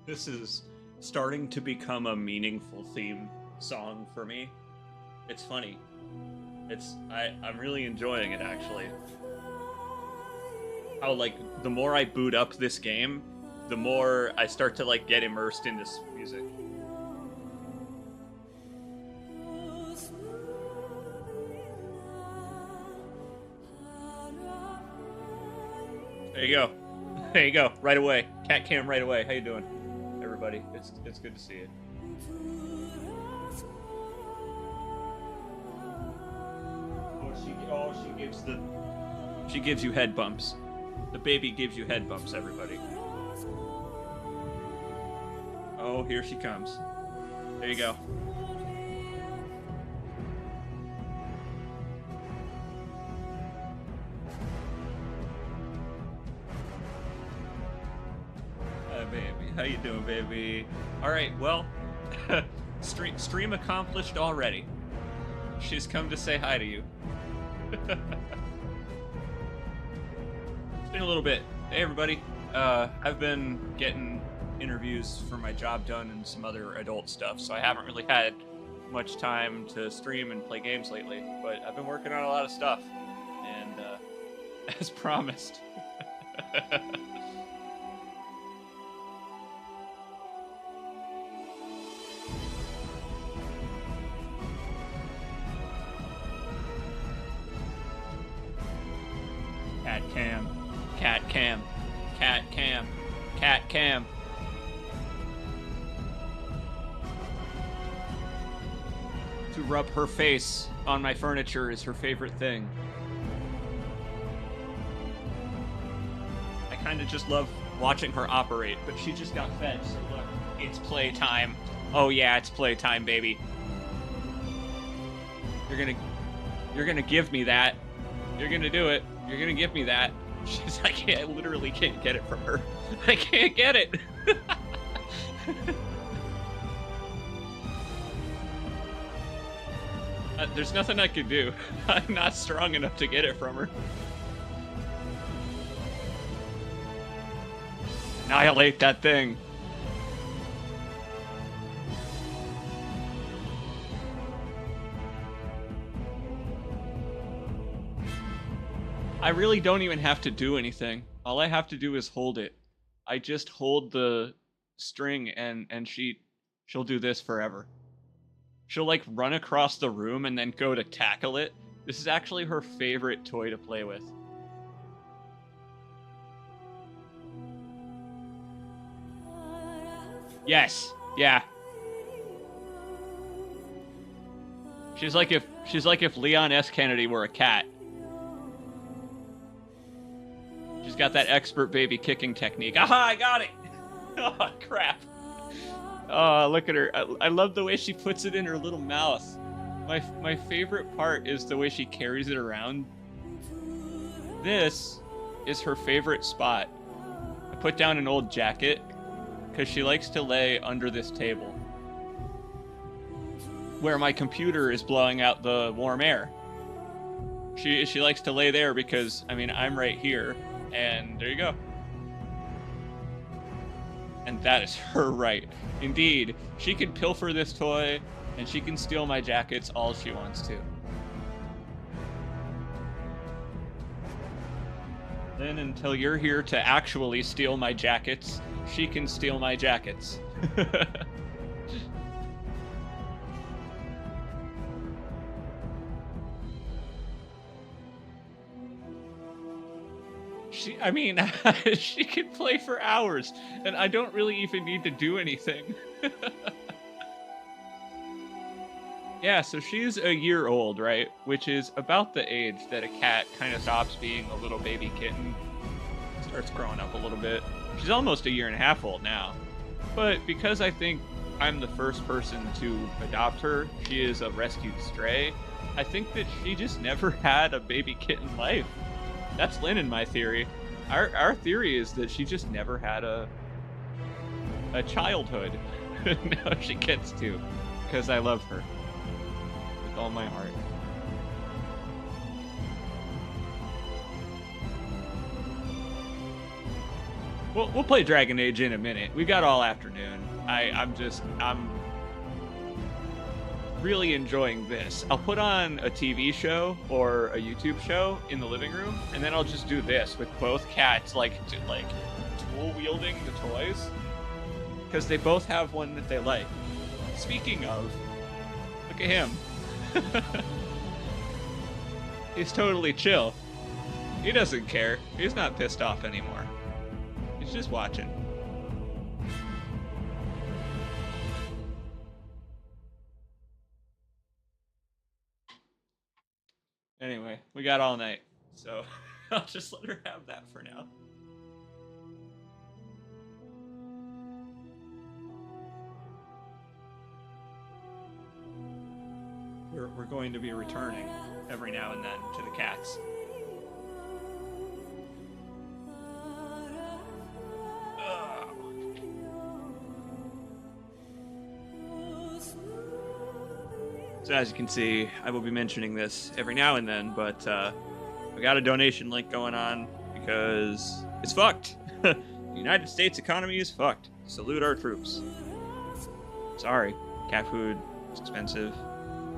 This is starting to become a meaningful theme song for me. It's funny. I'm really enjoying it actually. How like the more I boot up this game, the more I start to like get immersed in this music. There you go. There you go. Right away. Cat cam right away. How you doing, everybody? It's good to see you. She gives you head bumps. The baby gives you head bumps, everybody. Oh, here she comes. There you go. Hi, baby. How you doing, baby? All right, well, stream accomplished already. She's come to say hi to you. It's been a little bit. Hey, everybody. I've been getting interviews for my job done and some other adult stuff, so I haven't really had much time to stream and play games lately, but I've been working on a lot of stuff, and as promised. Cat cam, cat cam, cat cam, cat cam. To rub her face on my furniture is her favorite thing. I kind of just love watching her operate, but she just got fed, so look, it's playtime. Oh yeah, it's playtime, baby. You're gonna give me that. You're gonna do it. You're gonna give me that. She's like, I literally can't get it from her. I can't get it. There's nothing I can do. I'm not strong enough to get it from her. Annihilate that thing. I really don't even have to do anything. All I have to do is hold it. I just hold the string and she'll do this forever. She'll like run across the room and then go to tackle it. This is actually her favorite toy to play with. Yes. Yeah. She's like if Leon S. Kennedy were a cat. She's got that expert baby kicking technique. Aha, I got it! Oh, crap. Oh, look at her. I love the way she puts it in her little mouth. My favorite part is the way she carries it around. This is her favorite spot. I put down an old jacket because she likes to lay under this table where my computer is blowing out the warm air. She likes to lay there because, I mean, I'm right here. And there you go. And that is her right. Indeed, she can pilfer this toy, and she can steal my jackets all she wants to. Then until you're here to actually steal my jackets, she can steal my jackets. I mean, she can play for hours, and I don't really even need to do anything. Yeah, so she's a year old, right? Which is about the age that a cat kind of stops being a little baby kitten, starts growing up a little bit. She's almost a year and a half old now. But because I think I'm the first person to adopt her, she is a rescued stray, I think that she just never had a baby kitten life. That's Lynn and my theory. Our theory is that she just never had a childhood. Now she gets to, because I love her with all my heart. We'll play Dragon Age in a minute. We got all afternoon. I'm really enjoying this. I'll put on a TV show or a YouTube show in the living room, and then I'll just do this with both cats, like dual wielding the toys, because they both have one that they like. Speaking of, look at him. He's totally chill. He doesn't care. He's not pissed off anymore. He's just watching. Anyway, we got all night, so I'll just let her have that for now. We're going to be returning every now and then to the cats. So as you can see, I will be mentioning this every now and then, but we got a donation link going on because it's fucked. The United States economy is fucked. Salute our troops. Sorry. Cat food is expensive.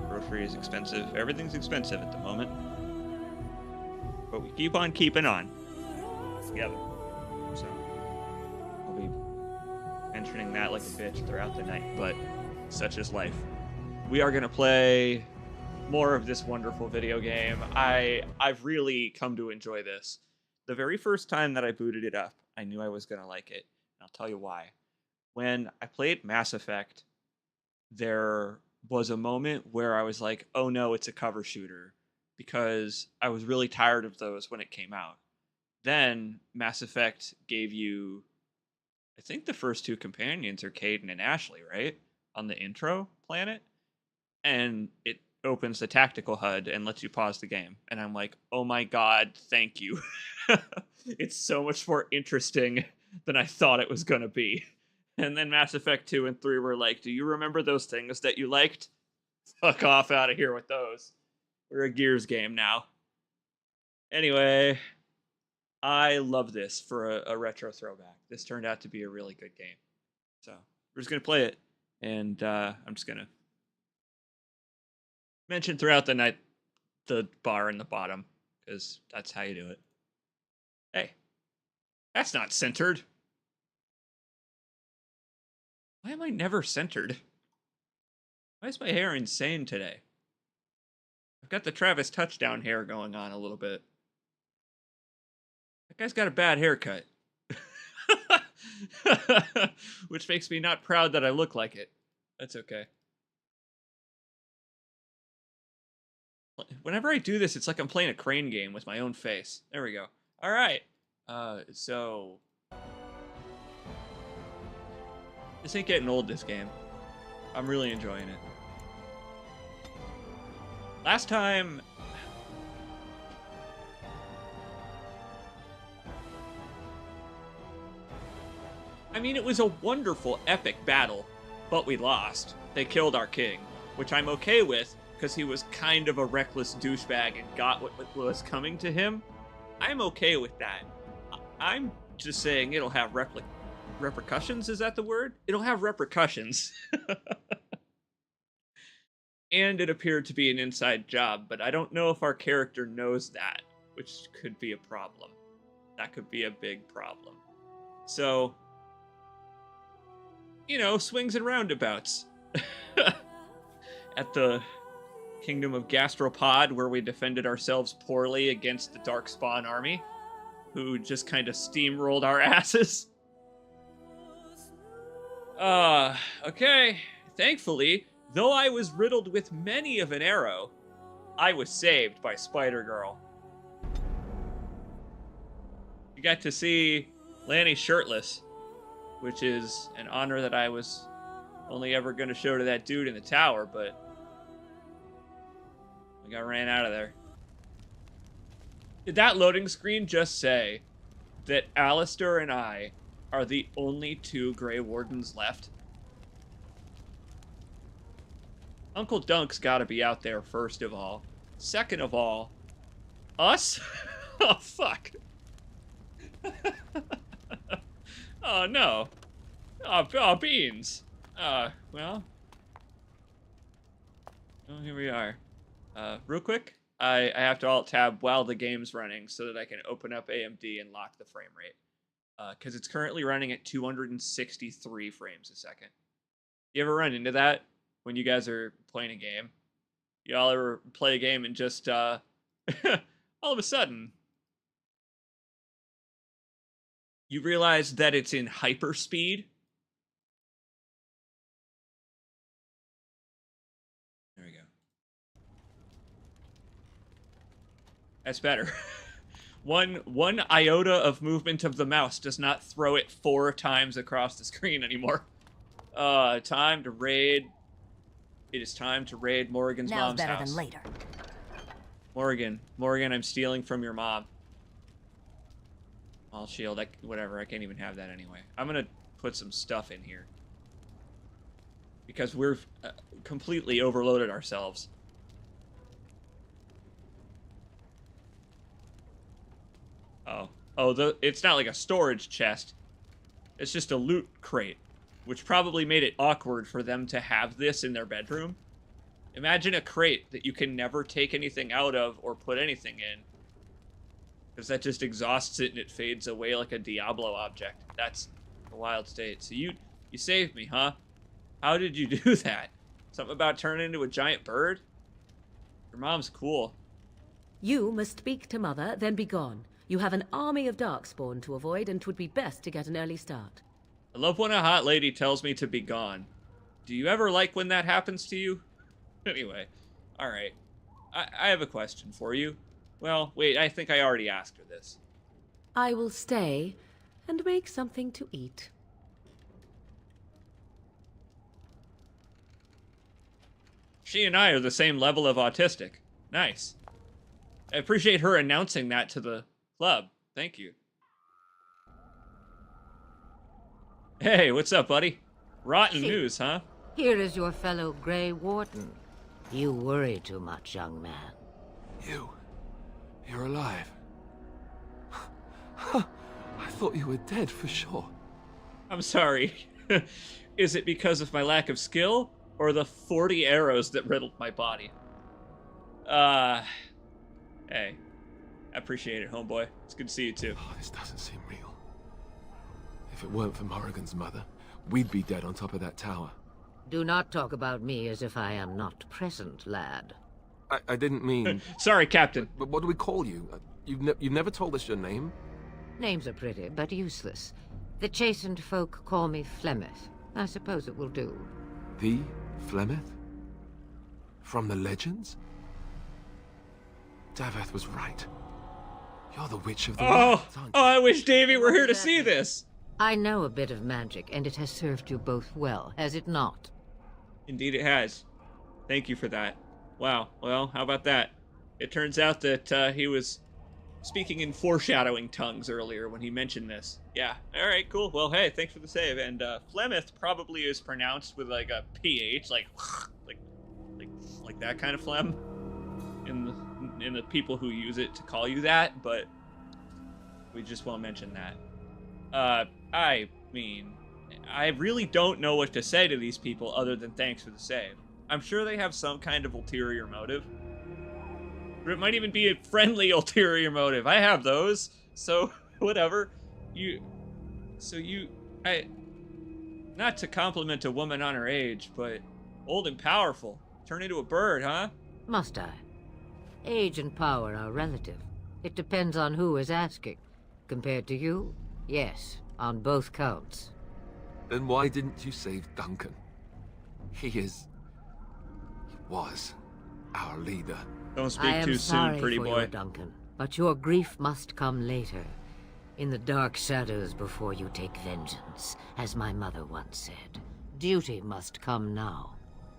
Groceries expensive. Everything's expensive at the moment. But we keep on keeping on. Together. So, I'll be mentioning that like a bitch throughout the night, but such is life. We are going to play more of this wonderful video game. I've really come to enjoy this. The very first time that I booted it up, I knew I was going to like it. And I'll tell you why. When I played Mass Effect, there was a moment where I was like, oh no, it's a cover shooter. Because I was really tired of those when it came out. Then Mass Effect gave you, I think the first two companions are Caden and Ashley, right? On the intro planet. And it opens the tactical HUD and lets you pause the game. And I'm like, oh my god, thank you. It's so much more interesting than I thought it was going to be. And then Mass Effect 2 and 3 were like, do you remember those things that you liked? Fuck off out of here with those. We're a Gears game now. Anyway, I love this for a retro throwback. This turned out to be a really good game. So we're just going to play it. And I'm just going to mention throughout the night the bar in the bottom, because that's how you do it. Hey, that's not centered. Why am I never centered? Why is my hair insane today? I've got the Travis touchdown hair going on a little bit. That guy's got a bad haircut. Which makes me not proud that I look like it. That's okay. Whenever I do this, it's like I'm playing a crane game with my own face. There we go. All right. So this ain't getting old, this game. I'm really enjoying it. Last time... I mean, it was a wonderful, epic battle, but we lost. They killed our king, which I'm okay with, because he was kind of a reckless douchebag and got what was coming to him. I'm okay with that. I'm just saying it'll have repercussions, is that the word? It'll have repercussions. And it appeared to be an inside job, but I don't know if our character knows that, which could be a problem. That could be a big problem. So, you know, swings and roundabouts. At the Kingdom of Gastropod, where we defended ourselves poorly against the Darkspawn army, who just kind of steamrolled our asses. Okay. Thankfully, though I was riddled with many of an arrow, I was saved by Spider-Girl. You got to see Lanny shirtless, which is an honor that I was only ever going to show to that dude in the tower, but I got ran out of there. Did that loading screen just say that Alistair and I are the only two Grey Wardens left? Uncle Dunk's got to be out there, first of all. Second of all, us? Oh, fuck. Oh, no. Oh, beans. Well, here we are. Real quick, I have to Alt-Tab while the game's running so that I can open up AMD and lock the frame rate. Because it's currently running at 263 frames a second. You ever run into that when you guys are playing a game? Y'all ever play a game and just, all of a sudden, you realize that it's in hyperspeed? There we go. That's better. One iota of movement of the mouse does not throw it 4 times across the screen anymore. Time to raid. It is time to raid More-igan's mom's house. Now better than later. More-igan, I'm stealing from your mom. All shield, whatever, I can't even have that anyway. I'm gonna put some stuff in here. Because we've completely overloaded ourselves. Oh, it's not like a storage chest. It's just a loot crate, which probably made it awkward for them to have this in their bedroom. Imagine a crate that you can never take anything out of or put anything in. Because that just exhausts it and it fades away like a Diablo object. That's a wild state. So you saved me, huh? How did you do that? Something about turning into a giant bird? Your mom's cool. You must speak to Mother, then be gone. You have an army of darkspawn to avoid, and 'twould be best to get an early start. I love when a hot lady tells me to be gone. Do you ever like when that happens to you? Anyway, alright. I have a question for you. Well, wait, I think I already asked her this. I will stay and make something to eat. She and I are the same level of autistic. Nice. I appreciate her announcing that to the club. Thank you. Hey, what's up, buddy? Rotten news, huh? Here is your fellow Grey Warden. You worry too much, young man. You're alive. I thought you were dead for sure. I'm sorry. Is it because of my lack of skill, or the 40 arrows that riddled my body? Hey. I appreciate it, homeboy. It's good to see you, too. Oh, this doesn't seem real. If it weren't for More-igan's mother, we'd be dead on top of that tower. Do not talk about me as if I am not present, lad. I didn't mean... Sorry, Captain. But what do we call you? You've never told us your name? Names are pretty, but useless. The chastened folk call me Flemeth. I suppose it will do. The Flemeth? From the legends? Daveth was right. You're the Witch of the Wilds, aren't you? Oh, I wish Davy were here to see this. I know a bit of magic, and it has served you both well, has it not? Indeed it has. Thank you for that. Wow, well, how about that? It turns out that he was speaking in foreshadowing tongues earlier when he mentioned this. Yeah, alright, cool. Well, hey, thanks for the save. And Flemeth probably is pronounced with like a PH, like that kind of phlegm in the people who use it to call you that, but we just won't mention that. I mean, I really don't know what to say to these people other than thanks for the save. I'm sure they have some kind of ulterior motive. Or it might even be a friendly ulterior motive. I have those, so whatever. Not to compliment a woman on her age, but old and powerful. Turn into a bird, huh? Must I? Age and power are relative. It depends on who is asking. Compared to you, yes, on both counts. Then why didn't you save Duncan? He was our leader. Don't speak too soon, pretty boy. I am sorry for you, Duncan, but your grief must come later. In the dark shadows before you take vengeance, as my mother once said. Duty must come now.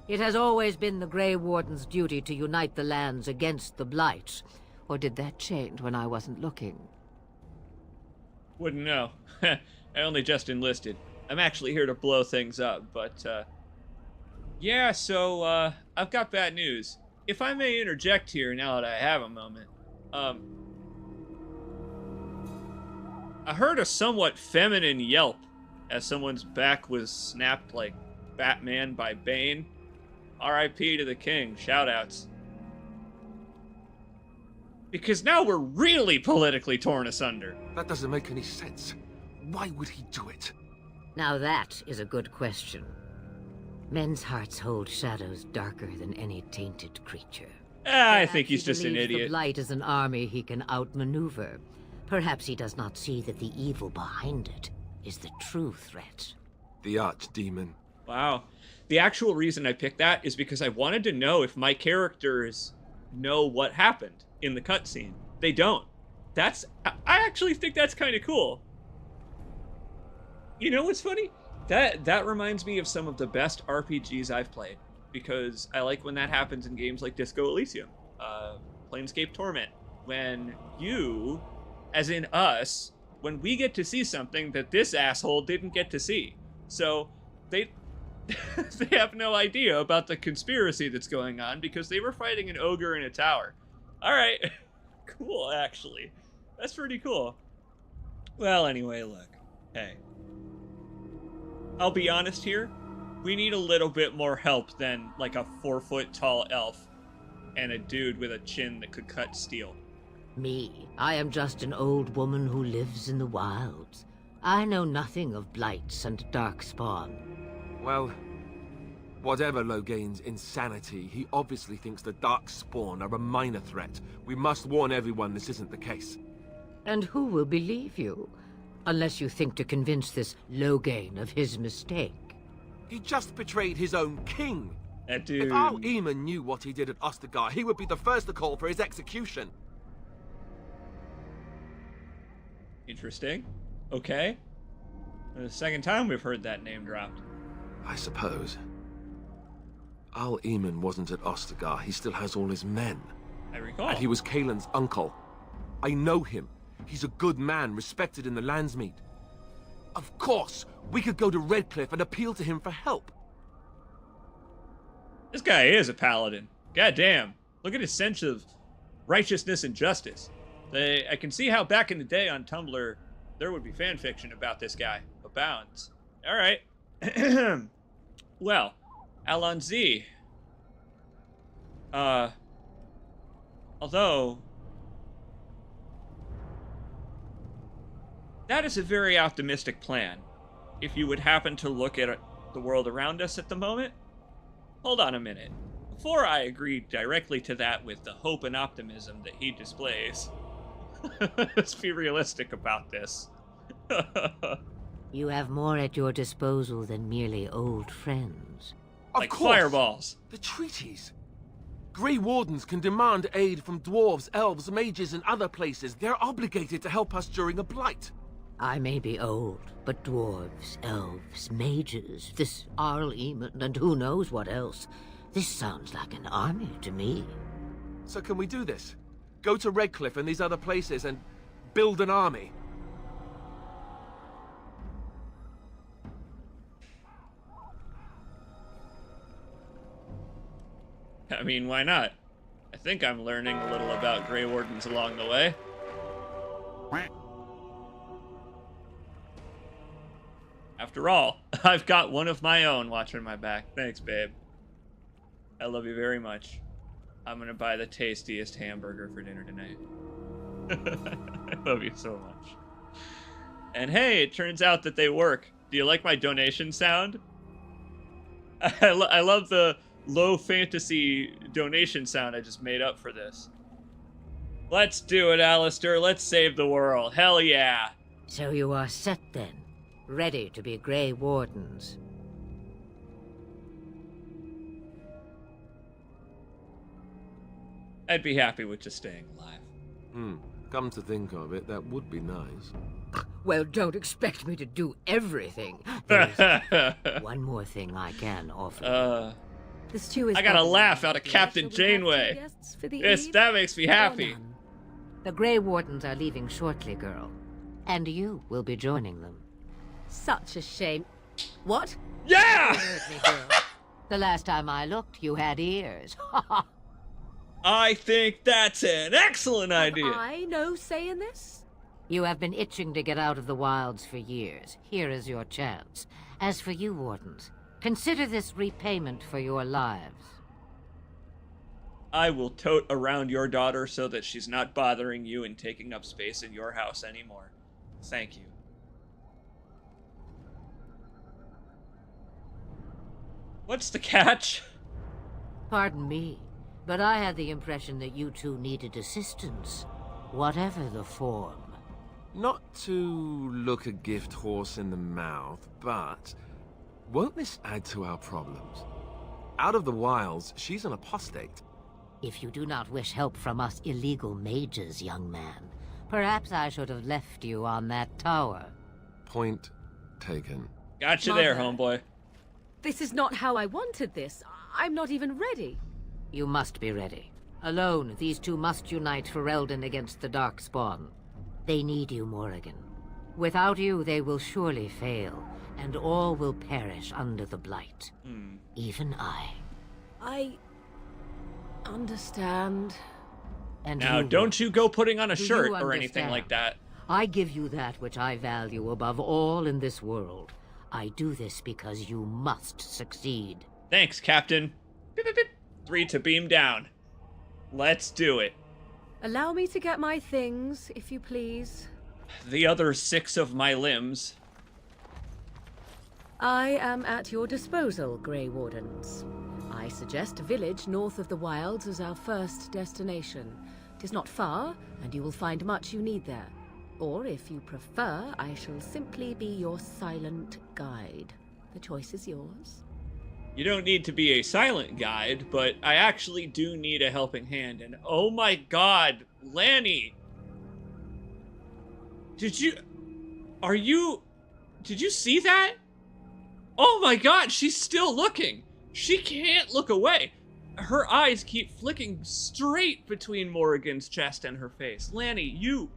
It has always been the Grey Warden's duty to unite the lands against the Blight. Or did that change when I wasn't looking? Wouldn't know. I only just enlisted. I'm actually here to blow things up, but, yeah, so, I've got bad news. If I may interject here now that I have a moment, I heard a somewhat feminine yelp as someone's back was snapped like Batman by Bane. R.I.P. to the king. Shoutouts. Because now we're really politically torn asunder. That doesn't make any sense. Why would he do it? Now that is a good question. Men's hearts hold shadows darker than any tainted creature. I think he's just an Perhaps he believes idiot. the Blight is an army he can outmaneuver. Perhaps he does not see that the evil behind it is the true threat. The archdemon. Wow. The actual reason I picked that is because I wanted to know if my characters know what happened in the cutscene. They don't. I actually think that's kind of cool. You know what's funny? That reminds me of some of the best RPGs I've played, because I like when that happens in games like Disco Elysium, Planescape Torment, when you, as in us, when we get to see something that this asshole didn't get to see. So they they have no idea about the conspiracy that's going on because they were fighting an ogre in a tower. All right. Cool, actually. That's pretty cool. Well, anyway, look. Hey. I'll be honest here. We need a little bit more help than like a 4-foot tall elf and a dude with a chin that could cut steel. Me, I am just an old woman who lives in the wilds. I know nothing of blights and darkspawn. Well, whatever Logain's insanity, he obviously thinks the Darkspawn are a minor threat. We must warn everyone this isn't the case. And who will believe you? Unless you think to convince this Logain of his mistake. He just betrayed his own king. That dude. If Al-Eamon knew what he did at Ostagar, he would be the first to call for his execution. Interesting. Okay. The second time we've heard that name dropped. I suppose. Al-Eamon wasn't at Ostagar. He still has all his men. I recall. And he was Kaelin's uncle. I know him. He's a good man, respected in the Landsmeet. Of course, we could go to Redcliffe and appeal to him for help. This guy is a paladin. God damn. Look at his sense of righteousness and justice. I can see how back in the day on Tumblr, there would be fan fiction about this guy. Abounds. All right. Well, Alonzi. Although, that is a very optimistic plan. If you would happen to look at the world around us at the moment. Hold on a minute. Before I agree directly to that with the hope and optimism that he displays, let's be realistic about this. You have more at your disposal than merely old friends. Of Like course. fireballs. The treaties. Grey Wardens can demand aid from dwarves, elves, mages, and other places. They're obligated to help us during a blight. I may be old, but dwarves, elves, mages, this Al-Eamon, and who knows what else. This sounds like an army to me. So can we do this? Go to Redcliffe and these other places and build an army? I mean, why not? I think I'm learning a little about Grey Wardens along the way. After all, I've got one of my own watching my back. Thanks, babe. I love you very much. I'm gonna buy the tastiest hamburger for dinner tonight. I love you so much. And hey, it turns out that they work. Do you like my donation sound? I love the low fantasy donation sound I just made up for this. Let's do it, Alistair. Let's save the world. Hell yeah. So you are set then, ready to be Grey Wardens. I'd be happy with just staying alive. Come to think of it, that would be nice. Well, don't expect me to do everything. There's one more thing I can offer. The stew is I got a bubbling. laugh out of Captain Shall we have two Janeway. guests for the Yes, eve, that makes me or happy. none? The Grey Wardens are leaving shortly, girl. And you will be joining them. Such a shame. What? Yeah! Heard me, girl. The last time I looked, you had ears. I think that's an excellent idea. I no say in this? You have been itching to get out of the wilds for years. Here is your chance. As for you, Wardens, consider this repayment for your lives. I will tote around your daughter so that she's not bothering you and taking up space in your house anymore. Thank you. What's the catch? Pardon me, but I had the impression that you two needed assistance, whatever the form. Not to look a gift horse in the mouth, but won't this add to our problems? Out of the wilds, she's an apostate. If you do not wish help from us illegal mages, young man, perhaps I should have left you on that tower. Point taken. Gotcha Mother. there, homeboy. This is not how I wanted this. I'm not even ready. You must be ready. Alone, these two must unite for Eldon against the Darkspawn. They need you, More-igan. Without you, they will surely fail, and all will perish under the Blight. Even I. I understand. And Now, you don't you go putting on a Do shirt you or anything understand? like that. I give you that which I value above all in this world. I do this because you must succeed. Thanks, Captain. Beep, beep, beep. 3 to beam down. Let's do it. Allow me to get my things, if you please. The other 6 of my limbs. I am at your disposal, Grey Wardens. I suggest a village north of the wilds as our first destination. It is not far, and you will find much you need there. Or, if you prefer, I shall simply be your silent guide. The choice is yours. You don't need to be a silent guide, but I actually do need a helping hand. And oh my god, Lanny! Did you see that? Oh my god, she's still looking! She can't look away! Her eyes keep flicking straight between More-igan's chest and her face. Lanny, you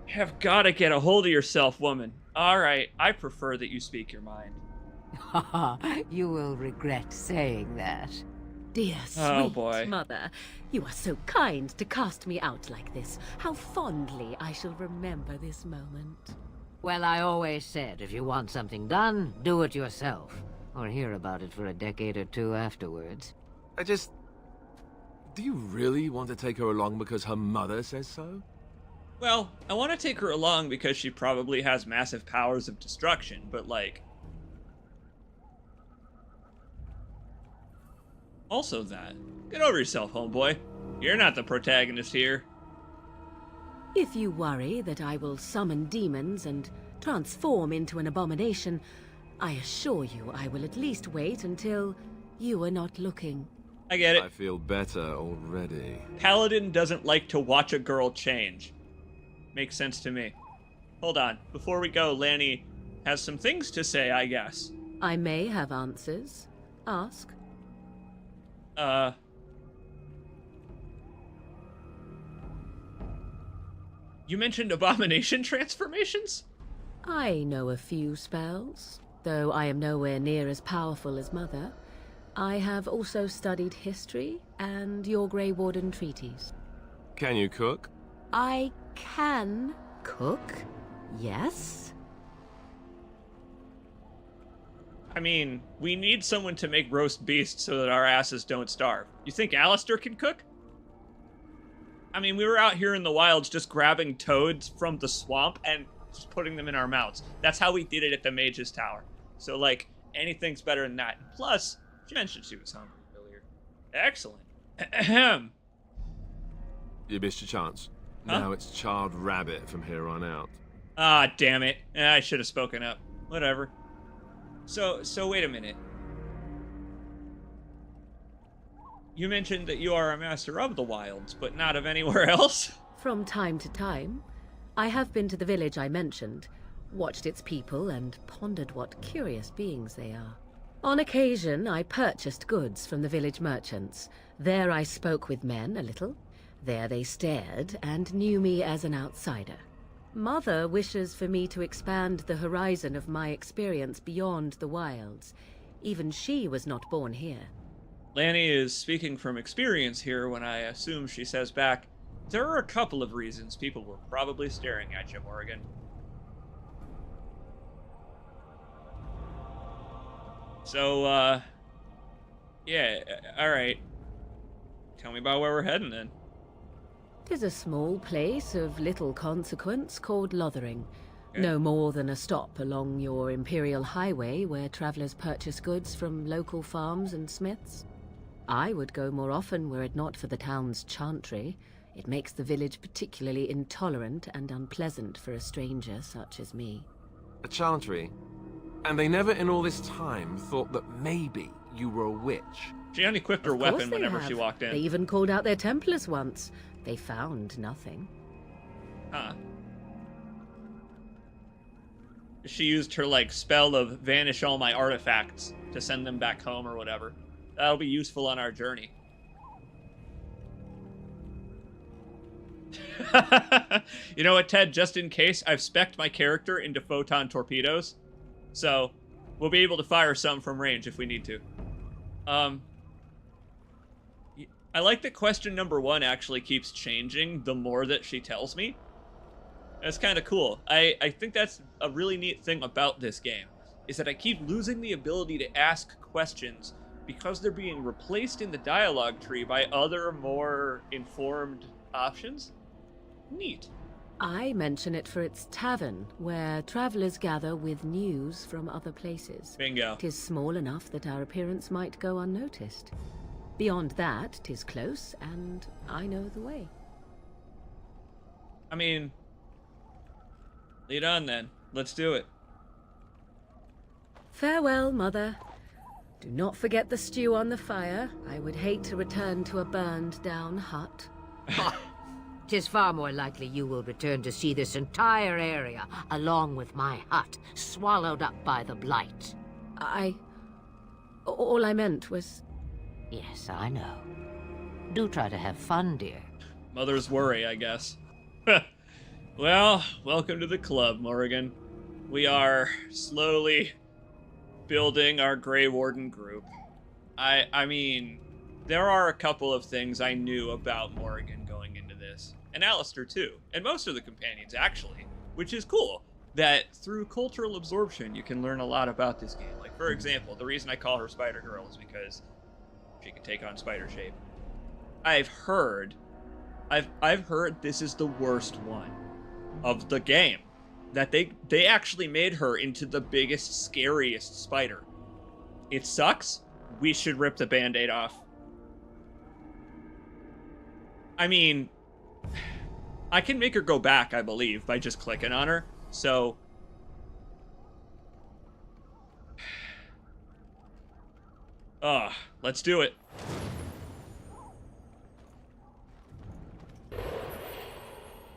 have gotta get a hold of yourself, woman. Alright, I prefer that you speak your mind. You will regret saying that. Dear Oh, sweet boy. mother, you are so kind to cast me out like this. How fondly I shall remember this moment. Well, I always said, if you want something done, do it yourself. Or hear about it for a decade or two afterwards. Do you really want to take her along because her mother says so? Well, I want to take her along because she probably has massive powers of destruction, but like... Also that. Get over yourself, homeboy. You're not the protagonist here. If you worry that I will summon demons and transform into an abomination, I assure you I will at least wait until you are not looking. I get it. I feel better already. Paladin doesn't like to watch a girl change. Makes sense to me. Hold on. Before we go, Lanny has some things to say, I guess. I may have answers. Ask. You mentioned abomination transformations? I know a few spells, though I am nowhere near as powerful as Mother. I have also studied history and your Grey Warden treaties. Can you cook? I can cook, yes. I mean, we need someone to make roast beasts so that our asses don't starve. You think Alistair can cook? I mean, we were out here in the wilds just grabbing toads from the swamp and just putting them in our mouths. That's how we did it at the Mage's Tower. So, like, anything's better than that. Plus, she mentioned she was hungry earlier. Excellent. Ahem. You missed your chance. Huh? Now it's charred rabbit from here on out. Ah, damn it. I should have spoken up. Whatever. So wait a minute. You mentioned that you are a master of the wilds, but not of anywhere else? From time to time, I have been to the village I mentioned, watched its people, and pondered what curious beings they are. On occasion, I purchased goods from the village merchants. There I spoke with men a little. There they stared and knew me as an outsider. Mother wishes for me to expand the horizon of my experience beyond the wilds. Even she was not born here. Lanny is speaking from experience here when I assume she says back, There are a couple of reasons people were probably staring at you, More-igan. So, yeah, alright. Tell me about where we're heading, then. 'Tis a small place of little consequence called Lothering. Okay. No more than a stop along your Imperial Highway where travelers purchase goods from local farms and smiths. I would go more often were it not for the town's chantry. It makes the village particularly intolerant and unpleasant for a stranger such as me. A chantry? And they never in all this time thought that maybe you were a witch? She unequipped her Of course weapon they whenever have. she walked in. They even called out their Templars once. They found nothing. Huh. She used her, like, spell of vanish all my artifacts to send them back home or whatever. That'll be useful on our journey. You know what, Ted? Just in case, I've spec'd my character into photon torpedoes. So, we'll be able to fire some from range if we need to. I like that question number 1 actually keeps changing the more that she tells me. That's kind of cool. I think that's a really neat thing about this game, is that I keep losing the ability to ask questions because they're being replaced in the dialogue tree by other, more informed options. Neat. I mention it for its tavern, where travelers gather with news from other places. Bingo. 'Tis small enough that our appearance might go unnoticed. Beyond that, 'tis close, and I know the way. I mean, lead on then. Let's do it. Farewell, Mother. Do not forget the stew on the fire. I would hate to return to a burned-down hut. 'Tis far more likely you will return to see this entire area, along with my hut, swallowed up by the blight. All I meant was... Yes, I know. Do try to have fun, dear. Mother's worry, I guess. Well, welcome to the club, More-igan. We are slowly building our Grey Warden group. I mean, there are a couple of things I knew about More-igan going into this. And Alistair, too. And most of the companions, actually. Which is cool. That through cultural absorption, you can learn a lot about this game. Like, for example, the reason I call her Spider-Girl is because she can take on spider shape. I've heard this is the worst one of the game. That they actually made her into the biggest, scariest spider. It sucks. We should rip the Band-Aid off. I mean, I can make her go back, I believe, by just clicking on her. So, let's do it.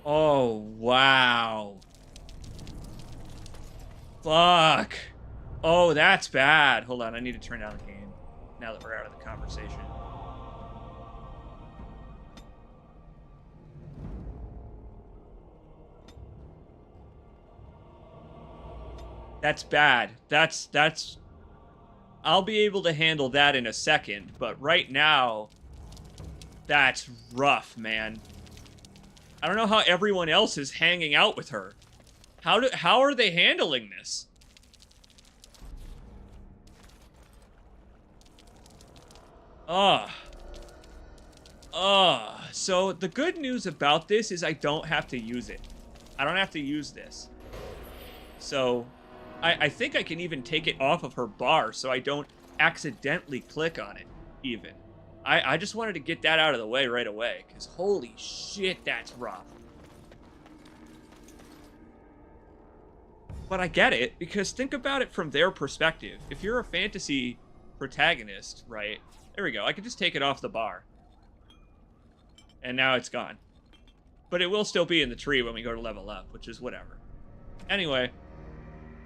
Oh, wow. Fuck. Oh, that's bad. Hold on, I need to turn down the game now that we're out of the conversation. That's bad. That's... I'll be able to handle that in a second, but right now, that's rough, man. I don't know how everyone else is hanging out with her. How are they handling this? So the good news about this is I don't have to use it. I don't have to use this. So I think I can even take it off of her bar so I don't accidentally click on it, even. I just wanted to get that out of the way right away, because holy shit, that's rough. But I get it, because think about it from their perspective. If you're a fantasy protagonist, right? There we go. I can just take it off the bar. And now it's gone. But it will still be in the tree when we go to level up, which is whatever. Anyway,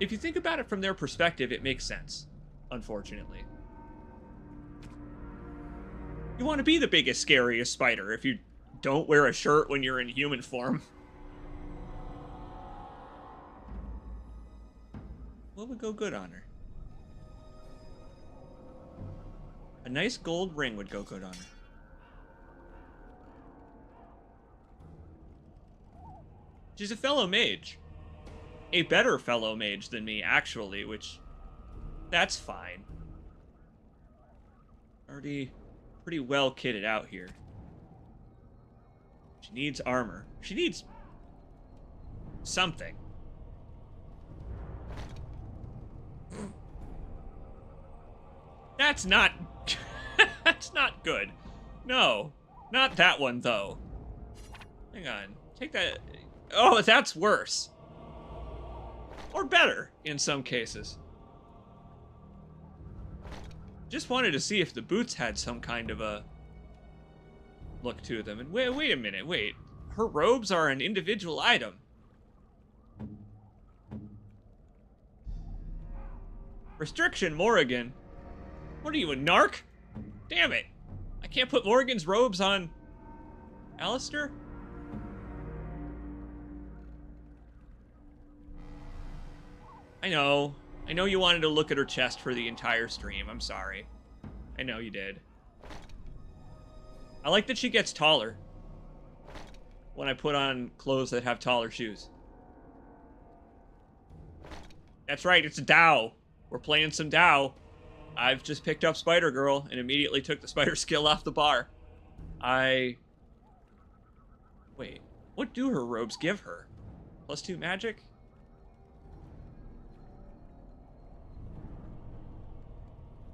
if you think about it from their perspective, it makes sense, unfortunately. You want to be the biggest, scariest spider if you don't wear a shirt when you're in human form. What would go good on her? A nice gold ring would go good on her. She's a fellow mage. A better fellow mage than me, actually, which... that's fine. Already pretty well kitted out here. She needs armor. She needs... something. That's not... that's not good. No. Not that one, though. Hang on. Take that... oh, that's worse. Or better, in some cases. Just wanted to see if the boots had some kind of a look to them. And wait a minute, wait. Her robes are an individual item. Restriction, More-igan. What are you, a narc? Damn it. I can't put More-igan's robes on Alistair? I know you wanted to look at her chest for the entire stream. I'm sorry. I know you did. I like that she gets taller when I put on clothes that have taller shoes. That's right, it's a Dow. We're playing some Dow. I've just picked up Spider-Girl and immediately took the spider skill off the bar. Wait, what do her robes give her? +2 magic?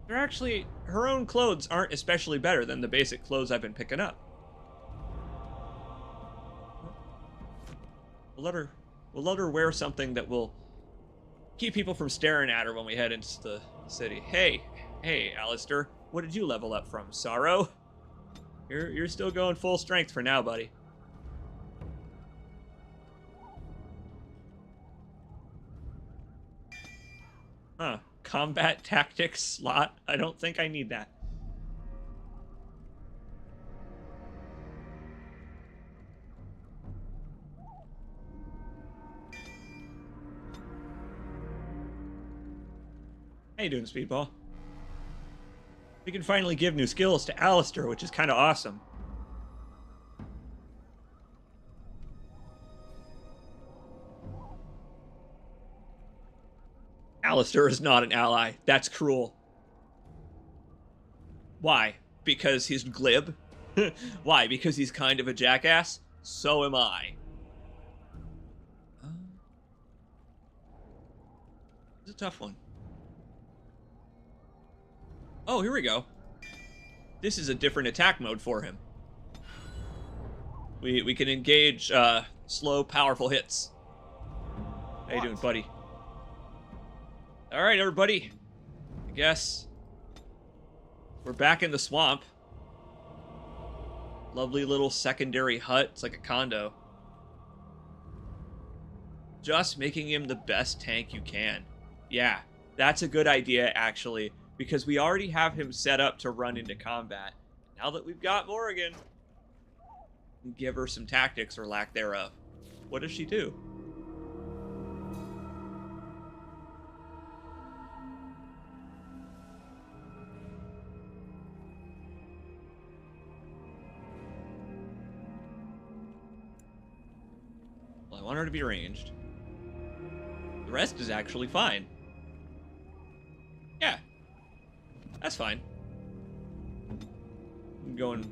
They're actually... her own clothes aren't especially better than the basic clothes I've been picking up. We'll let her wear something that will keep people from staring at her when we head into the city. Hey, Alistair, what did you level up from? Sorrow? You're still going full strength for now, buddy. Huh. Combat tactics slot? I don't think I need that. How you doing, Speedball? We can finally give new skills to Alistair, which is kind of awesome. Alistair is not an ally. That's cruel. Why? Because he's glib? Why? Because he's kind of a jackass? So am I. It's a tough one. Oh, here we go. This is a different attack mode for him. We can engage slow, powerful hits. How you doing, buddy? All right, everybody. I guess we're back in the swamp. Lovely little secondary hut. It's like a condo. Just making him the best tank you can. Yeah, that's a good idea, actually, because we already have him set up to run into combat. Now that we've got More-igan, give her some tactics or lack thereof. What does she do? Well, I want her to be ranged. The rest is actually fine. Yeah. That's fine. Go and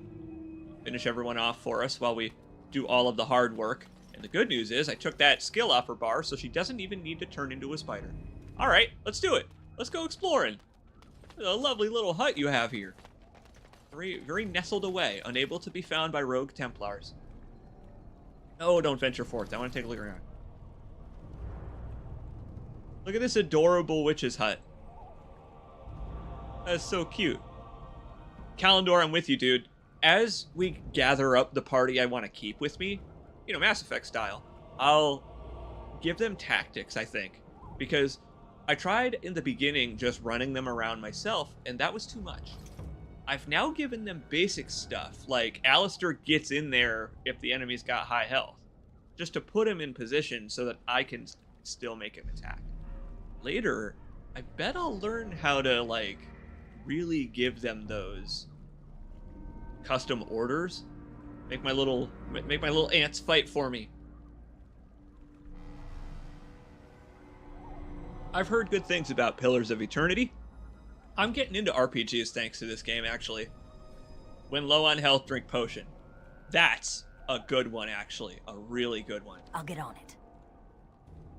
finish everyone off for us while we do all of the hard work. And the good news is I took that skill off her bar, so she doesn't even need to turn into a spider. All right, let's do it. Let's go exploring. What a lovely little hut you have here. Very, very nestled away, unable to be found by rogue Templars. Oh, don't venture forth. I want to take a look around. Look at this adorable witch's hut. That's so cute. Kalendor, I'm with you, dude. As we gather up the party I want to keep with me, you know, Mass Effect style, I'll give them tactics, I think. Because I tried in the beginning just running them around myself, and that was too much. I've now given them basic stuff, like Alistair gets in there if the enemy's got high health, just to put him in position so that I can still make him attack. Later, I bet I'll learn how to, like, really give them those custom orders. Make my little ants fight for me. I've heard good things about Pillars of Eternity. I'm getting into RPGs thanks to this game, actually. When low on health, drink potion. That's a good one, actually. A really good one. I'll get on it.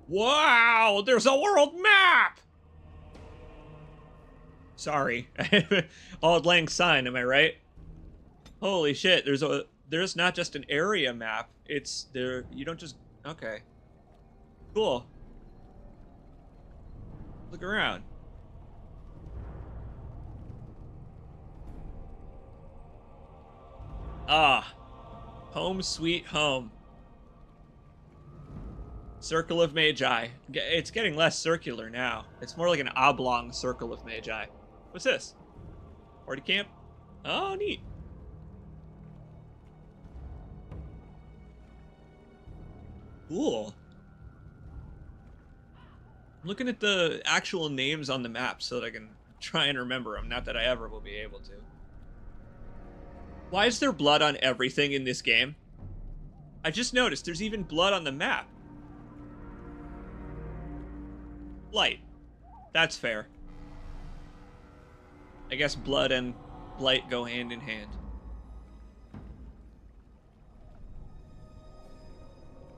Wow, there's a world map! Sorry. Auld Lang Syne, am I right? Holy shit, there's not just an area map. It's there, you don't just, okay. Cool. Look around. Ah, home sweet home. Circle of Magi. It's getting less circular now. It's more like an oblong circle of Magi. What's this? Party camp? Oh, neat. Cool. I'm looking at the actual names on the map so that I can try and remember them. Not that I ever will be able to. Why is there blood on everything in this game? I just noticed there's even blood on the map. Blight. That's fair. I guess blood and blight go hand in hand.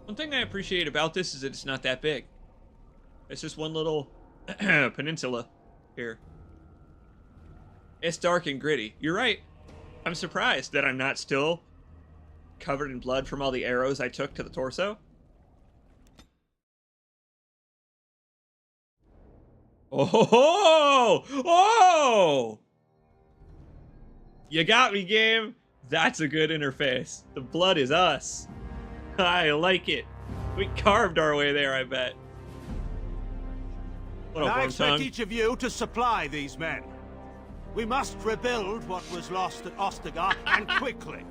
One thing I appreciate about this is that it's not that big. It's just one little peninsula here. It's dark and gritty. You're right. I'm surprised that I'm not still covered in blood from all the arrows I took to the torso. Oh! Oh! You got me, game. That's a good interface. The blood is us. I like it. We carved our way there, I bet. What up, I Worm expect Tongue? each of you to supply these men. We must rebuild what was lost at Ostagar, and quickly.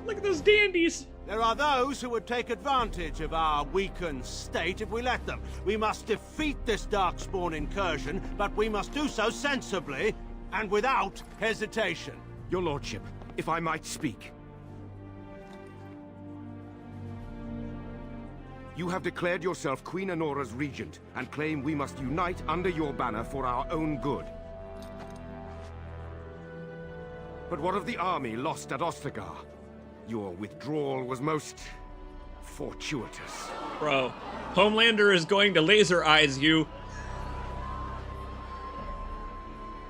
Look at those dandies. There are those who would take advantage of our weakened state if we let them. We must defeat this Darkspawn incursion, but we must do so sensibly and without hesitation. Your lordship, if I might speak. You have declared yourself Queen Honora's regent, and claim we must unite under your banner for our own good. But what of the army lost at Ostagar? Your withdrawal was most fortuitous. Bro, Homelander is going to laser eyes you.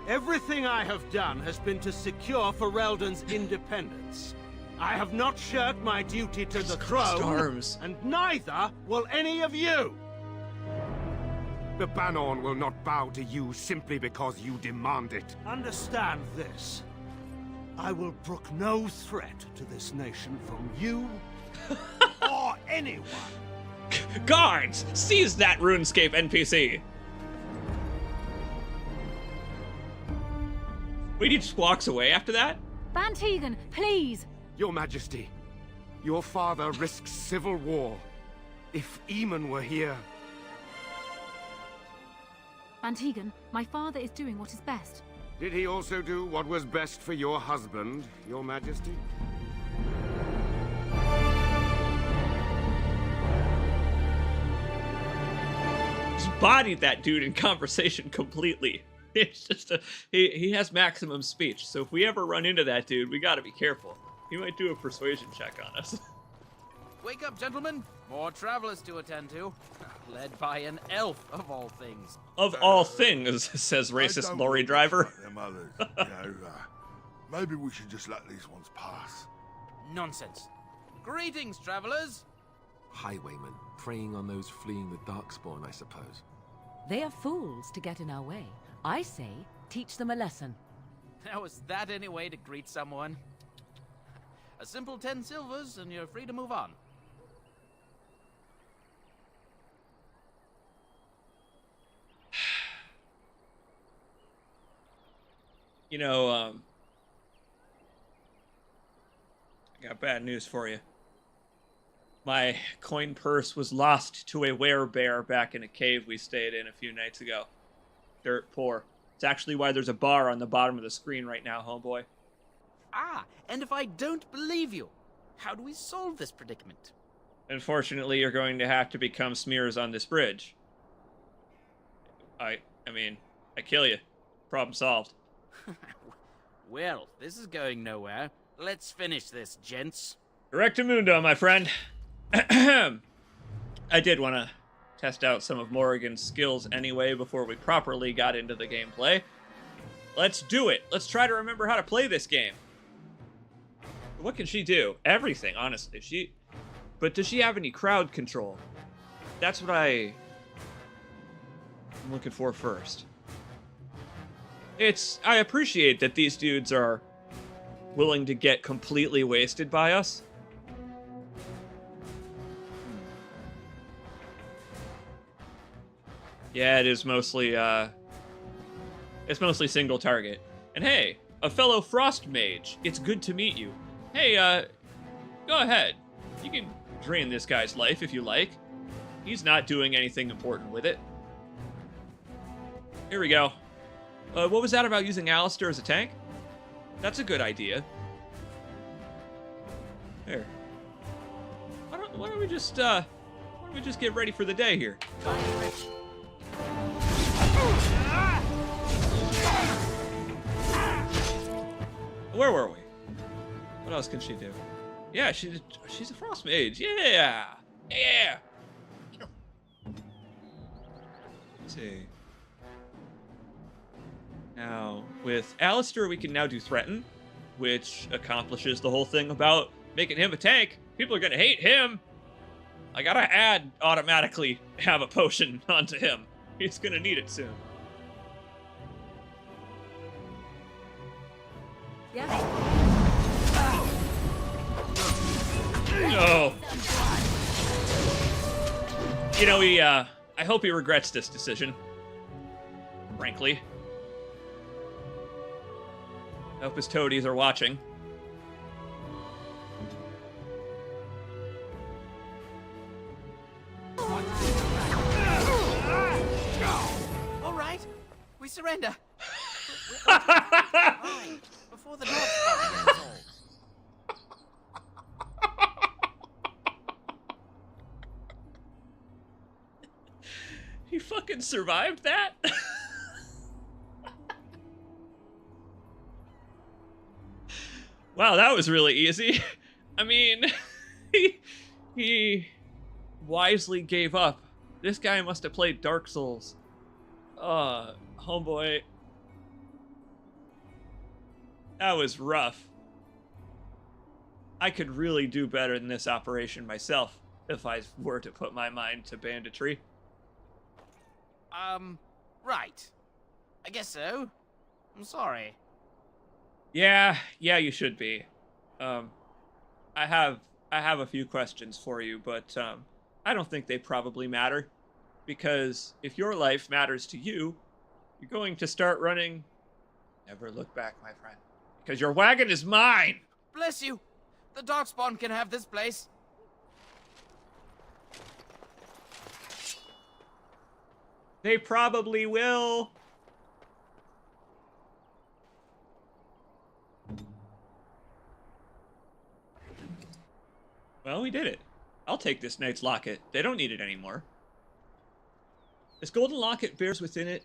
Everything I have done has been to secure Ferelden's independence. I have not shirked my duty to the throne, arms. and neither will any of you. The Banon will not bow to you simply because you demand it. Understand this. I will brook no threat to this nation from you or anyone. Guards, seize that RuneScape NPC. Wait, he just walks away after that? Van-Tegan, please! Your Majesty, your father risks civil war. If Eamon were here... Van-Tegan, my father is doing what is best. Did he also do what was best for your husband, your Majesty? Just bodied that dude in conversation completely. It's just he has maximum speech, so if we ever run into that dude, we gotta be careful. He might do a persuasion check on us. Wake up, gentlemen. More travelers to attend to. Led by an elf, of all things. Of all things, says racist lorry driver. Them others, you know, maybe we should just let these ones pass. Nonsense. Greetings, travelers. Highwaymen, preying on those fleeing the Darkspawn, I suppose. They are fools to get in our way. I say, teach them a lesson. Now, is that any way to greet someone? A simple 10 silvers, and you're free to move on. You know, I got bad news for you. My coin purse was lost to a werebear back in a cave we stayed in a few nights ago. Dirt poor. It's actually why there's a bar on the bottom of the screen right now, homeboy. Ah, and if I don't believe you, how do we solve this predicament? Unfortunately, you're going to have to become smears on this bridge. I mean, I kill you. Problem solved. Well, this is going nowhere. Let's finish this, gents. Directamundo, my friend. I did want to test out some of More-igan's skills anyway before we properly got into the gameplay. Let's do it. Let's try to remember how to play this game. What can she do? Everything, honestly. But does she have any crowd control? That's what I'm looking for first. I appreciate that these dudes are willing to get completely wasted by us. Yeah, it is mostly single target. And hey, a fellow frost mage. It's good to meet you. Hey, go ahead. You can drain this guy's life if you like. He's not doing anything important with it. Here we go. What was that about using Alistair as a tank? That's a good idea. There. Why don't we just get ready for the day here? Where were we? What else can she do? Yeah, she's a frost mage. Yeah. Let's see. Now, with Alistair, we can now do Threaten, which accomplishes the whole thing about making him a tank. People are gonna hate him. I gotta automatically have a potion onto him. He's gonna need it soon. Yes. No. You know, I hope he regrets this decision. Frankly. I hope his toadies are watching. All right, we surrender. Right, before the dogs find us all. He fucking survived that? Wow, that was really easy. I mean, he wisely gave up. This guy must have played Dark Souls. Homeboy. That was rough. I could really do better than this operation myself if I were to put my mind to banditry. Right. I guess so. I'm sorry. Yeah, you should be. I have a few questions for you, but I don't think they probably matter, because if your life matters to you, you're going to start running. Never look back, my friend, because your wagon is mine. Bless you. The Darkspawn can have this place. They probably will. Well, we did it. I'll take this knight's locket. They don't need it anymore. This golden locket bears within it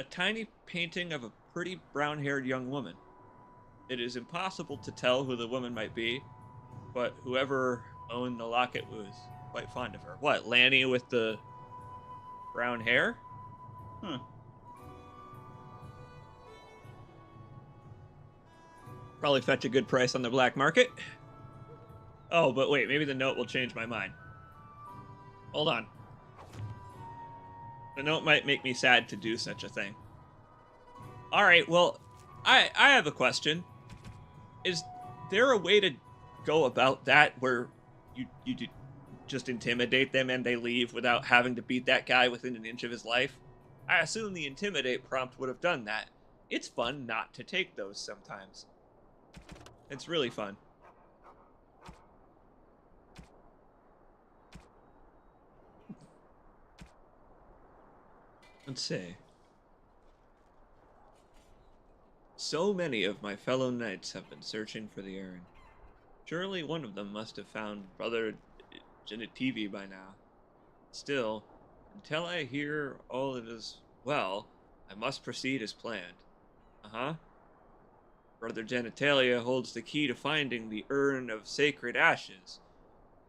a tiny painting of a pretty brown-haired young woman. It is impossible to tell who the woman might be, but whoever owned the locket was quite fond of her. What, Lanny with the brown hair? Huh. Probably fetch a good price on the black market. Oh, but wait, maybe the note will change my mind. Hold on. The note might make me sad to do such a thing. Alright, well, I have a question. Is there a way to go about that where you just intimidate them and they leave without having to beat that guy within an inch of his life? I assume the intimidate prompt would have done that. It's fun not to take those sometimes. It's really fun. Let's see. So many of my fellow knights have been searching for the urn. Surely one of them must have found Brother Genitivi by now. Still, until I hear all it is Well, I must proceed as planned. Uh-huh. Brother Genitalia holds the key to finding the urn of sacred ashes.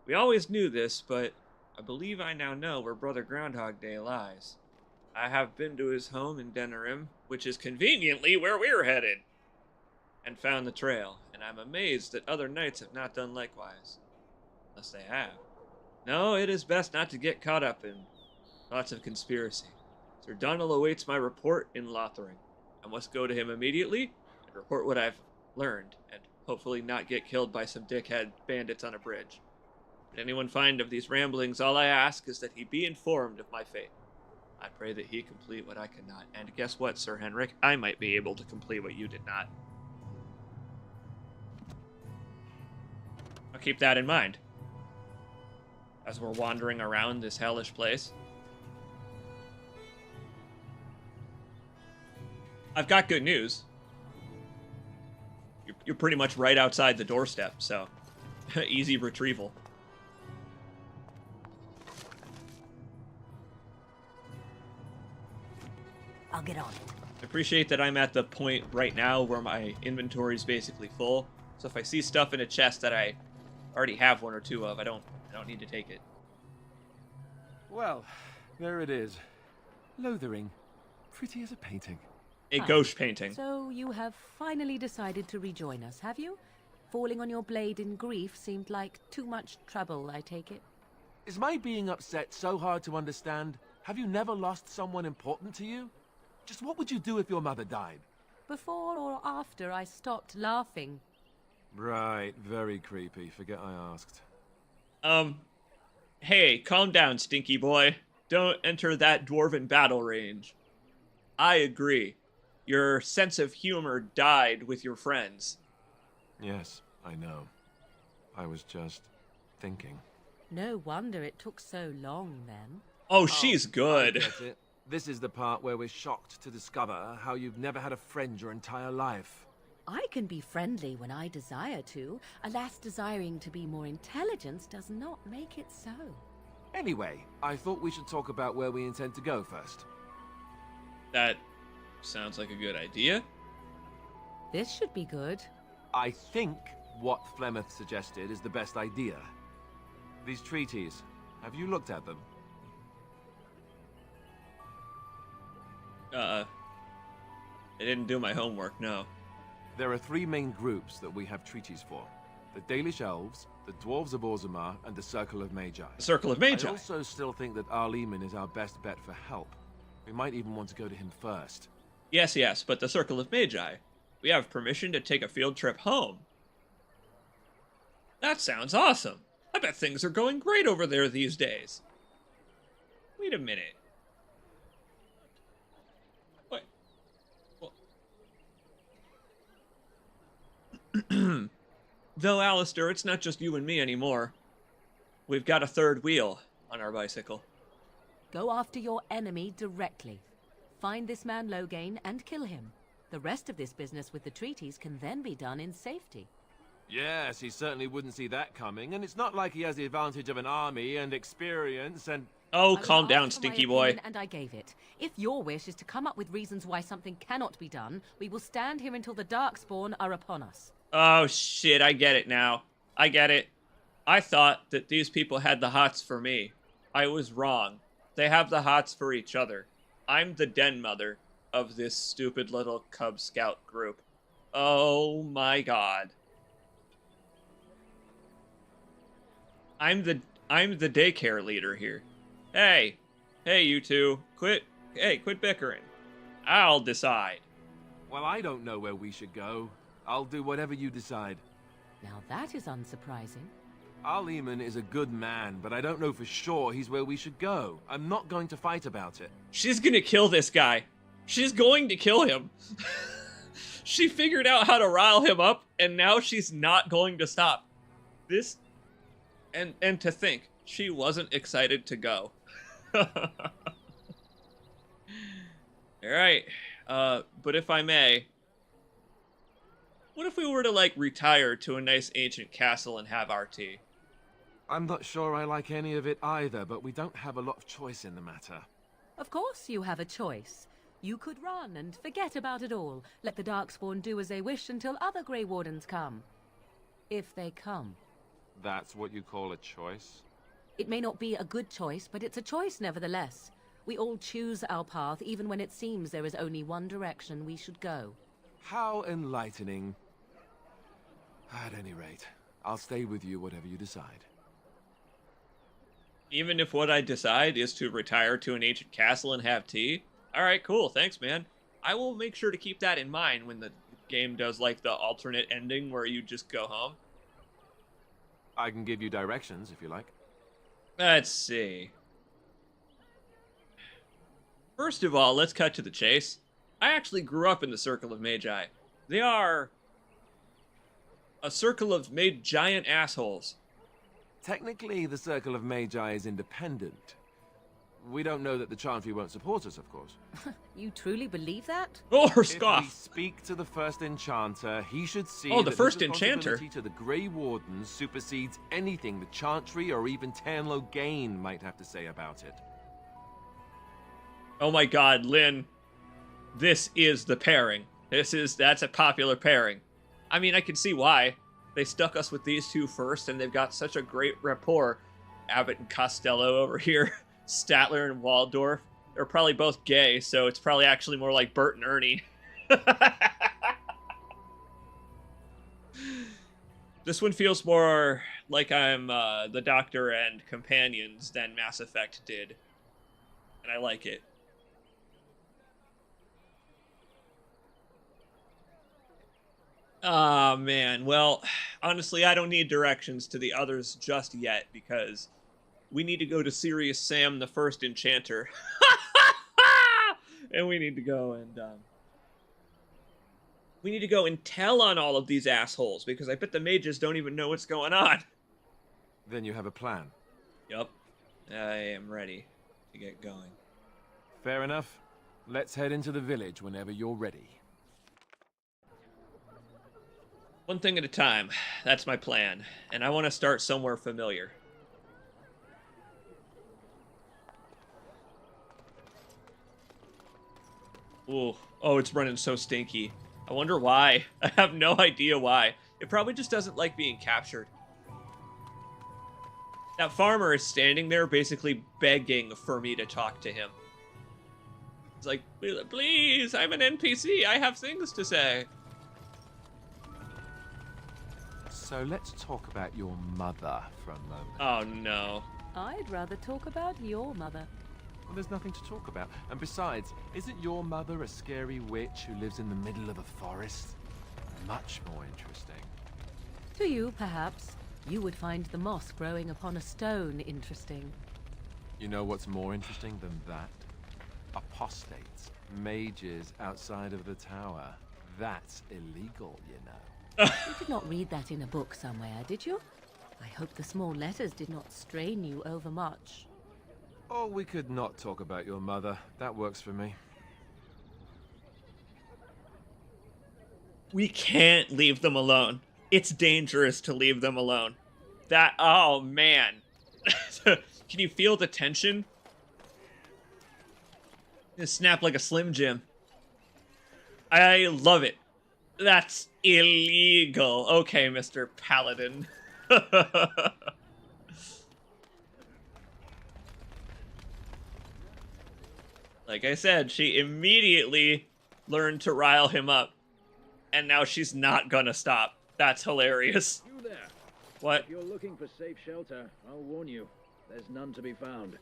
We always knew this, but I believe I now know where Brother Groundhog Day lies. I have been to his home in Denerim, which is conveniently where we're headed, and found the trail, and I'm amazed that other knights have not done likewise. Unless they have. No, it is best not to get caught up in lots of conspiracy. Sir Donald awaits my report in Lothering. I must go to him immediately and report what I've learned, and hopefully not get killed by some dickhead bandits on a bridge. If anyone find of these ramblings, all I ask is that he be informed of my fate. I pray that he complete what I cannot. And guess what, Sir Henrik? I might be able to complete what you did not. I'll keep that in mind as we're wandering around this hellish place. I've got good news. You're pretty much right outside the doorstep, so easy retrieval. I'll get on it. I appreciate that I'm at the point right now where my inventory is basically full. So if I see stuff in a chest that I already have one or two of, I don't need to take it. Well, there it is. Lothering. Pretty as a painting. A ghost painting. So you have finally decided to rejoin us, have you? Falling on your blade in grief seemed like too much trouble, I take it. Is my being upset so hard to understand? Have you never lost someone important to you? Just what would you do if your mother died? Before or after I stopped laughing? Right, very creepy. Forget I asked. Hey, calm down, stinky boy. Don't enter that dwarven battle range. I agree. Your sense of humor died with your friends. Yes, I know. I was just thinking. No wonder it took so long, then. Oh, she's good. I get it. This is the part where we're shocked to discover how you've never had a friend your entire life. I can be friendly when I desire to. Alas, desiring to be more intelligent does not make it so. Anyway, I thought we should talk about where we intend to go first. That sounds like a good idea. This should be good. I think what Flemeth suggested is the best idea. These treaties, have you looked at them? I didn't do my homework, no. There are three main groups that we have treaties for. The Dalish Elves, the Dwarves of Orzammar, and the Circle of Magi. The Circle of Magi? I also still think that Arleman is our best bet for help. We might even want to go to him first. Yes, but the Circle of Magi. We have permission to take a field trip home. That sounds awesome. I bet things are going great over there these days. Wait a minute. What? Though, Alistair, it's not just you and me anymore. We've got a third wheel on our bicycle. Go after your enemy directly. Find this man Loghain and kill him. The rest of this business with the treaties can then be done in safety. Yes, he certainly wouldn't see that coming, and it's not like he has the advantage of an army and experience and... Oh, I calm was down, asked for my stinky boy. opinion, and I gave it. If your wish is to come up with reasons why something cannot be done, we will stand here until the Darkspawn are upon us. Oh, shit, I get it now. I get it. I thought that these people had the hots for me. I was wrong. They have the hots for each other. I'm the den mother of this stupid little Cub Scout group. Oh my god. I'm the daycare leader here. Hey, you two, quit bickering. I'll decide. Well, I don't know where we should go. I'll do whatever you decide. Now that is unsurprising. Arleman is a good man, but I don't know for sure he's where we should go. I'm not going to fight about it. She's gonna kill this guy. She's going to kill him. She figured out how to rile him up, and now she's not going to stop. This... And to think, she wasn't excited to go. Alright, but if I may... What if we were to, like, retire to a nice ancient castle and have our tea? I'm not sure I like any of it either, but we don't have a lot of choice in the matter. Of course you have a choice. You could run and forget about it all. Let the Darkspawn do as they wish until other Grey Wardens come. If they come. That's what you call a choice? It may not be a good choice, but it's a choice nevertheless. We all choose our path, even when it seems there is only one direction we should go. How enlightening. At any rate, I'll stay with you whatever you decide. Even if what I decide is to retire to an ancient castle and have tea? Alright, cool, thanks, man. I will make sure to keep that in mind when the game does, like, the alternate ending where you just go home. I can give you directions, if you like. Let's see. First of all, let's cut to the chase. I actually grew up in the Circle of Magi. They are a circle of made giant assholes. Technically, the Circle of Magi is independent. We don't know that the Chantry won't support us, of course. You truly believe that? Or If scoff. we speak to the first Enchanter, he should see Oh, the that first this Enchanter? responsibility to the Grey Wardens supersedes anything the Chantry or even Tanlo Gain might have to say about it. Oh my god, Lynn. This is the pairing. That's a popular pairing. I mean, I can see why. They stuck us with these two first, and they've got such a great rapport. Abbott and Costello over here. Statler and Waldorf. They're probably both gay, so it's probably actually more like Bert and Ernie. This one feels more like I'm the Doctor and companions than Mass Effect did. And I like it. Ah, man. Well, honestly, I don't need directions to the others just yet, because we need to go to Sirius Sam, the first Enchanter. And we need to go and tell on all of these assholes, because I bet the mages don't even know what's going on. Then you have a plan. Yup. I am ready to get going. Fair enough. Let's head into the village whenever you're ready. One thing at a time. That's my plan. And I want to start somewhere familiar. Ooh. Oh, it's running so stinky. I wonder why. I have no idea why. It probably just doesn't like being captured. That farmer is standing there basically begging for me to talk to him. It's like, please, I'm an NPC. I have things to say. So let's talk about your mother for a moment. Oh, no. I'd rather talk about your mother. Well, there's nothing to talk about. And besides, isn't your mother a scary witch who lives in the middle of a forest? Much more interesting. To you, perhaps. You would find the moss growing upon a stone interesting. You know what's more interesting than that? Apostates. Mages outside of the tower. That's illegal, you know. You did not read that in a book somewhere, did you? I hope the small letters did not strain you overmuch. Or we could not talk about your mother. That works for me. We can't leave them alone. It's dangerous to leave them alone. Oh, man. Can you feel the tension? Just snap like a Slim Jim. I love it. That's illegal. Okay, Mr. Paladin. Like I said, she immediately learned to rile him up. And now she's not gonna stop. That's hilarious. You there. What? If you're looking for safe shelter, I'll warn you. There's none to be found.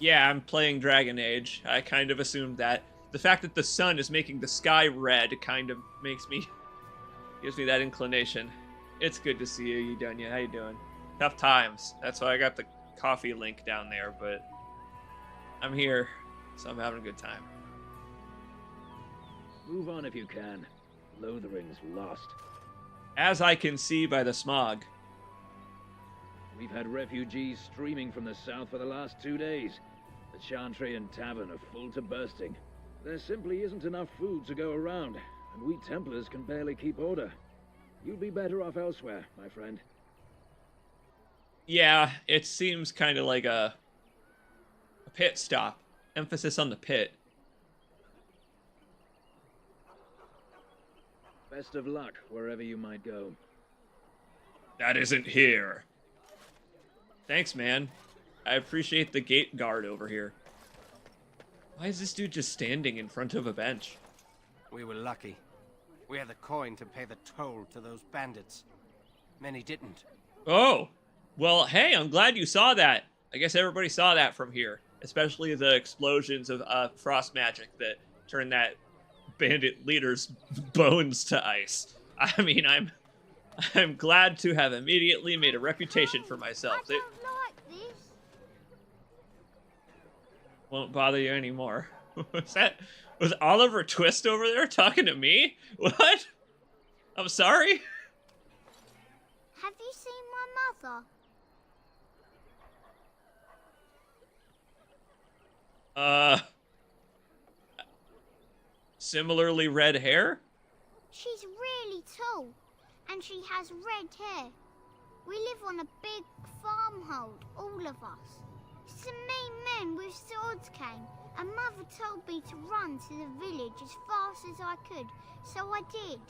Yeah, I'm playing Dragon Age. I kind of assumed that. The fact that the sun is making the sky red kind of gives me that inclination. It's good to see you, Eudonia. How you doing? Tough times. That's why I got the coffee link down there, but I'm here, so I'm having a good time. Move on if you can. Lothering's lost. As I can see by the smog. We've had refugees streaming from the south for the last 2 days. The Chantry and Tavern are full to bursting. There simply isn't enough food to go around, and we Templars can barely keep order. You'd be better off elsewhere, my friend. Yeah, it seems kind of like a pit stop. emphasis on the pit. Best of luck wherever you might go. That isn't here. Thanks, man. I appreciate the gate guard over here. Why is this dude just standing in front of a bench? We were lucky. We had the coin to pay the toll to those bandits. Many didn't. Oh, well, hey, I'm glad you saw that. I guess everybody saw that from here, especially the explosions of frost magic that turned that bandit leader's bones to ice. I mean, I'm glad to have immediately made a reputation for myself. I don't like this. Won't bother you anymore. Was Oliver Twist over there talking to me? What? I'm sorry? Have you seen my mother? Similarly red hair? She's really tall, and she has red hair. We live on a big farmhold, all of us. Some mean men with swords came, and Mother told me to run to the village as fast as I could, so I did.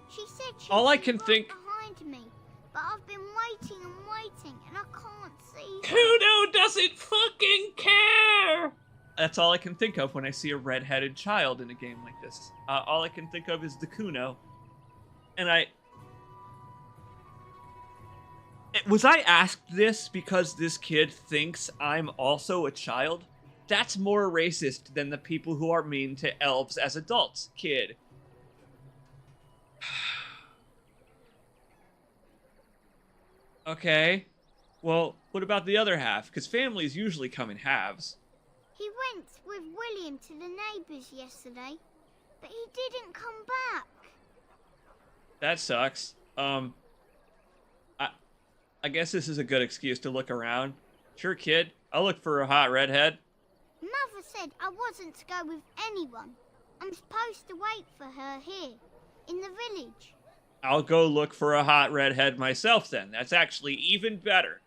She said she'd All I be can right think... behind me, but I've been waiting and waiting, and I can't see her. Kuno doesn't fucking care! That's all I can think of when I see a red-headed child in a game like this. All I can think of is the Kuno. And was I asked this because this kid thinks I'm also a child? That's more racist than the people who are mean to elves as adults, kid. Okay. Well, what about the other half? Because families usually come in halves. He went with William to the neighbours yesterday, but he didn't come back. That sucks. I guess this is a good excuse to look around. Sure, kid. I'll look for a hot redhead. Mother said I wasn't to go with anyone. I'm supposed to wait for her here, in the village. I'll go look for a hot redhead myself then. That's actually even better.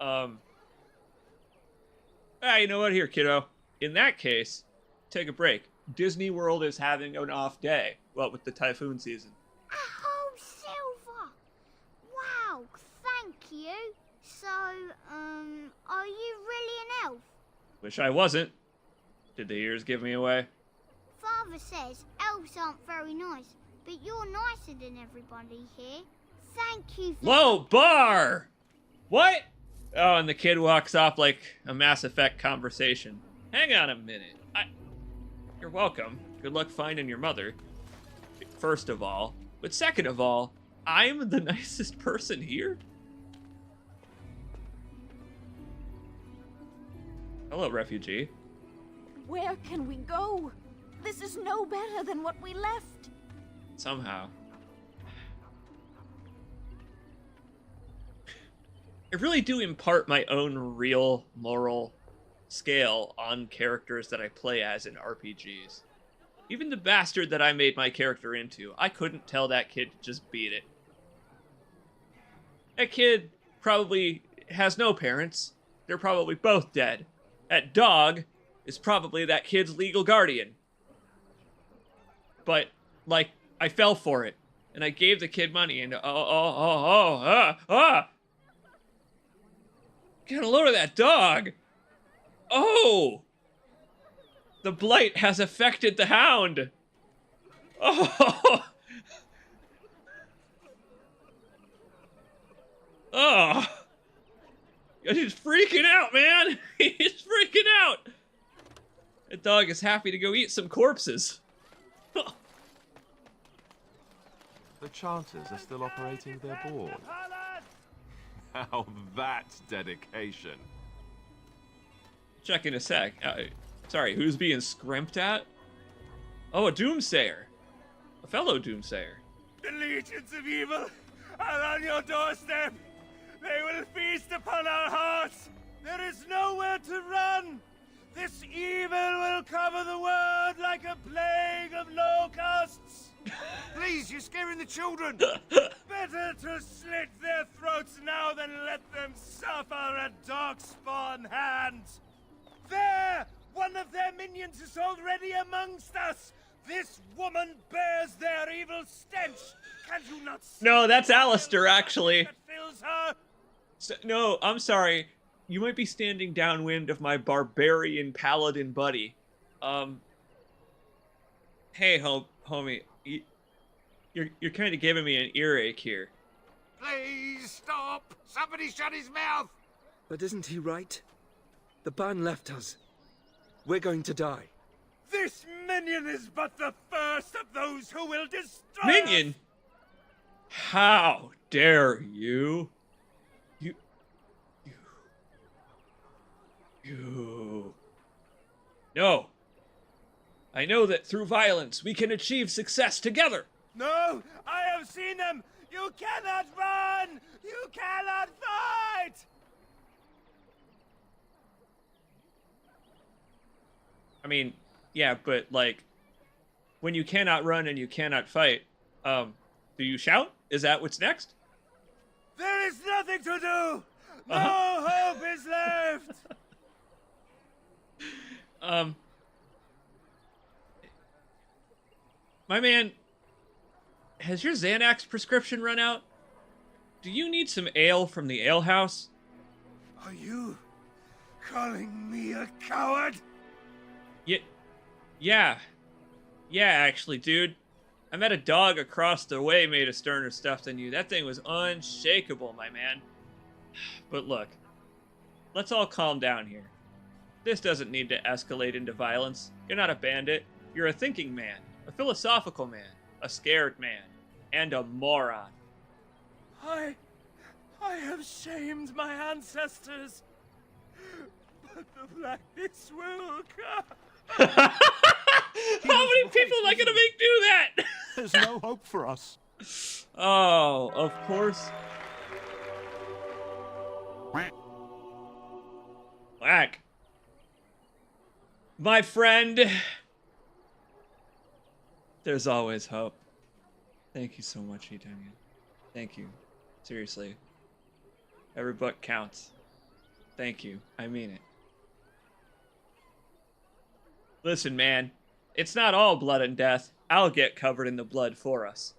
You know what? Here, kiddo. In that case, take a break. Disney World is having an off day. Well, with the typhoon season. Oh, Silver! Wow, thank you. So, are you really an elf? Wish I wasn't. Did the ears give me away? Father says elves aren't very nice, but you're nicer than everybody here. Thank you for... Whoa, bar! What? Oh, and the kid walks off like a Mass Effect conversation. Hang on a minute. You're welcome. Good luck finding your mother. First of all. But second of all, I'm the nicest person here? Hello, refugee. Where can we go? This is no better than what we left. Somehow. I really do impart my own real moral scale on characters that I play as in RPGs. Even the bastard that I made my character into, I couldn't tell that kid to just beat it. That kid probably has no parents. They're probably both dead. That dog is probably that kid's legal guardian. But, like, I fell for it. And I gave the kid money and get a load of that dog! Oh! The blight has affected the hound! Oh! Oh! He's freaking out, man! He's freaking out! That dog is happy to go eat some corpses. The Chanters are still operating their board. Now that's dedication. Check in a sec. Sorry, who's being scrimped at? Oh, a doomsayer. A fellow doomsayer. The legions of evil are on your doorstep. They will feast upon our hearts. There is nowhere to run. This evil will cover the world like a plague of locusts. Please, you're scaring the children. Better to slit their throats now than let them suffer at darkspawn hands. There! One of their Minions is already amongst us! This woman bears their evil stench! Can you not see? No, that's Alistair, actually. That fills her? So, no, I'm sorry. You might be standing downwind of my barbarian paladin buddy. Hey, homie, you're kind of giving me an earache here. Please stop! Somebody shut his mouth! But isn't he right? The ban left us. We're going to die. This minion is but the first of those who will destroy Minion? us. How dare you? You. No. I know that through violence we can achieve success together. No, I have seen them. You cannot run. You cannot fight. I mean, yeah, but like, when you cannot run and you cannot fight, do you shout? Is that what's next? There is nothing to do. No hope is left. My man, has your Xanax prescription run out? Do you need some ale from the alehouse? Are you calling me a coward? Yeah, actually, dude. I met a dog across the way made of sterner stuff than you. That thing was unshakable, my man. But look, let's all calm down here. This doesn't need to escalate into violence. You're not a bandit. You're a thinking man, a philosophical man, a scared man, and a moron. I have shamed my ancestors, but the blackness will come. How many people am I gonna make do that? There's no hope for us. Oh, of course. Whack. My friend. There's always hope. Thank you so much, Etonian. Thank you. Seriously. Every book counts. Thank you. I mean it. Listen, man. It's not all blood and death. I'll get covered in the blood for us.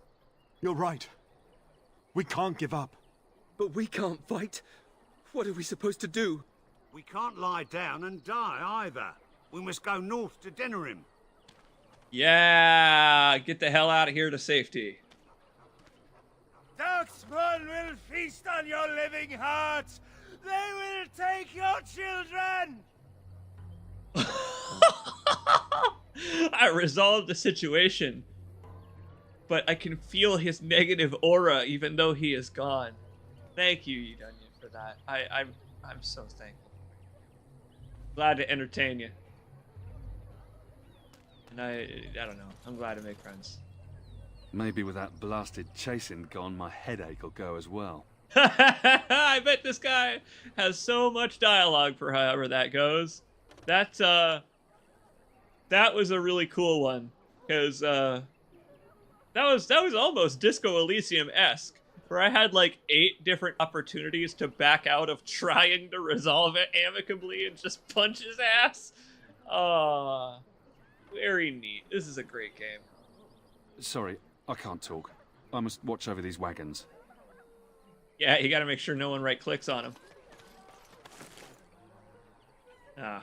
You're right. We can't give up. But we can't fight. What are we supposed to do? We can't lie down and die either. We must go north to Denerim. Yeah, get the hell out of here to safety. Darkspawn will feast on your living hearts. They will take your children. I resolved the situation, but I can feel his negative aura even though he is gone. Thank you, Edunian, for that. I'm so thankful. Glad to entertain you. And I don't know. I'm glad to make friends. Maybe with that blasted chasing gone, my headache will go as well. I bet this guy has so much dialogue for however that goes. That was a really cool one, because that was almost Disco Elysium-esque, where I had like 8 different opportunities to back out of trying to resolve it amicably and just punch his ass. Very neat. This is a great game. Sorry, I can't talk. I must watch over these wagons. Yeah, you gotta make sure no one right-clicks on them.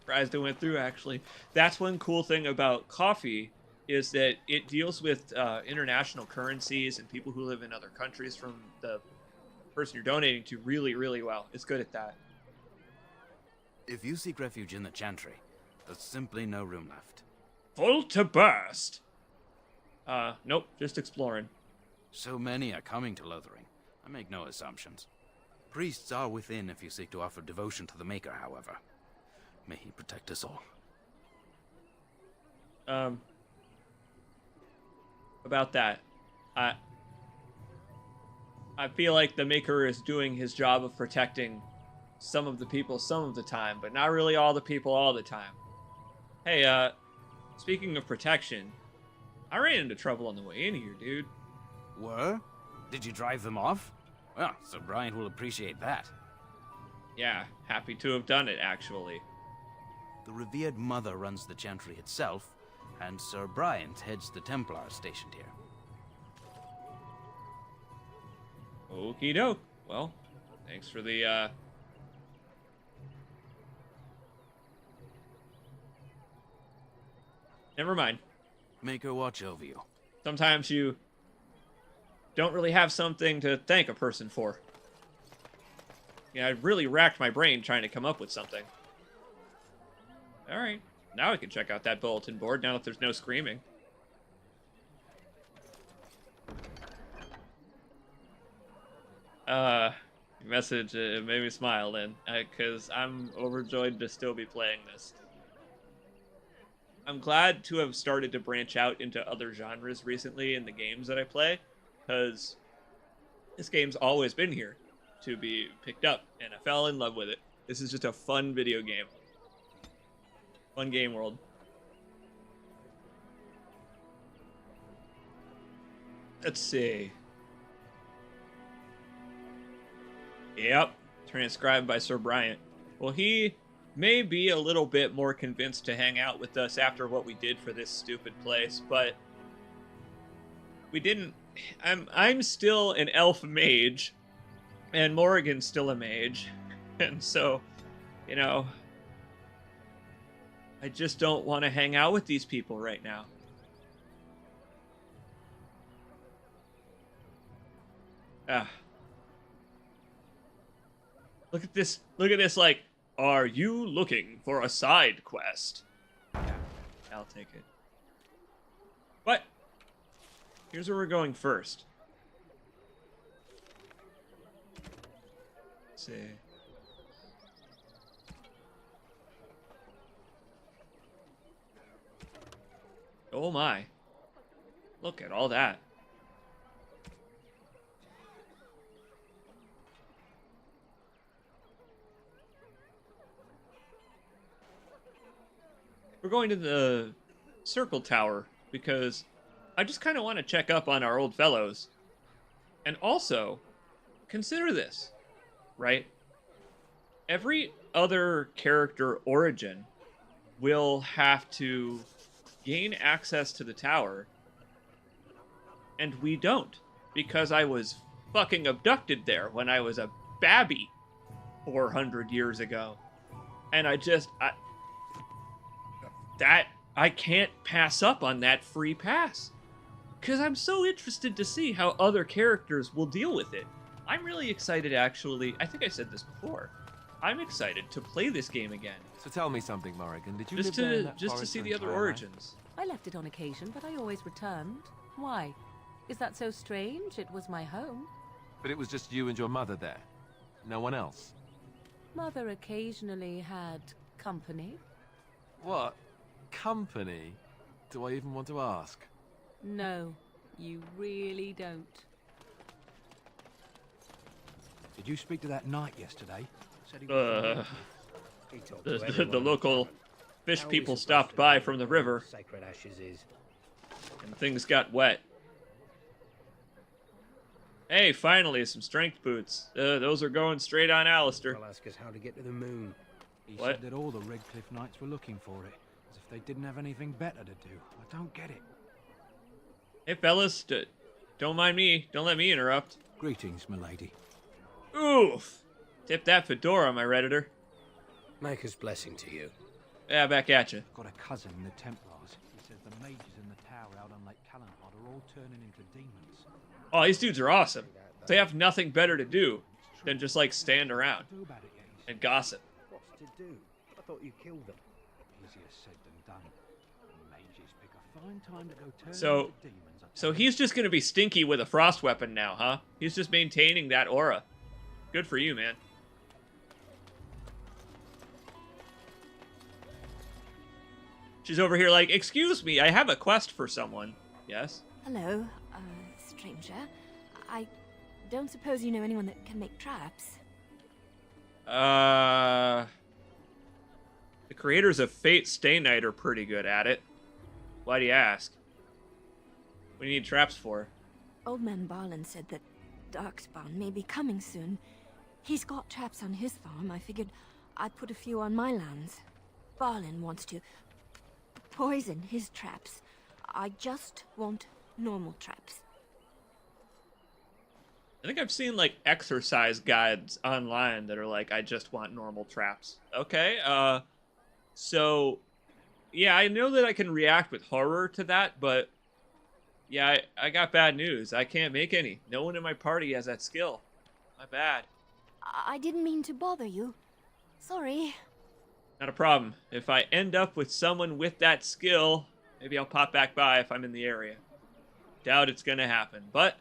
Surprised it went through, actually. That's one cool thing about coffee, is that it deals with international currencies and people who live in other countries from the person you're donating to really, really well. It's good at that. If you seek refuge in the Chantry, there's simply no room left. Full to burst! Nope, just exploring. So many are coming to Lothering. I make no assumptions. Priests are within if you seek to offer devotion to the Maker, however. May he protect us all. About that, I feel like the Maker is doing his job of protecting some of the people some of the time, but not really all the people all the time. Hey, speaking of protection, I ran into trouble on the way in here, dude. Were? Did you drive them off? Well, Sir Bryant will appreciate that. Yeah, happy to have done it, actually. The revered mother runs the chantry itself, and Sir Bryant heads the Templars stationed here. Okie doke. Well, thanks for the, Never mind. Make her watch over you. Sometimes you don't really have something to thank a person for. Yeah, I really racked my brain trying to come up with something. Alright, now we can check out that bulletin board now that there's no screaming. Message made me smile then, because I'm overjoyed to still be playing this. I'm glad to have started to branch out into other genres recently in the games that I play, because this game's always been here to be picked up, and I fell in love with it. This is just a fun video game. Fun game world. Let's see. Yep, transcribed by Sir Bryant. Well, he may be a little bit more convinced to hang out with us after what we did for this stupid place, but we didn't. I'm still an elf mage, and More-igan's still a mage, and so, you know, I just don't want to hang out with these people right now. Look at this, like, are you looking for a side quest? Yeah, I'll take it. But, here's where we're going first. Let's see. Oh my. Look at all that. We're going to the Circle Tower because I just kind of want to check up on our old fellows. And also, consider this, right? Every other character origin will have to gain access to the tower, and we don't, because I was fucking abducted there when I was a babby 400 years ago. And I can't pass up on that free pass, because I'm so interested to see how other characters will deal with it. I'm really excited, actually. I think I said this before. I'm excited to play this game again. So tell me something, More-igan. Did you just live there in that to forest see your the other entire life? origins? I left it on occasion, but I always returned. Why? Is that so strange? It was my home. But it was just you and your mother there? No one else? Mother occasionally had company. What? Company? Do I even want to ask? No, you really don't. Did you speak to that knight yesterday? Said he The local fish people stopped by from the river, Sacred ashes is. and things got wet. Hey, finally, some strength boots. Those are going straight on Alistair. I'll ask us how to get to the moon. He What? said that all the Redcliffe Knights were looking for it, as if they didn't have anything better to do. I don't get it. Hey, fellas, don't mind me. Don't let me interrupt. Greetings, milady. Oof! Tip that fedora, my Redditor. Maker's blessing to you. Yeah, back at you. I've got a cousin in the Templars. He says the mages in the tower out on Lake Callanpod are all turning into demons. Oh, these dudes are awesome. They have nothing better to do than just, like, stand around and gossip. What's to do? I thought you killed them. Easier said than done. Mages pick a fine time to go turn So into demons. So he's just gonna be stinky with a frost weapon now, huh? He's just maintaining that aura. Good for you, man. She's over here like, excuse me, I have a quest for someone. Yes? Hello, stranger. I don't suppose you know anyone that can make traps? The creators of Fate Stay Night are pretty good at it. Why do you ask? What do you need traps for? Old Man Barlin said that Darkspawn may be coming soon. He's got traps on his farm. I figured I'd put a few on my lands. Balin wants to poison his traps. I just want normal traps. I think I've seen like exercise guides online that are like, I just want normal traps. Okay, so yeah, I know that I can react with horror to that, but yeah, I got bad news. I can't make any. No one in my party has that skill. My bad. I didn't mean to bother you. Sorry. Not a problem. If I end up with someone with that skill, maybe I'll pop back by if I'm in the area. Doubt it's gonna happen, but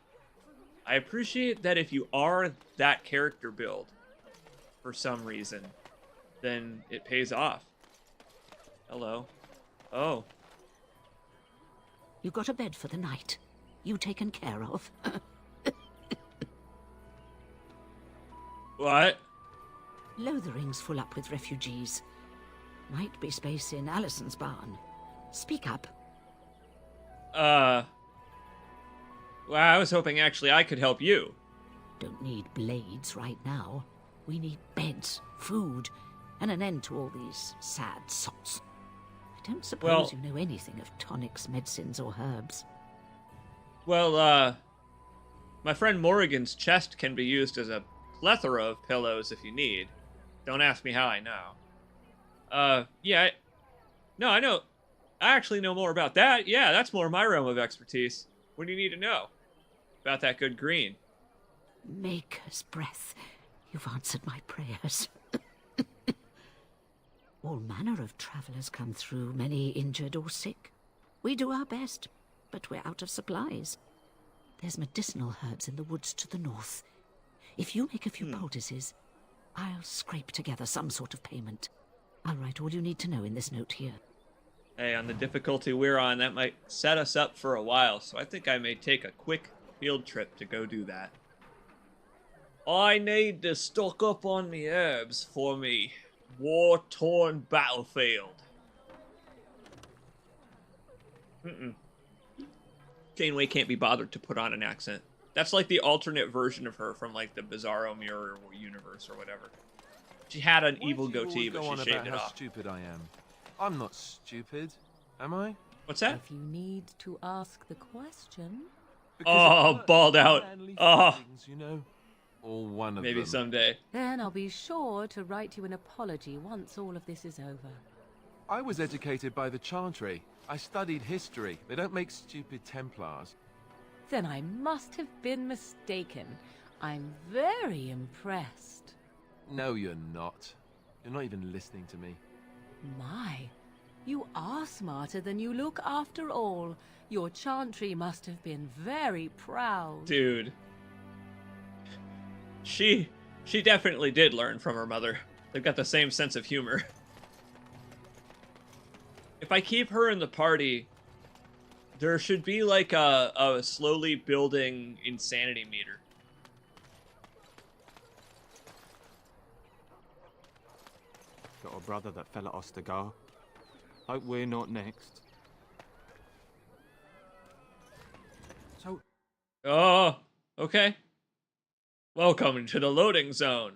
I appreciate that if you are that character build for some reason, then it pays off. Hello. Oh. You got a bed for the night. You taken care of. What? Lothering's full up with refugees. Might be space in Allison's barn. Speak up. Well, I was hoping actually I could help you. Don't need blades right now. We need beds, food, and an end to all these sad sots. I don't suppose you know anything of tonics, medicines, or herbs. Well, my friend More-igan's chest can be used as a plethora of pillows if you need. Don't ask me how I know. Yeah, no, I know. I actually know more about that. Yeah, that's more my realm of expertise. What do you need to know about that good green? Maker's breath. You've answered my prayers. All manner of travelers come through, many injured or sick. We do our best, but we're out of supplies. There's medicinal herbs in the woods to the north. If you make a few poultices, I'll scrape together some sort of payment. I'll write all you need to know in this note here. Hey, on the difficulty we're on, that might set us up for a while, so I think I may take a quick field trip to go do that. I need to stock up on me herbs for me war-torn battlefield. Janeway can't be bothered to put on an accent. That's like the alternate version of her from like the Bizarro Mirror universe or whatever. She had an evil goatee, but she shaved it off. How stupid I am. I'm not stupid, am I? What's that? If you need to ask the question. Oh, balled out. Oh. You know, or one of Maybe them. someday. Then I'll be sure to write you an apology once all of this is over. I was educated by the Chantry. I studied history. They don't make stupid Templars. Then I must have been mistaken. I'm very impressed. No, you're not. You're not even listening to me. My, you are smarter than you look after all. Your Chantry must have been very proud. Dude. She definitely did learn from her mother. They've got the same sense of humor. If I keep her in the party, there should be like a slowly building insanity meter. Got a brother that fell at Ostagar. Hope we're not next. So. Oh, okay. Welcome to the loading zone.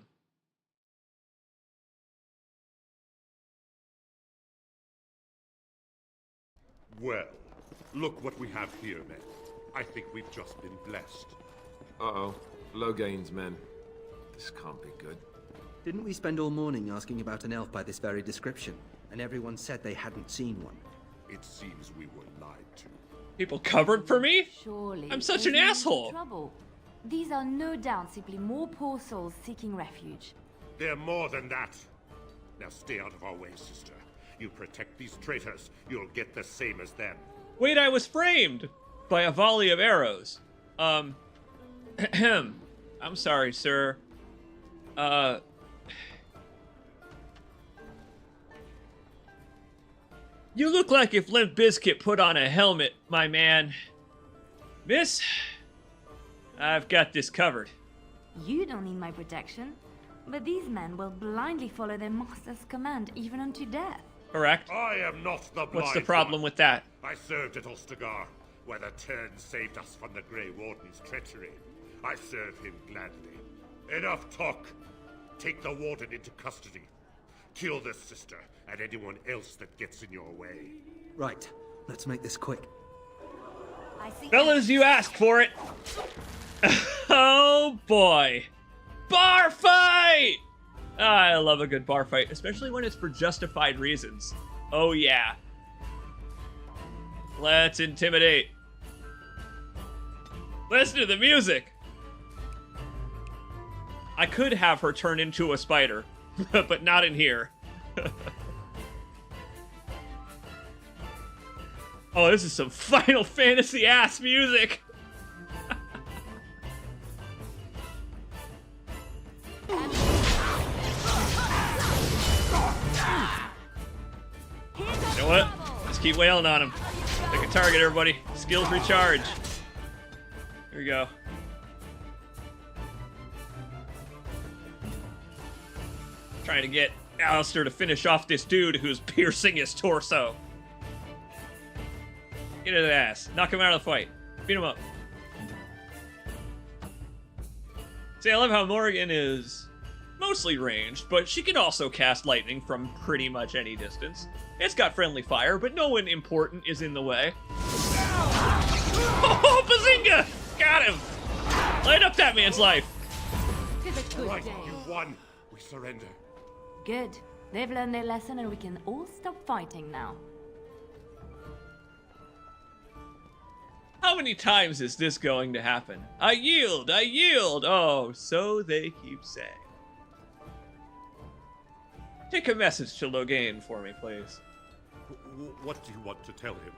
Well, look what we have here, men. I think we've just been blessed. Uh-oh. Logain's men. This can't be good. Didn't we spend all morning asking about an elf by this very description? And everyone said they hadn't seen one. It seems we were lied to. People covered for me? Surely. I'm such an asshole. Trouble. These are no doubt simply more poor souls seeking refuge. They're more than that. Now stay out of our way, sister. You protect these traitors, you'll get the same as them. Wait, I was framed by a volley of arrows. I'm sorry, sir. You look like if Limp Bizkit put on a helmet, my man. Miss, I've got this covered. You don't need my protection, but these men will blindly follow their master's command even unto death. Correct. I am not the blind What's the problem with that? I served at Ostagar, where the Turn saved us from the Grey Warden's treachery. I serve him gladly. Enough talk. Take the warden into custody. Kill the sister and anyone else that gets in your way. Right. Let's make this quick. Fellas, you asked for it. Oh boy. Bar fight! I love a good bar fight, especially when it's for justified reasons. Oh yeah. Let's intimidate. Listen to the music. I could have her turn into a spider, but not in here. Oh, this is some Final Fantasy ass music. You know what? Just keep wailing on him. Pick a target, everybody. Skills recharge. Here we go. Trying to get Alistair to finish off this dude who's piercing his torso. Get into the ass. Knock him out of the fight. Beat him up. See, I love how More-igan is mostly ranged, but she can also cast lightning from pretty much any distance. It's got friendly fire, but no one important is in the way. Oh, bazinga! Got him! Light up that man's life! Right, you won. We surrender. Good. They've learned their lesson and we can all stop fighting now. How many times is this going to happen? I yield! I yield! Oh, so they keep saying. Take a message to Loghain for me, please. What do you want to tell him?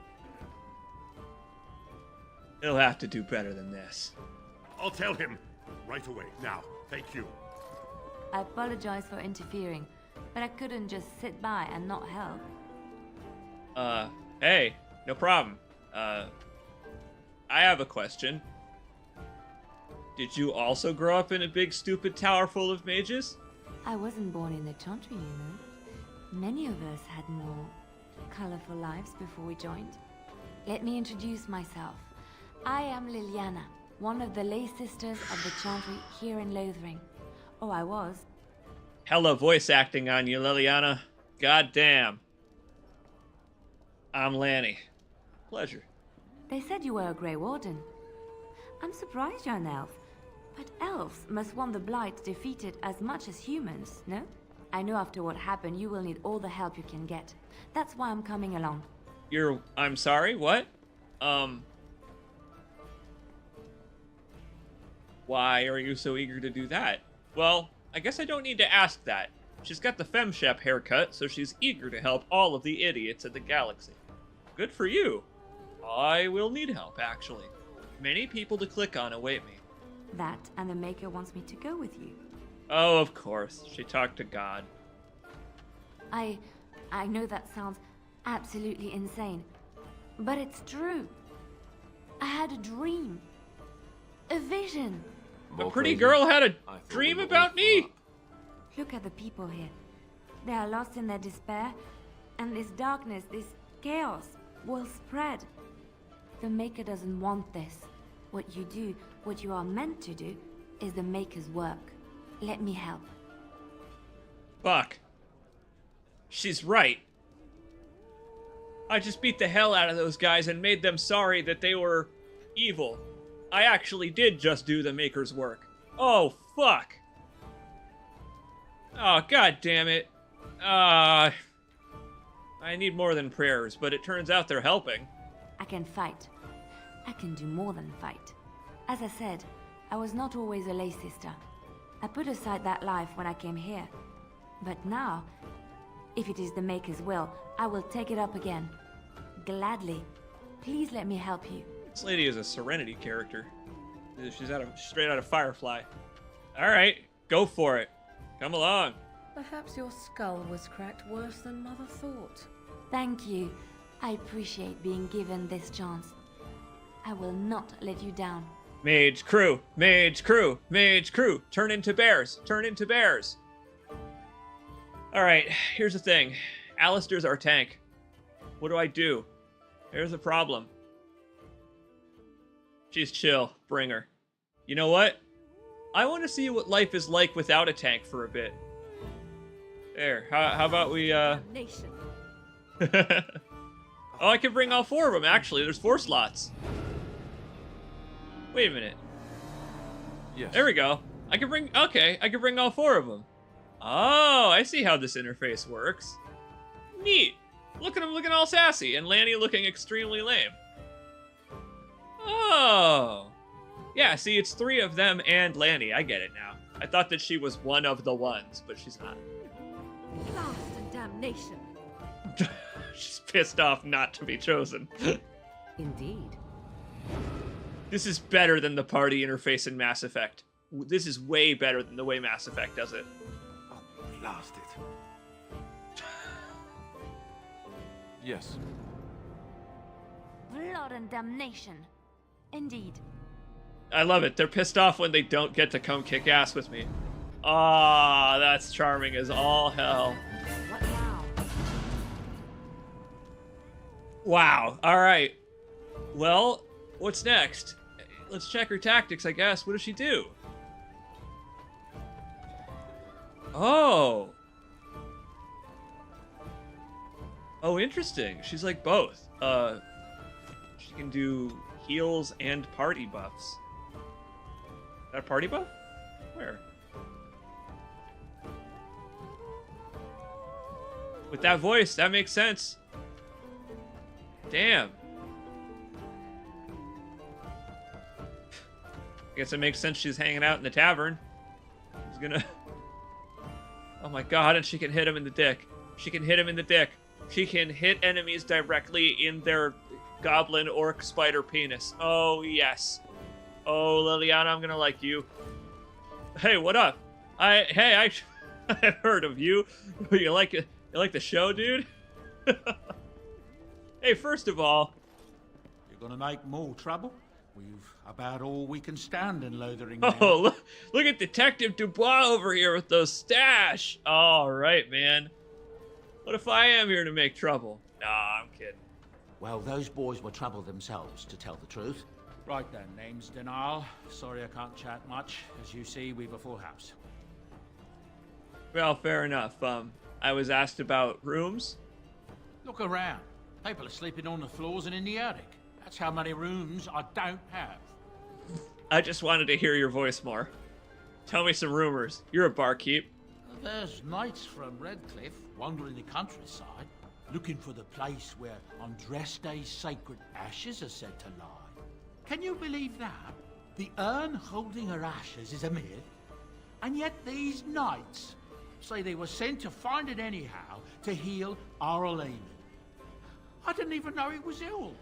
He'll have to do better than this. I'll tell him. Right away. Now. Thank you. I apologize for interfering, but I couldn't just sit by and not help. Hey, no problem. I have a question. Did you also grow up in a big stupid tower full of mages? I wasn't born in the Chantry, you know. Many of us had more colorful lives before we joined. Let me introduce myself. I am Liliana, one of the lay sisters of the Chantry here in Lothering. Oh, I was. Hella voice acting on you, Liliana. God damn. I'm Lanny. Pleasure. They said you were a Grey Warden. I'm surprised you're an elf. But elves must want the Blight defeated as much as humans, no? I know after what happened you will need all the help you can get. That's why I'm coming along. I'm sorry, what? Why are you so eager to do that? Well, I guess I don't need to ask that. She's got the FemShep haircut, so she's eager to help all of the idiots of the galaxy. Good for you. I will need help, actually. Many people to click on await me. That and the Maker wants me to go with you. Oh, of course. She talked to God. I know that sounds absolutely insane, but it's true. I had a dream. A vision. A pretty girl had a dream about me? Look at the people here. They are lost in their despair, and this darkness, this chaos, will spread. The Maker doesn't want this. What you do, what you are meant to do, is the Maker's work. Let me help. Fuck. She's right. I just beat the hell out of those guys and made them sorry that they were evil. I actually did just do the Maker's work. Oh, fuck. Oh, god damn it. I need more than prayers, but it turns out they're helping. I can fight. I can do more than fight. As I said, I was not always a lay sister. I put aside that life when I came here. But now, if it is the Maker's will, I will take it up again. Gladly. Please let me help you. This lady is a Serenity character. She's straight out of Firefly. Alright, go for it. Come along. Perhaps your skull was cracked worse than Mother thought. Thank you. I appreciate being given this chance. I will not let you down. Mage crew, mage crew, mage crew. Turn into bears, turn into bears. Alright, here's the thing. Alistair's our tank. What do I do? Here's the problem. She's chill. Bring her. You know what? I want to see what life is like without a tank for a bit. There, how about we, Nation. Oh, I can bring all 4 of them, actually. There's 4 slots. Wait a minute. Yes. There we go. I can bring all 4 of them. Oh, I see how this interface works. Neat. Look at him looking all sassy, and Lanny looking extremely lame. Oh. Yeah, see, it's 3 of them and Lanny. I get it now. I thought that she was one of the ones, but she's not. Blast and damnation. She's pissed off not to be chosen. Indeed. This is better than the party interface in Mass Effect. This is way better than the way Mass Effect does it. Oh, blast it. Yes. Blood and damnation. Indeed. I love it. They're pissed off when they don't get to come kick ass with me. Ah, that's charming as all hell. What now? Wow. All right. Well, what's next? Let's check her tactics, I guess. What does she do? Oh. Oh, interesting. She's like both. She can do heals and party buffs. Is that a party buff? Where? With that voice, that makes sense. Damn. I guess it makes sense she's hanging out in the tavern. She's gonna... Oh my god, and she can hit him in the dick. She can hit him in the dick. She can hit enemies directly in their goblin orc spider penis. Oh, yes. Oh, Liliana, I'm gonna like you. Hey, what up? I've heard of you. You like it? You like the show, dude? Hey, first of all... You're gonna make more trouble? We've about all we can stand in Lothering now. Oh, look at Detective Dubois over here with those stash. All right, man. What if I am here to make trouble? Nah, I'm kidding. Well, those boys were trouble themselves, to tell the truth. Right then, name's Denal. Sorry I can't chat much. As you see, we've a full house. Well, fair enough. I was asked about rooms. Look around. People are sleeping on the floors and in the attic. That's how many rooms I don't have. I just wanted to hear your voice more. Tell me some rumors. You're a barkeep. There's knights from Redcliffe wandering the countryside, looking for the place where on dress day sacred ashes are said to lie. Can you believe that? The urn holding her ashes is a myth, and yet these knights say they were sent to find it anyhow to heal Arl Eamon. I didn't even know he was ill.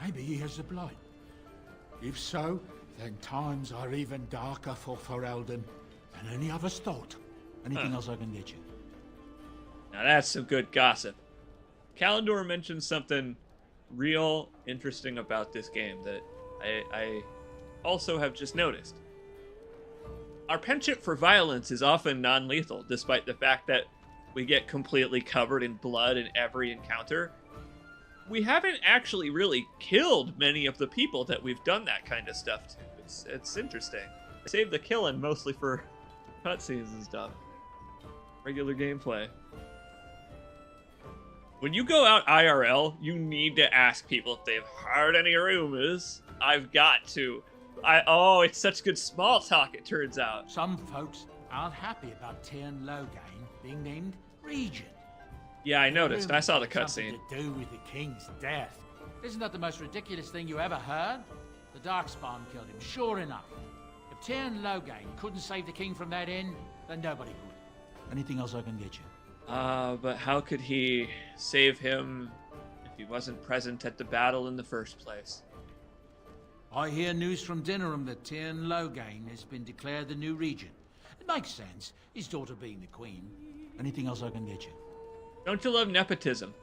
Maybe he has the blight. If so, then times are even darker for Ferelden than any of us thought. Anything else I can get you? Now that's some good gossip. Kalendor mentioned something real interesting about this game that I also have just noticed. Our penchant for violence is often non-lethal, despite the fact that we get completely covered in blood in every encounter. We haven't actually really killed many of the people that we've done that kind of stuff to. It's interesting. I saved the killing mostly for cutscenes and stuff. Regular gameplay. When you go out IRL, you need to ask people if they've heard any rumors. I've got to. Oh, it's such good small talk, it turns out. Some folks aren't happy about Tyrn Loghain being named Regent. Yeah, I noticed. I saw the cutscene. Something to do with the king's death. Isn't that the most ridiculous thing you ever heard? The Darkspawn killed him, sure enough. If Tyrn Loghain couldn't save the king from that inn, then nobody could. Anything else I can get you? But how could he save him if he wasn't present at the battle in the first place? I hear news from Dinnerham that Tyrn Loghain has been declared the new regent. It makes sense, his daughter being the queen. Anything else I can get you? Don't you love nepotism?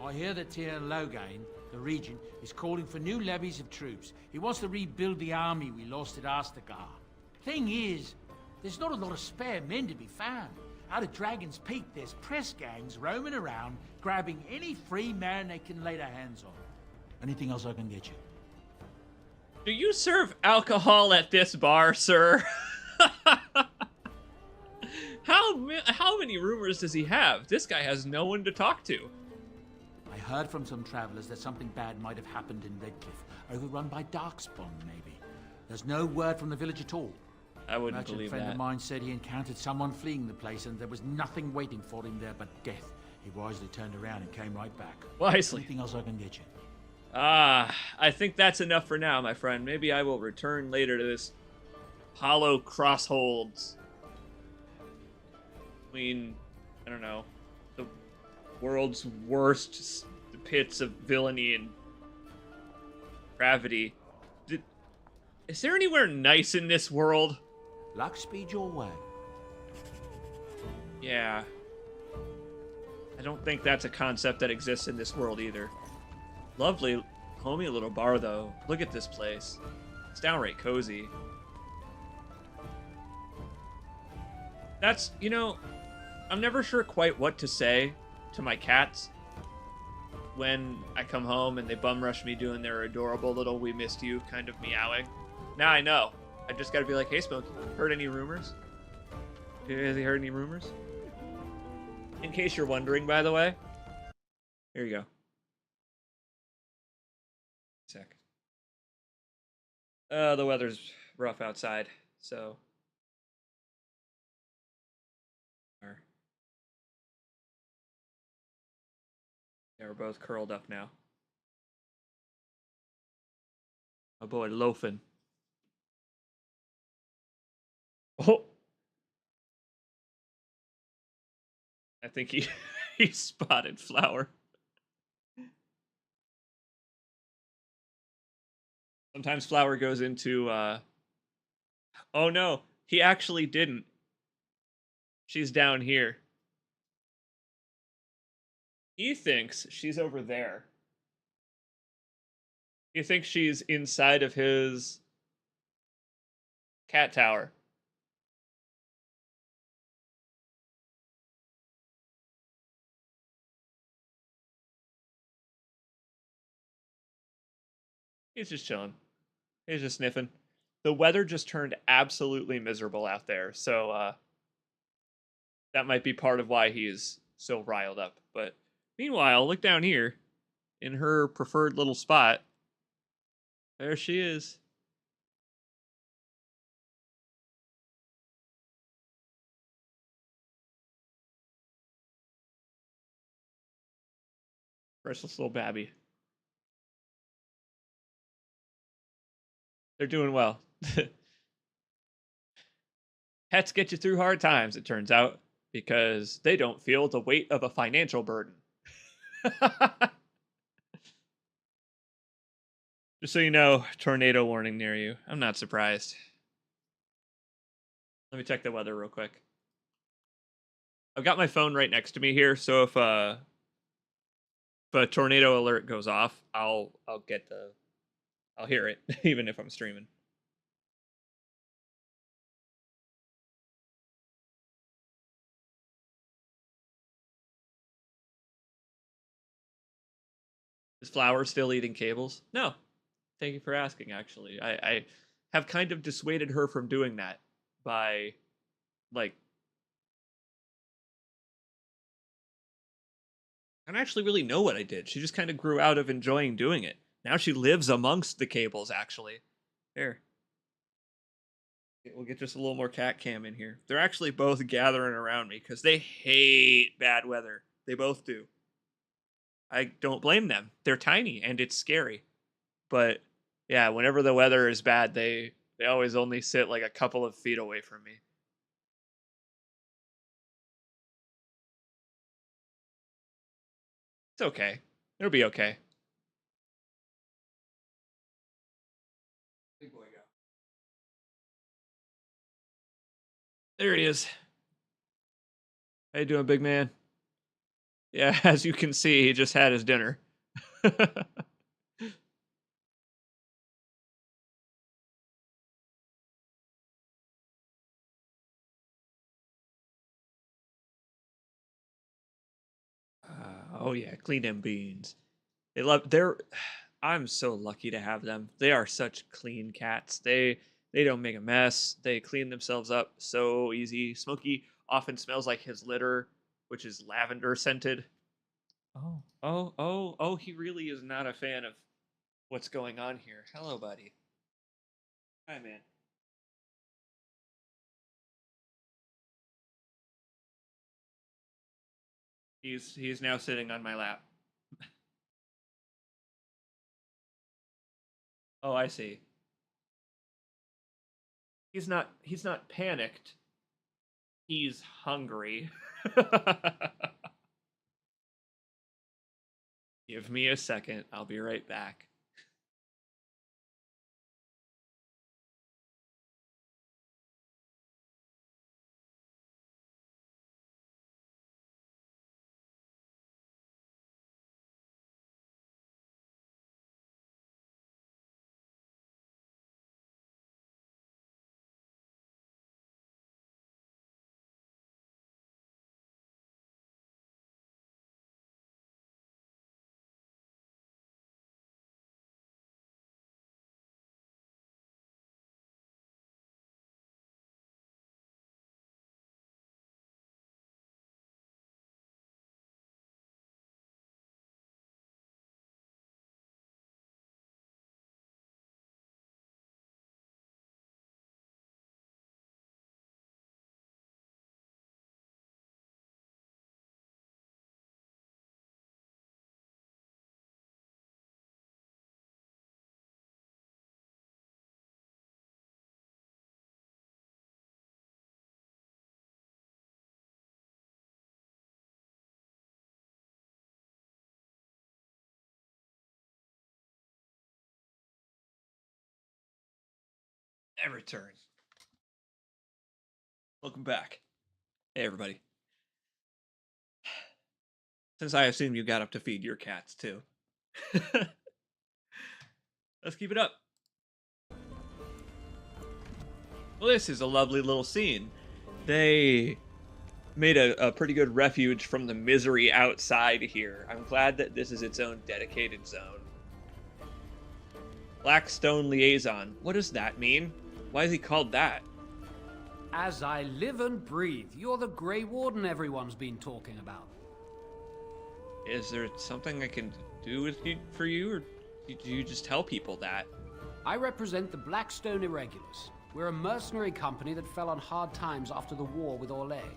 I hear that Tyrn Loghain, the regent, is calling for new levies of troops. He wants to rebuild the army we lost at Ostagar. Thing is, there's not a lot of spare men to be found. Out of Dragon's Peak, there's press gangs roaming around, grabbing any free man they can lay their hands on. Anything else I can get you? Do you serve alcohol at this bar, sir? How many rumors does he have? This guy has no one to talk to. I heard from some travelers that something bad might have happened in Redcliffe, overrun by Darkspawn, maybe. There's no word from the village at all. I wouldn't believe friend that. of mine said he encountered someone fleeing the place and there was nothing waiting for him there but death. He wisely turned around and came right back. Wisely. Anything else I can get you? I think that's enough for now, my friend. Maybe I will return later to this hollow crossholds. Between, I don't know, the world's worst pits of villainy and gravity. Is there anywhere nice in this world? Luck speed your way. Yeah. I don't think that's a concept that exists in this world either. Lovely, homey little bar, though. Look at this place. It's downright cozy. That's, you know, I'm never sure quite what to say to my cats when I come home and they bum rush me doing their adorable little "we missed you" kind of meowing. Now I know. I just gotta be like, hey, Smokey, heard any rumors? Has he heard any rumors? In case you're wondering, by the way. Here you go. Sec. The weather's rough outside, so. Yeah, we're both curled up now. My boy loafing. Oh. I think he spotted Flower. Sometimes Flower goes into oh no, he actually didn't. She's down here. He thinks she's over there. He thinks she's inside of his cat tower. He's just chilling. He's just sniffing. The weather just turned absolutely miserable out there, so that might be part of why he's so riled up. But meanwhile, look down here in her preferred little spot. There she is. Precious little babby. They're doing well. Pets get you through hard times, it turns out, because they don't feel the weight of a financial burden. Just so you know, tornado warning near you. I'm not surprised. Let me check the weather real quick. I've got my phone right next to me here, so if a tornado alert goes off, I'll hear it, even if I'm streaming. Is Flower still eating cables? No. Thank you for asking, actually. I have kind of dissuaded her from doing that by, like... I don't actually really know what I did. She just kind of grew out of enjoying doing it. Now she lives amongst the cables, actually. Here. We'll get just a little more cat cam in here. They're actually both gathering around me because they hate bad weather. They both do. I don't blame them. They're tiny and it's scary. But yeah, whenever the weather is bad, they always only sit like a couple of feet away from me. It's okay. It'll be okay. Big boy go. There he is. How you doing, big man? Yeah, as you can see, he just had his dinner. Oh yeah, clean them beans. They're I'm so lucky to have them. They are such clean cats. They don't make a mess. They clean themselves up so easy. Smokey often smells like his litter, which is lavender scented. Oh, he really is not a fan of what's going on here. Hello, buddy. Hi, man. He's now sitting on my lap. Oh, I see. He's not panicked. He's hungry. Give me a second. I'll be right back. And return. Welcome back. Hey, everybody. Since I assume you got up to feed your cats, too. Let's keep it up. Well, this is a lovely little scene. They made a pretty good refuge from the misery outside here. I'm glad that this is its own dedicated zone. Blackstone Liaison. What does that mean? Why is he called that? As I live and breathe, you're the Grey Warden everyone's been talking about. Is there something I can do for you, or do you just tell people that? I represent the Blackstone Irregulars. We're a mercenary company that fell on hard times after the war with Orlais.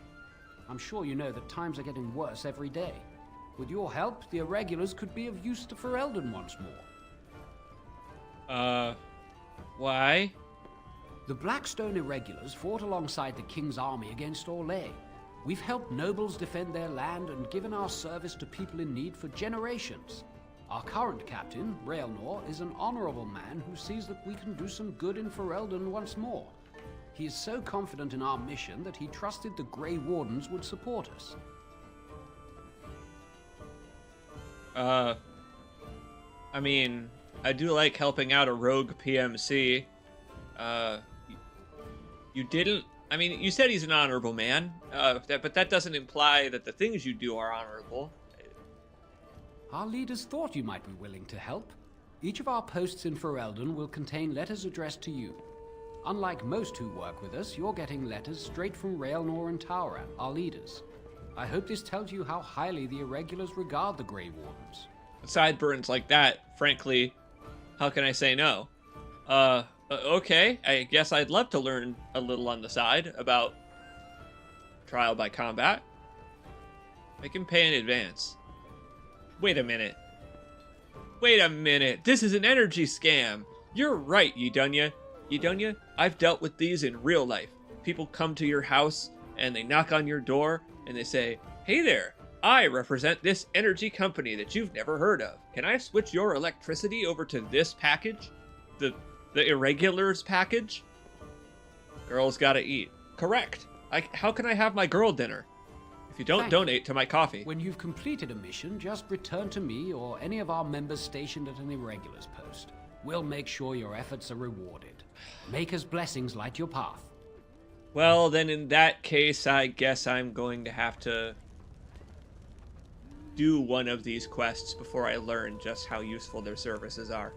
I'm sure you know that times are getting worse every day. With your help, the Irregulars could be of use to Ferelden once more. Why? The Blackstone Irregulars fought alongside the King's army against Orlais. We've helped nobles defend their land and given our service to people in need for generations. Our current captain, Raelnor, is an honorable man who sees that we can do some good in Ferelden once more. He is so confident in our mission that he trusted the Grey Wardens would support us. I mean, I do like helping out a rogue PMC. You didn't... I mean, you said he's an honorable man, but that doesn't imply that the things you do are honorable. Our leaders thought you might be willing to help. Each of our posts in Ferelden will contain letters addressed to you. Unlike most who work with us, you're getting letters straight from Raelnor and Tauran, our leaders. I hope this tells you how highly the Irregulars regard the Grey Wardens. Sideburns like that, frankly, how can I say no? Okay, I guess I'd love to learn a little on the side about trial by combat. I can pay in advance. Wait a minute. This is an energy scam. You're right, Yedunya. Yedunya, I've dealt with these in real life. People come to your house and they knock on your door and they say, "Hey there, I represent this energy company that you've never heard of. Can I switch your electricity over to this package? The Irregulars package? Girls gotta eat." Correct. How can I have my girl dinner if you don't donate to my coffee? When you've completed a mission, just return to me or any of our members stationed at an Irregulars post. We'll make sure your efforts are rewarded. Maker's blessings light your path. Well, then in that case, I guess I'm going to have to do one of these quests before I learn just how useful their services are.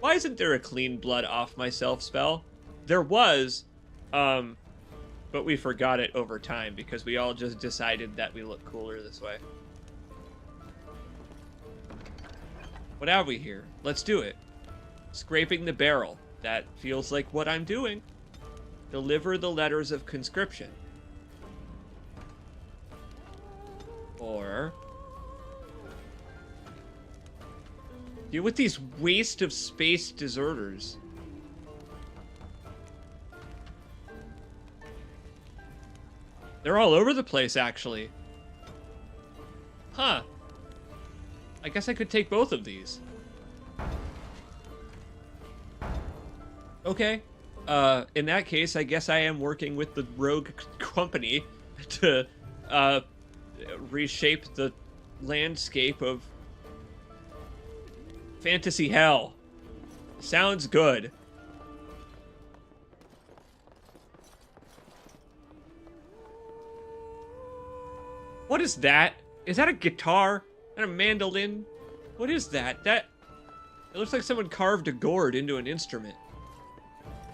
Why isn't there a clean blood off myself spell? There was, but we forgot it over time because we all just decided that we look cooler this way. What have we here? Let's do it. Scraping the barrel. That feels like what I'm doing. Deliver the letters of conscription. Or deal with these waste of space deserters. They're all over the place, actually. Huh. I guess I could take both of these. Okay. In that case, I guess I am working with the rogue company to reshape the landscape of fantasy hell. Sounds good. What is that? Is that a guitar and a mandolin? What is that? It looks like someone carved a gourd into an instrument.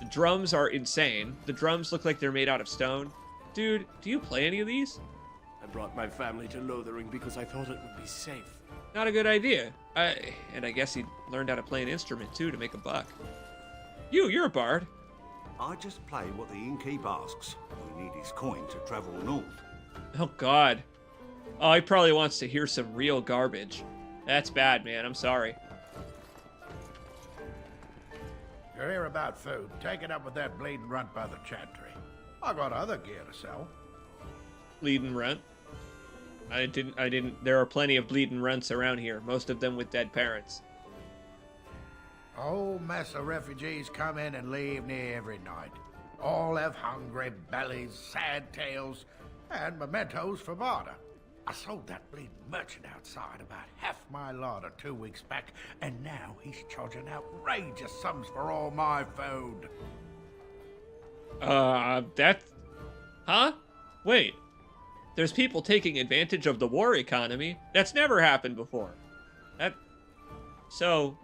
The drums are insane. The drums look like they're made out of stone. Dude, do you play any of these? I brought my family to Lothering because I thought it would be safe. Not a good idea. And I guess he learned how to play an instrument too to make a buck. You're a bard. I just play what the innkeep asks. We need his coin to travel north. Oh God. Oh, he probably wants to hear some real garbage. That's bad, man. I'm sorry. You're here about food. Take it up with that bleeding runt by the chantry. I got other gear to sell. Bleeding runt? I didn't. There are plenty of bleeding runts around here. Most of them with dead parents. A whole mess of refugees come in and leave near every night. All have hungry bellies, sad tales, and mementos for barter. I sold that bleeding merchant outside about half my larder 2 weeks back, and now he's charging outrageous sums for all my food. Huh? Wait. There's people taking advantage of the war economy. That's never happened before. So...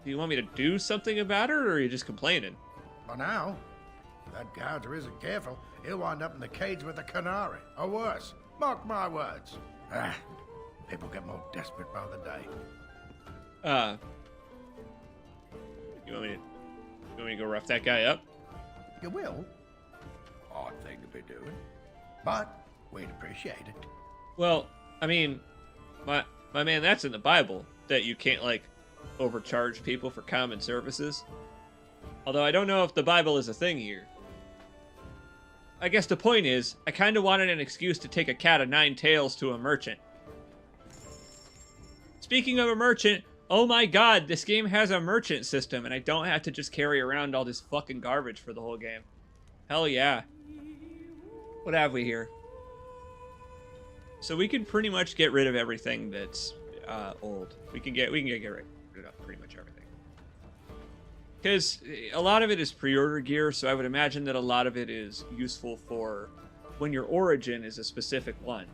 do you want me to do something about it, or are you just complaining? For now. If that gouger isn't careful, he'll wind up in the cage with a canary, or worse. Mark my words. People get more desperate by the day. You want me to go rough that guy up? You will. Odd thing to be doing. But we'd appreciate it. Well, I mean, my man, that's in the Bible, that you can't, like, overcharge people for common services. Although I don't know if the Bible is a thing here. I guess the point is, I kind of wanted an excuse to take a cat of 9 tails to a merchant. Speaking of a merchant, oh my God, this game has a merchant system, and I don't have to just carry around all this fucking garbage for the whole game. Hell yeah. What have we here? So we can pretty much get rid of everything that's old. We can get rid of pretty much everything. Because a lot of it is pre-order gear, so I would imagine that a lot of it is useful for when your origin is a specific one.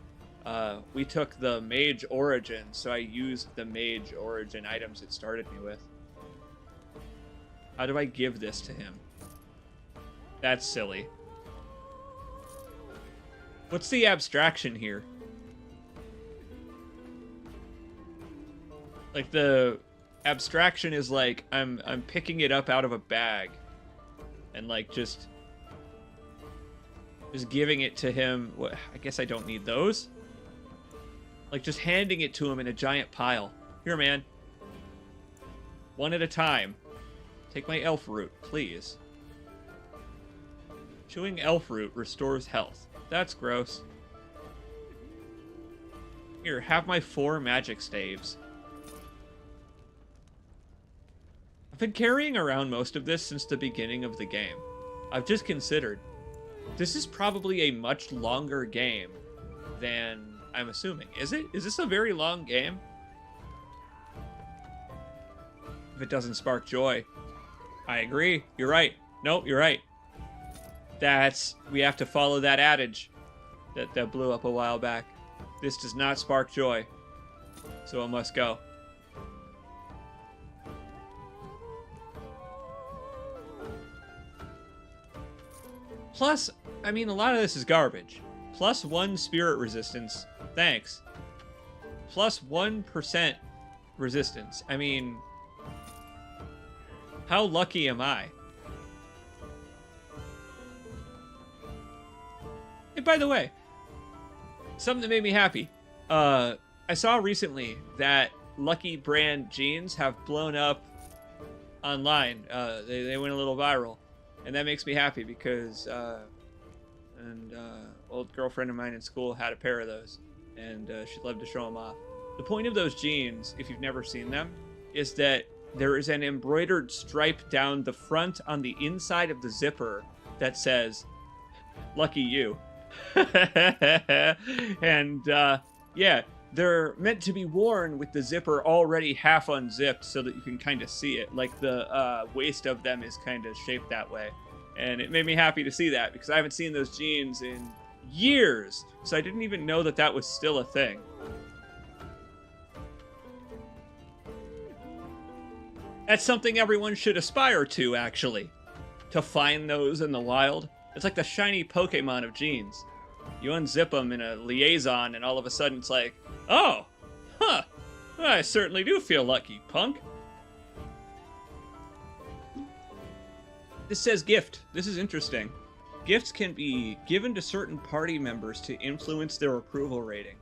We took the mage origin, so I used the mage origin items it started me with. How do I give this to him? That's silly. What's the abstraction here? Like, the abstraction is like I'm picking it up out of a bag and like just giving it to him. What, I guess I don't need those. Like just handing it to him in a giant pile. Here, man. One at a time. Take my elf root, please. Chewing elf root restores health. That's gross. Here, have my 4 magic staves. I've been carrying around most of this since the beginning of the game. I've just considered, this is probably a much longer game than I'm assuming. Is it? Is this a very long game? If it doesn't spark joy. I agree. You're right. Nope, you're right. We have to follow that adage. that blew up a while back. This does not spark joy, so it must go. Plus, I mean, a lot of this is garbage. +1 spirit resistance. Thanks. +1% resistance. I mean, how lucky am I? Hey, by the way, something that made me happy. I saw recently that Lucky brand jeans have blown up online. They went a little viral. And that makes me happy because old girlfriend of mine in school had a pair of those. And she'd love to show them off. The point of those jeans, if you've never seen them, is that there is an embroidered stripe down the front on the inside of the zipper that says, "Lucky you." And yeah, they're meant to be worn with the zipper already half unzipped so that you can kind of see it. Like the waist of them is kind of shaped that way. And it made me happy to see that because I haven't seen those jeans in years. So I didn't even know that that was still a thing. That's something everyone should aspire to, actually. To find those in the wild. It's like the shiny Pokemon of jeans. You unzip them in a liaison and all of a sudden it's like, oh, huh, I certainly do feel lucky, punk. This says gift. This is interesting. Gifts can be given to certain party members to influence their approval rating.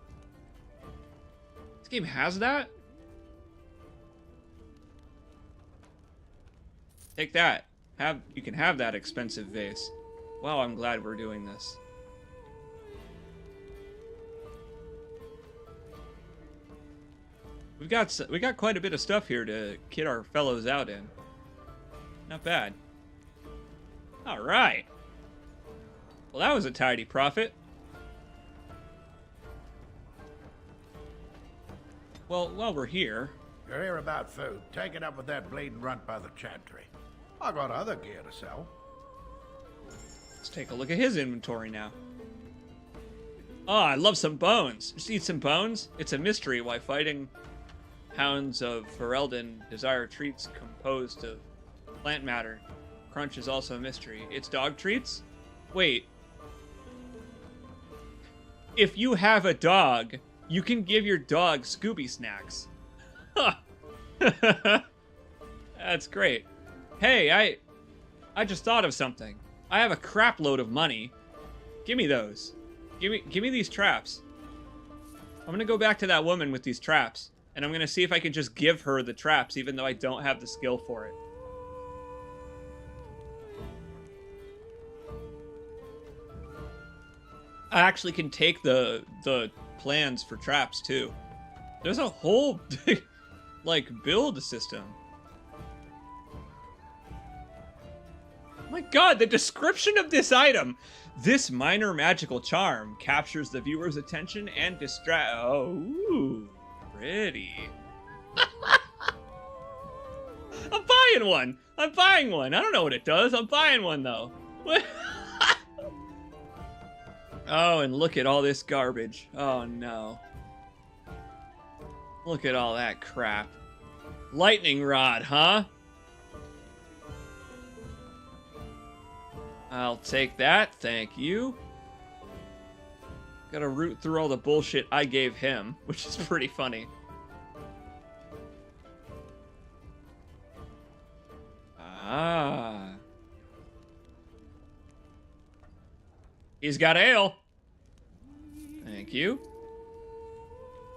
This game has that? Take that. You can have that expensive vase. Wow, I'm glad we're doing this. We got quite a bit of stuff here to kid our fellows out in. Not bad. All right. Well, that was a tidy profit. Well, while we're here... You're here about food. Take it up with that bleeding runt by the chantry. I got other gear to sell. Let's take a look at his inventory now. Oh, I love some bones. Just eat some bones? It's a mystery why fighting hounds of Ferelden desire treats composed of plant matter. Crunch is also a mystery. It's dog treats? Wait. If you have a dog, you can give your dog Scooby snacks. Huh. That's great. Hey, I just thought of something. I have a crap load of money. Give me those. Give me these traps. I'm gonna go back to that woman with these traps, and I'm gonna see if I can just give her the traps, even though I don't have the skill for it. I actually can take the plans for traps too. There's a whole like build system. My god, the description of this item. This minor magical charm captures the viewer's attention and distract. Oh, ooh, pretty. I'm buying one. I'm buying one. I don't know what it does. I'm buying one though. Oh, and look at all this garbage. Oh no. Look at all that crap. Lightning rod, huh? I'll take that, thank you. Gotta root through all the bullshit I gave him, which is pretty funny. Ah. He's got ale. Thank you.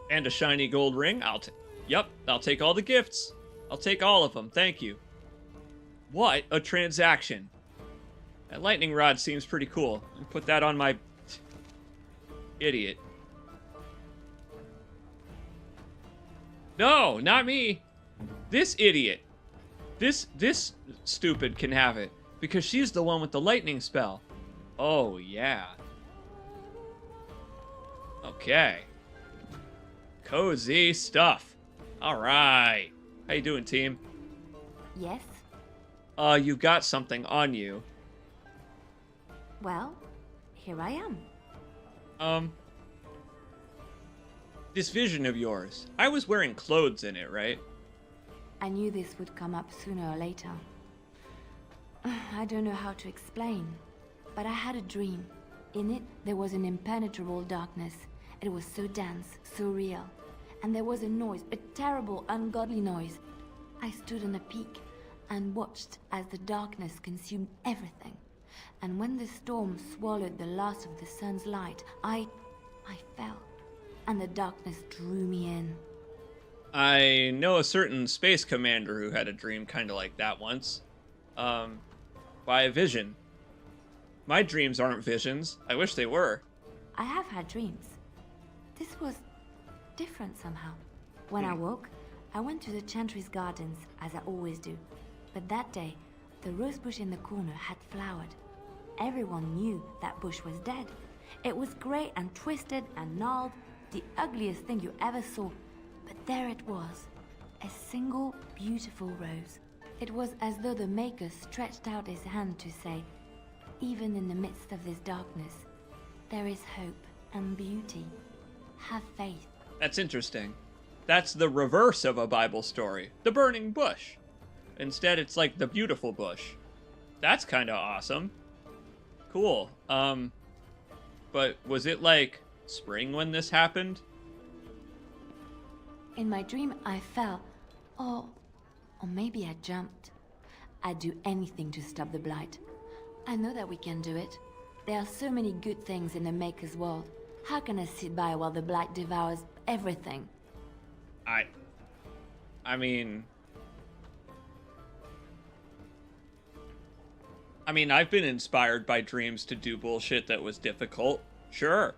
And a shiny gold ring. Yep, I'll take all the gifts. I'll take all of them, thank you. What a transaction. That lightning rod seems pretty cool. I'll put that on my... Idiot. No, not me. This idiot. This stupid can have it. Because she's the one with the lightning spell. Oh, yeah. Okay. Cozy stuff. Alright. How you doing, team? Yes? You got something on you. Well, here I am. This vision of yours, I was wearing clothes in it, right? I knew this would come up sooner or later. I don't know how to explain, but I had a dream. In it, there was an impenetrable darkness. It was so dense, so real. And there was a noise, a terrible, ungodly noise. I stood on a peak and watched as the darkness consumed everything. And when the storm swallowed the last of the sun's light, I fell. And the darkness drew me in. I know a certain space commander who had a dream kind of like that once. By a vision. My dreams aren't visions. I wish they were. I have had dreams. This was different somehow. When I woke, I went to the Chantry's gardens, as I always do. But that day, the rose bush in the corner had flowered. Everyone knew that bush was dead. It was grey and twisted and gnarled, the ugliest thing you ever saw. But there it was, a single beautiful rose. It was as though the Maker stretched out his hand to say, even in the midst of this darkness, there is hope and beauty. Have faith. That's interesting. That's the reverse of a Bible story, the burning bush. Instead, it's like the beautiful bush. That's kind of awesome. Cool. But was it like spring when this happened? In my dream, I fell. Or maybe I jumped. I'd do anything to stop the blight. I know that we can do it. There are so many good things in the Maker's world. How can I sit by while the blight devours everything? I mean, I've been inspired by dreams to do bullshit that was difficult. Sure.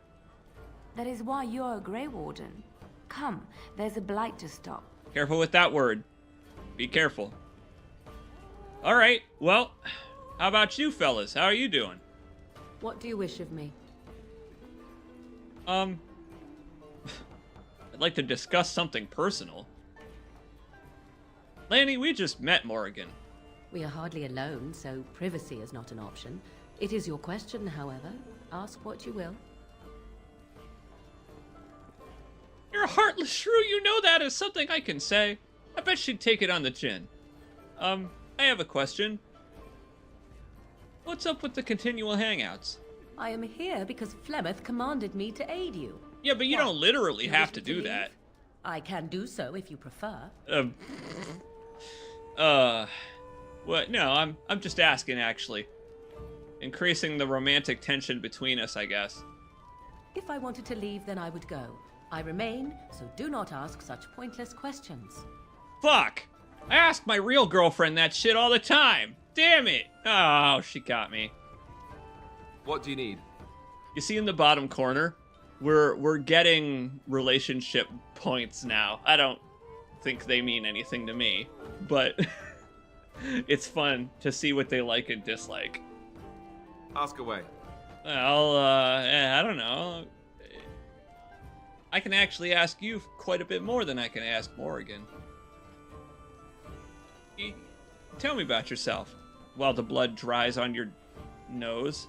That is why you're a Grey Warden. Come, there's a blight to stop. Careful with that word. Be careful. All right, well, how about you fellas? How are you doing? What do you wish of me? I'd like to discuss something personal. Lanny, we just met More-igan. We are hardly alone, so privacy is not an option. It is your question, however. Ask what you will. You're a heartless shrew, you know that is something I can say. I bet she'd take it on the chin. I have a question. What's up with the continual hangouts? I am here because Flemeth commanded me to aid you. Yeah, but you don't literally have to do that. I can do so if you prefer. What? No, I'm just asking, actually. Increasing the romantic tension between us, I guess. If I wanted to leave, then I would go. I remain, so do not ask such pointless questions. Fuck! I ask my real girlfriend that shit all the time! Damn it! Oh, she got me. What do you need? You see in the bottom corner? We're getting relationship points now. I don't think they mean anything to me, but it's fun to see what they like and dislike. Ask away. Well, I don't know. I can actually ask you quite a bit more than I can ask More-igan. Tell me about yourself, while the blood dries on your nose.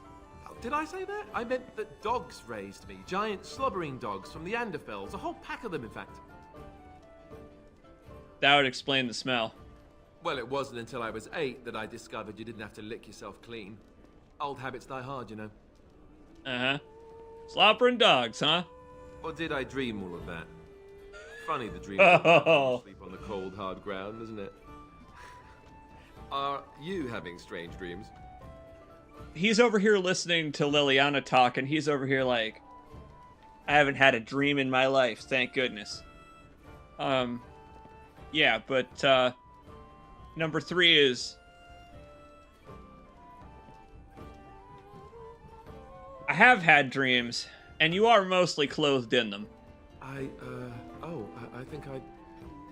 Did I say that? I meant that dogs raised me. Giant slobbering dogs from the Anderfells. A whole pack of them, in fact. That would explain the smell. Well, it wasn't until I was 8 that I discovered you didn't have to lick yourself clean. Old habits die hard, you know. Uh-huh. Slobbering dogs, huh? Or did I dream all of that? Funny the dream sleep on the cold, hard ground, isn't it? Are you having strange dreams? He's over here listening to Liliana talk, and he's over here like, I haven't had a dream in my life, thank goodness. Yeah, but, number 3 is... I have had dreams, and you are mostly clothed in them. I think I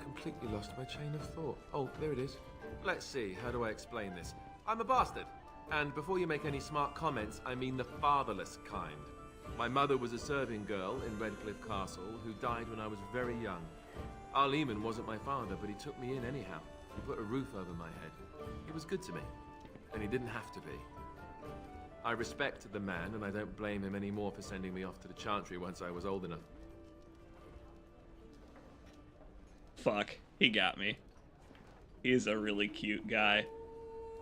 completely lost my chain of thought. Oh, there it is. Let's see, how do I explain this? I'm a bastard. And before you make any smart comments, I mean the fatherless kind. My mother was a serving girl in Redcliffe Castle who died when I was very young. Arleman wasn't my father, but he took me in anyhow. He put a roof over my head. He was good to me. And he didn't have to be. I respect the man, and I don't blame him anymore for sending me off to the Chantry once I was old enough. Fuck, he got me. He's a really cute guy.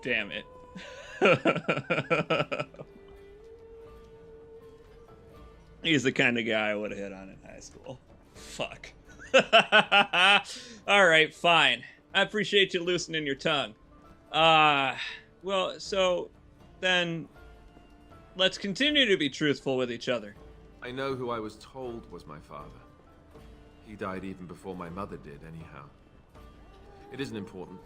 Damn it. He's the kind of guy I would have hit on in high school. Fuck. Alright, fine. I appreciate you loosening your tongue. Well, so then let's continue to be truthful with each other. I know who I was told was my father. He died even before my mother did, anyhow. It isn't important.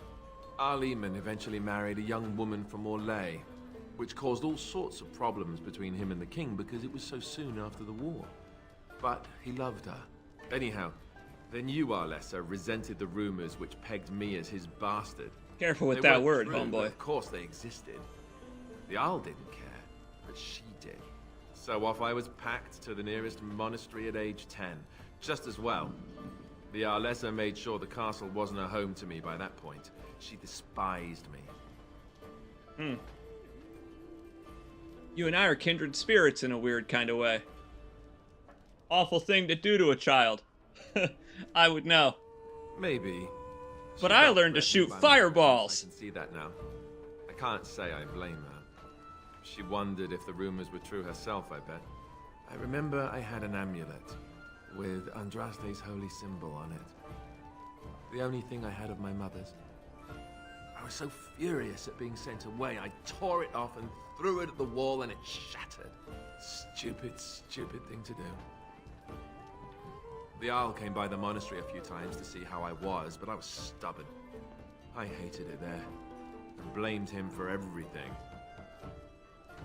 Our Lehman eventually married a young woman from Orlais, which caused all sorts of problems between him and the king because it was so soon after the war. But he loved her. Anyhow, then you, Arlessa, resented the rumors which pegged me as his bastard. Careful with They that weren't word, true, homeboy. but of course they existed. The Isle didn't care, but she did. So off I was packed to the nearest monastery at age 10. Just as well. The Arlessa made sure the castle wasn't a home to me by that point. She despised me. You and I are kindred spirits in a weird kind of way. Awful thing to do to a child. I would know. Maybe. But She I felt learned to threatened shoot by my fireballs. presence. I can see that now. I can't say I blame her. She wondered if the rumors were true herself, I bet. I remember I had an amulet with Andraste's holy symbol on it. The only thing I had of my mother's. I was so furious at being sent away, I tore it off and threw it at the wall and it shattered. Stupid, stupid thing to do. The Isle came by the monastery a few times to see how I was, but I was stubborn. I hated it there, and blamed him for everything.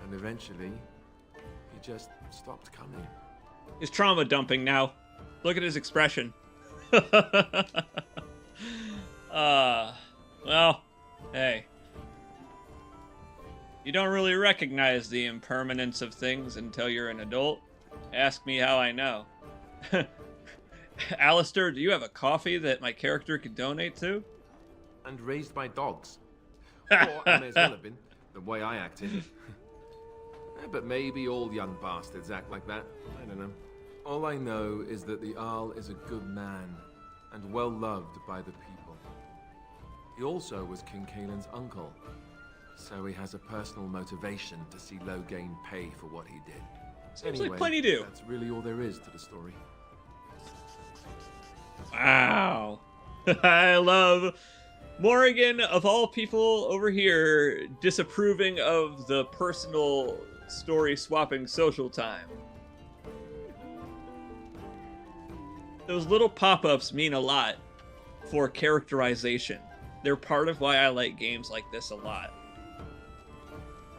And eventually, he just stopped coming. He's trauma dumping now. Look at his expression. Well, hey. You don't really recognize the impermanence of things until you're an adult. Ask me how I know. Alistair, do you have a coffee that my character could donate to? And raised by dogs. Or I may as well have been, the way I acted. But maybe all young bastards act like that. I don't know. All I know is that the Arl is a good man, and well loved by the people. He also was King Caelan's uncle, so he has a personal motivation to see Loghain pay for what he did. Seems Anyway, like plenty do. That's really all there is to the story. Wow. I love More-igan, of all people over here, disapproving of the personal story swapping social time. Those little pop-ups mean a lot for characterization. They're part of why I like games like this a lot.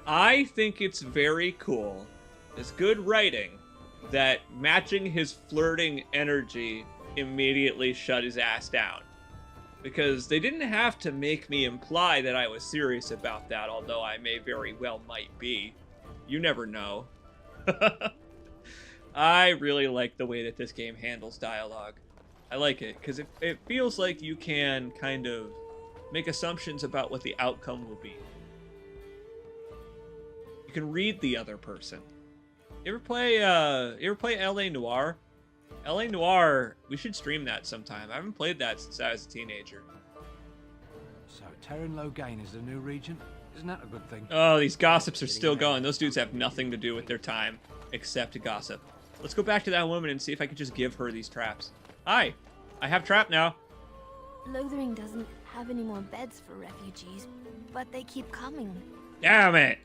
I think it's very cool, it's good writing, that matching his flirting energy immediately shut his ass down. Because they didn't have to make me imply that I was serious about that, although I may very well might be. You never know. I really like the way that this game handles dialogue. I like it, because it feels like you can kind of make assumptions about what the outcome will be. You can read the other person. You ever play L.A. Noire? L.A. Noire, we should stream that sometime. I haven't played that since I was a teenager. So, Terran Loghain is the new regent? Isn't that a good thing? Oh, these gossips are still going. Those dudes have nothing to do with their time except to gossip. Let's go back to that woman and see if I can just give her these traps. Hi, I have trap now. Lothering doesn't have any more beds for refugees, but they keep coming. Damn it!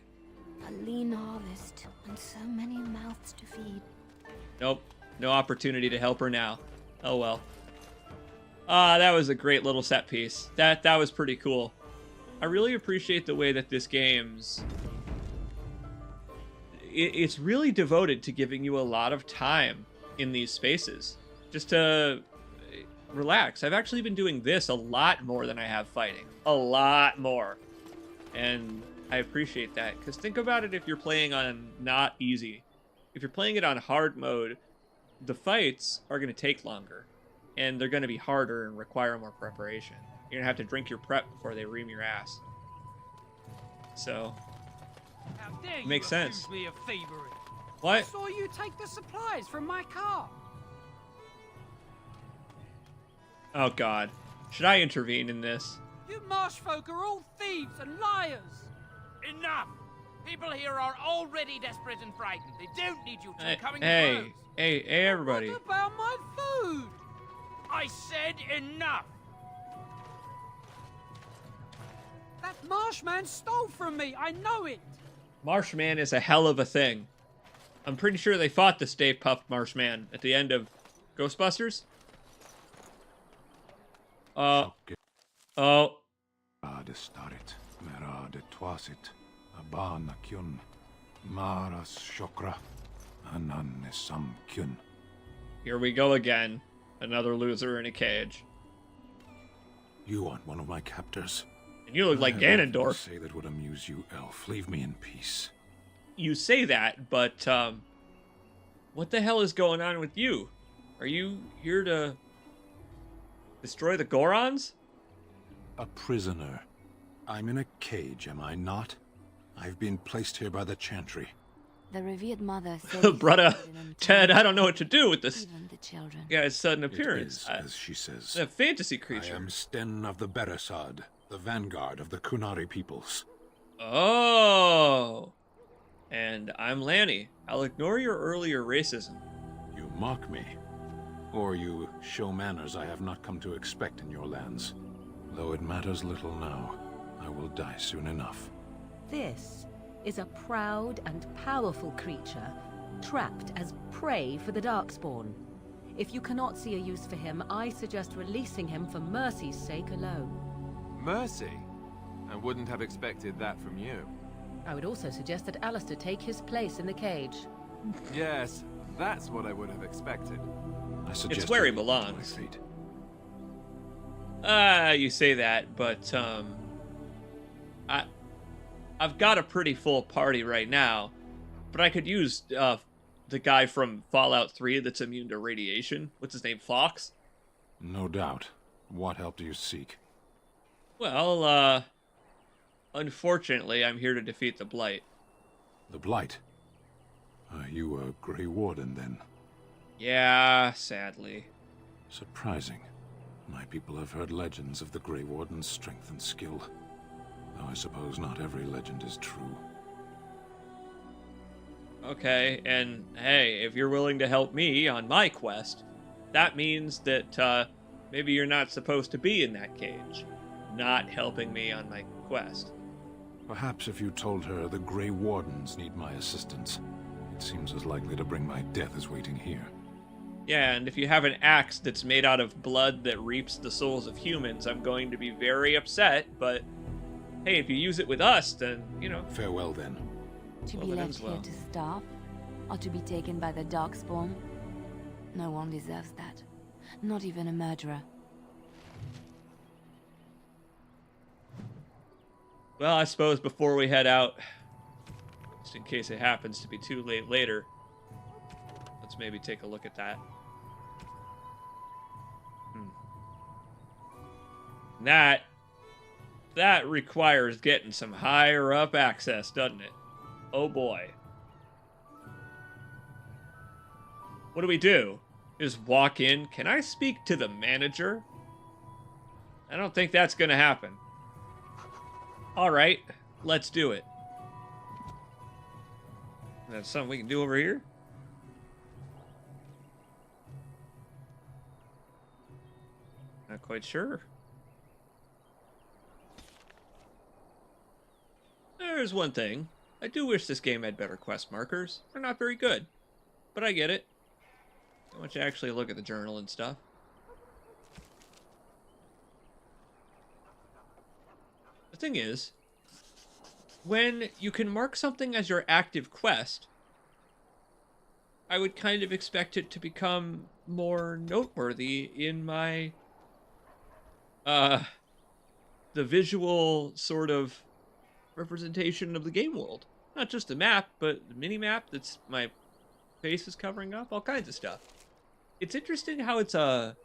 A lean harvest, and so many mouths to feed. Nope, no opportunity to help her now. Oh well. That was a great little set piece. That was pretty cool. I really appreciate the way that this game's... It's really devoted to giving you a lot of time in these spaces. Just to relax. I've actually been doing this a lot more than I have fighting. A lot more. And I appreciate that. Because think about it, if you're playing on not easy. If you're playing it on hard mode, the fights are going to take longer. And they're going to be harder and require more preparation. You're going to have to drink your prep before they ream your ass. So, How dare Makes you sense. accuse me of thievery? What? I saw you take the supplies from my car. Oh God. Should I intervene in this? You marsh folk are all thieves and liars. Enough! People here are already desperate and frightened. They don't need you two coming Hey, close. hey, everybody. What about my food? I said enough! That marshman stole from me. I know it. Marshman is a hell of a thing. I'm pretty sure they fought the Stay Puft Marshman at the end of Ghostbusters. Oh. De starit, mera de twasit, abana kyun, maras shokra, anan sam kyun. Here we go again. Another loser in a cage. You aren't one of my captors. And you look like I have nothing to Ganondorf. say that would amuse you, elf. Leave me in peace. You say that, but what the hell is going on with you? Are you here to destroy the Gorons? A prisoner. I'm in a cage, am I not? I've been placed here by the Chantry. The revered mother said Brother, Ted, I don't know what to do with this even the children. guy's sudden appearance. It is, as she says. A fantasy creature. I am Sten of the Beresad, the vanguard of the Kunari peoples. Oh. And I'm Lanny. I'll ignore your earlier racism. You mock me. Or you show manners I have not come to expect in your lands. Though it matters little now, I will die soon enough. This is a proud and powerful creature, trapped as prey for the Darkspawn. If you cannot see a use for him, I suggest releasing him for mercy's sake alone. Mercy? I wouldn't have expected that from you. I would also suggest that Alistair take his place in the cage. Yes, that's what I would have expected. It's where he belongs. You say that, but I've got a pretty full party right now, but I could use the guy from Fallout 3 that's immune to radiation. What's his name, Fox? No doubt. What help do you seek? Well, unfortunately, I'm here to defeat the Blight. The Blight? Are you a Grey Warden, then? Yeah, sadly. Surprising. My people have heard legends of the Grey Warden's strength and skill. Though I suppose not every legend is true. Okay, and hey, if you're willing to help me on my quest, that means that maybe you're not supposed to be in that cage. Not helping me on my quest. Perhaps if you told her the Grey Wardens need my assistance, it seems as likely to bring my death as waiting here. Yeah, and if you have an axe that's made out of blood that reaps the souls of humans, I'm going to be very upset, but hey, if you use it with us, then, you know. Farewell, then. To be left here to starve, or to be taken by the Darkspawn? No one deserves that. Not even a murderer. Well, I suppose before we head out, just in case it happens to be too late later, let's maybe take a look at that. That requires getting some higher up access, doesn't it? Oh boy. What do? Just walk in? Can I speak to the manager? I don't think that's gonna happen. Alright, let's do it. That's something we can do over here? Not quite sure. There's one thing. I do wish this game had better quest markers. They're not very good. But I get it. I want you to actually look at the journal and stuff. The thing is, when you can mark something as your active quest, I would kind of expect it to become more noteworthy in my the visual sort of representation of the game world. Not just the map, but the mini-map that's my face is covering up, all kinds of stuff. It's interesting how it's a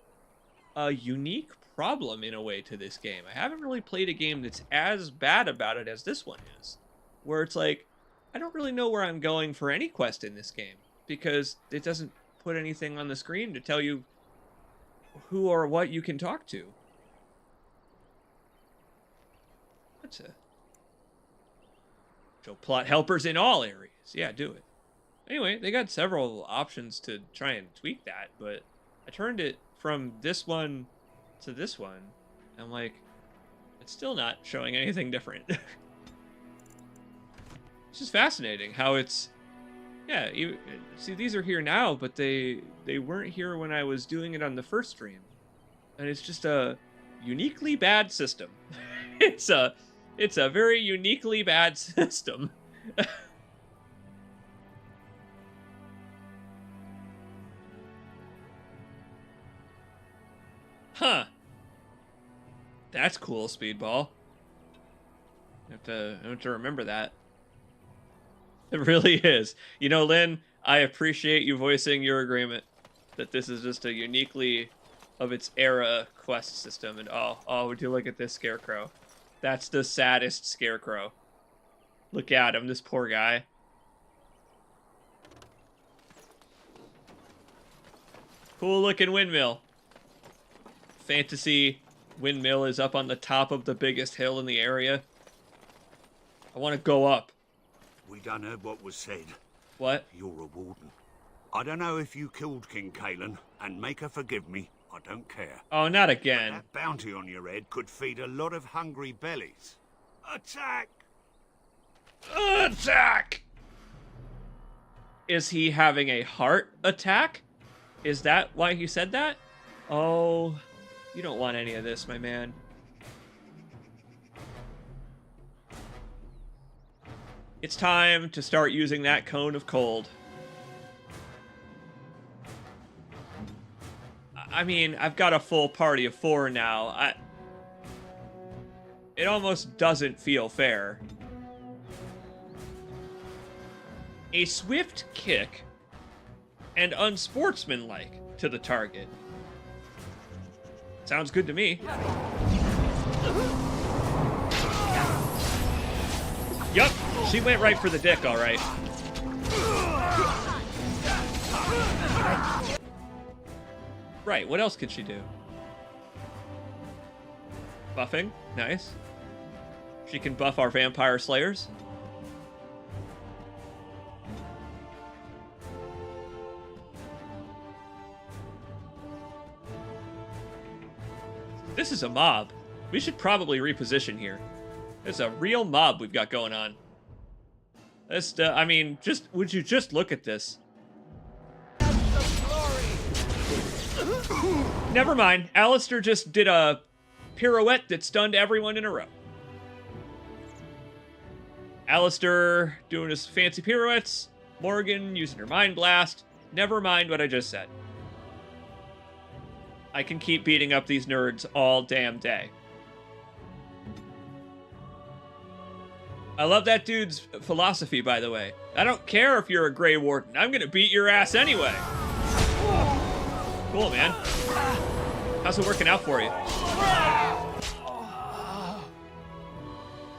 unique problem in a way to this game. I haven't really played a game that's as bad about it as this one is, where it's like I don't really know where I'm going for any quest in this game, because it doesn't put anything on the screen to tell you who or what you can talk to. What's a... Show plot helpers in all areas. Yeah, do it. Anyway, they got several options to try and tweak that, but I turned it from this one to this one. I'm like, it's still not showing anything different. It's just fascinating how it's, yeah, you see, these are here now, but they weren't here when I was doing it on the first stream. And it's just a uniquely bad system. It's a very uniquely bad system. Huh. That's cool, Speedball. I have to remember that. It really is. You know, Lynn, I appreciate you voicing your agreement that this is just a uniquely of its era quest system. And oh, would you look at this scarecrow? That's the saddest scarecrow. Look at him, this poor guy. Cool looking windmill. Fantasy windmill is up on the top of the biggest hill in the area. I want to go up. We done heard what was said. What? You're a warden. I don't know if you killed King Kalen, and make her forgive me. I don't care. Oh, not again. But that bounty on your head could feed a lot of hungry bellies. Attack! Attack! Is he having a heart attack? Is that why he said that? Oh, you don't want any of this, my man. It's time to start using that cone of cold. I mean, I've got a full party of 4 now. It almost doesn't feel fair. A swift kick and unsportsmanlike to the target. Sounds good to me. Yup, she went right for the dick, all right. Right, what else could she do? Buffing, nice. She can buff our vampire slayers. This is a mob. We should probably reposition here. There's a real mob we've got going on. This, I mean, would you just look at this? Never mind. Alistair just did a pirouette that stunned everyone in a row. Alistair doing his fancy pirouettes. More-igan using her mind blast. Never mind what I just said. I can keep beating up these nerds all damn day. I love that dude's philosophy, by the way. I don't care if you're a Grey Warden. I'm gonna beat your ass anyway. Cool, man. How's it working out for you?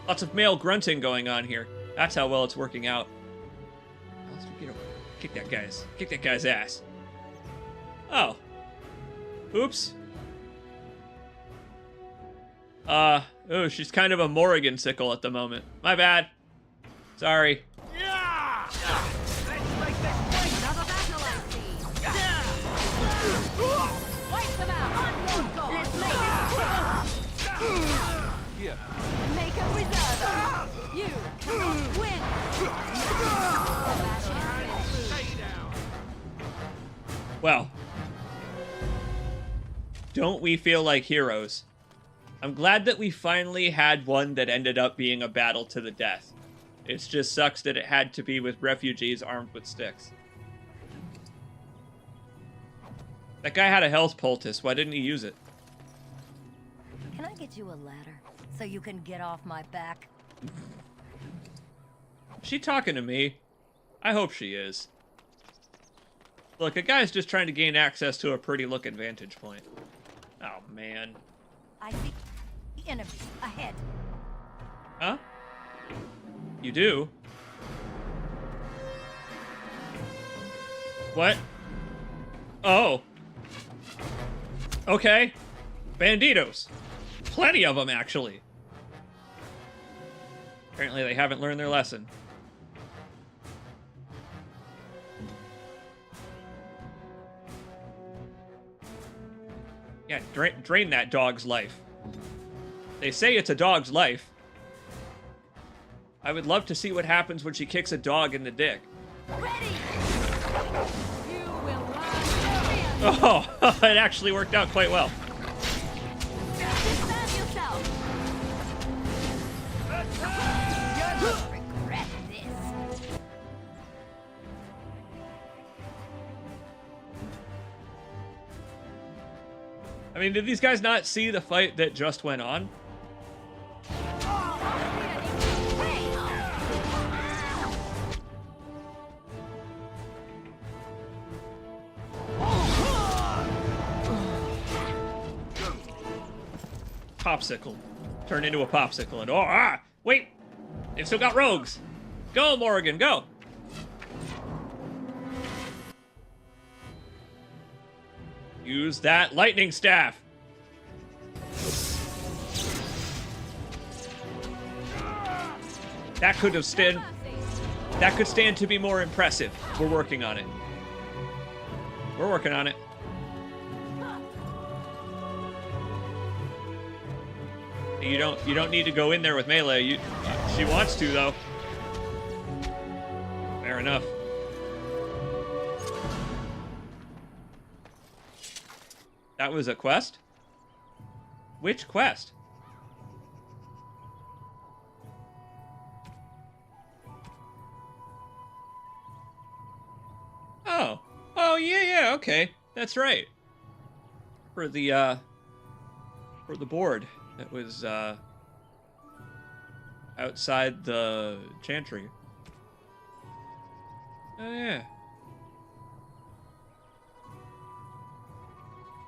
Lots of male grunting going on here. That's how well it's working out. Let's get over. Kick that guy's ass. Oh. Oops. Oh, she's kind of a More-igan sickle at the moment. My bad. Sorry. Make a preserver. You cannot win. Well. Don't we feel like heroes? I'm glad that we finally had one that ended up being a battle to the death. It just sucks that it had to be with refugees armed with sticks. That guy had a health poultice. Why didn't he use it? Can I get you a ladder so you can get off my back? Is she talking to me? I hope she is. Look, a guy's just trying to gain access to a pretty looking vantage point. Oh, man. I see enemies ahead. Huh? You do? What? Oh. Okay. Banditos. Plenty of them, actually. Apparently they haven't learned their lesson. Yeah, drain that dog's life. They say it's a dog's life. I would love to see what happens when she kicks a dog in the dick. Oh, it actually worked out quite well. I mean, did these guys not see the fight that just went on? Popsicle. Turn into a popsicle and wait! They've still got rogues. Go, More-igan, go! Use that lightning staff. That could stand to be more impressive. We're working on it. We're working on it. You don't need to go in there with melee. She wants to though. Fair enough. That was a quest? Which quest? Oh. Oh, yeah, okay. That's right. For the board that was, outside the chantry. Oh, yeah.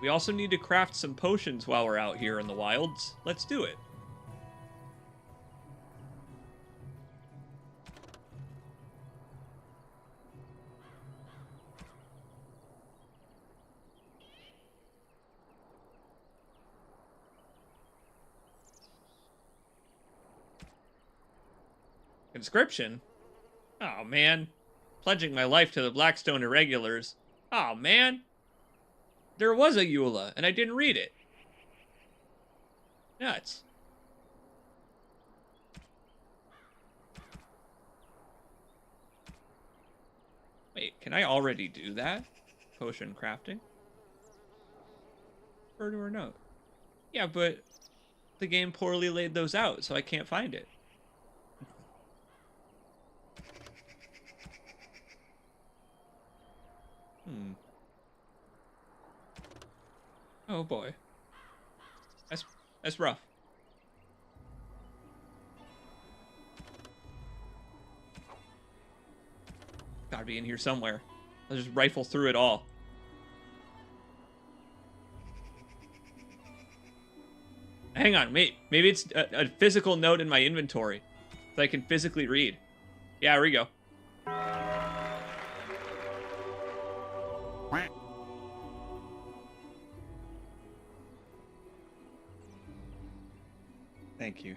We also need to craft some potions while we're out here in the wilds. Let's do it. Conscription? Oh, man. Pledging my life to the Blackstone Irregulars. Oh, man. There was a EULA, and I didn't read it. Nuts. Wait, can I already do that? Potion crafting? Refer to her note. Yeah, but the game poorly laid those out, so I can't find it. Oh boy. That's rough. Gotta be in here somewhere. I'll just rifle through it all. Hang on, maybe it's a physical note in my inventory that I can physically read. Yeah, here we go. Thank you.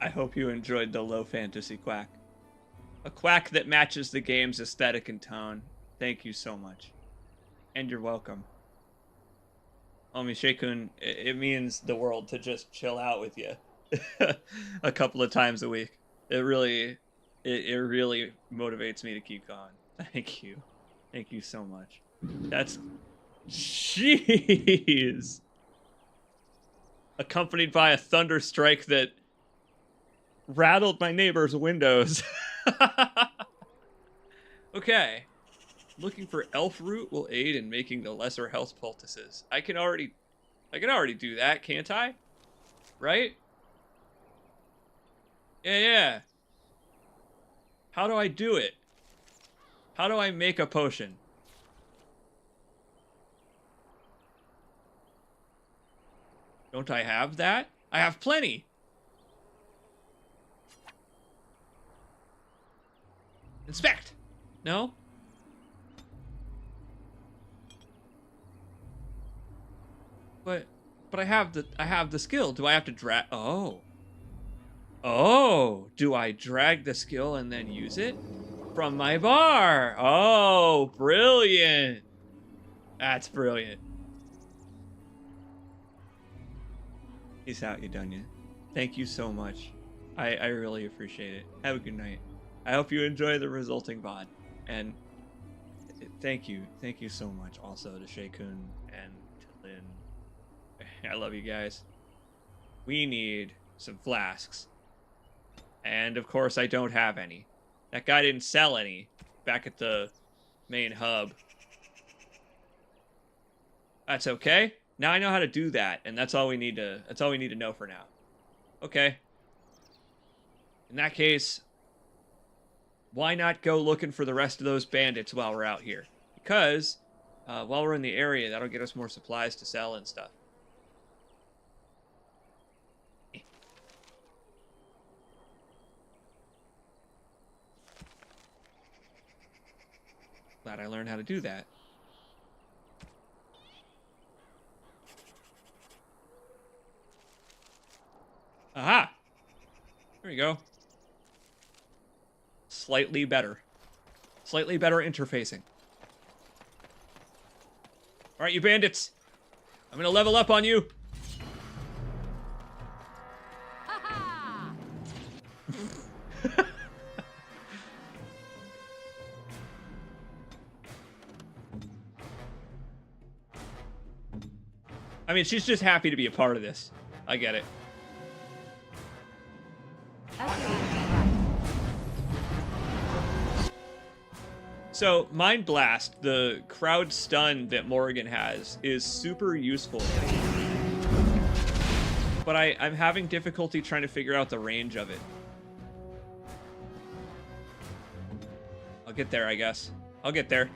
I hope you enjoyed the low fantasy quack. A quack that matches the game's aesthetic and tone. Thank you so much. And you're welcome. Omi-Shekun, it means the world to just chill out with you a couple of times a week. It really motivates me to keep going. Thank you. Thank you so much. That's... Jeez! Accompanied by a thunder strike that rattled my neighbor's windows. Okay. Looking for elf root will aid in making the lesser health poultices. I can already do that, can't I? Right? Yeah. How do I do it? How do I make a potion? Don't I have that? I have plenty. Inspect. No? But I have the skill. Do I have to drag? Oh. Oh, do I drag the skill and then use it from my bar? Oh, brilliant. That's brilliant. Peace out, Yadunya. Thank you so much. I really appreciate it. Have a good night. I hope you enjoy the resulting VOD. And thank you so much also to Shea-kun and to Lynn. I love you guys. We need some flasks. And of course I don't have any. That guy didn't sell any back at the main hub. That's okay. Now I know how to do that, and that's all we need to know for now. Okay. In that case, why not go looking for the rest of those bandits while we're out here? Because while we're in the area, that'll get us more supplies to sell and stuff. Glad I learned how to do that. Aha! There we go. Slightly better. Slightly better interfacing. Alright, you bandits. I'm gonna level up on you. I mean, she's just happy to be a part of this. I get it. So, Mind Blast, the crowd stun that More-igan has, is super useful. But I'm having difficulty trying to figure out the range of it. I'll get there, I guess. I'll get there.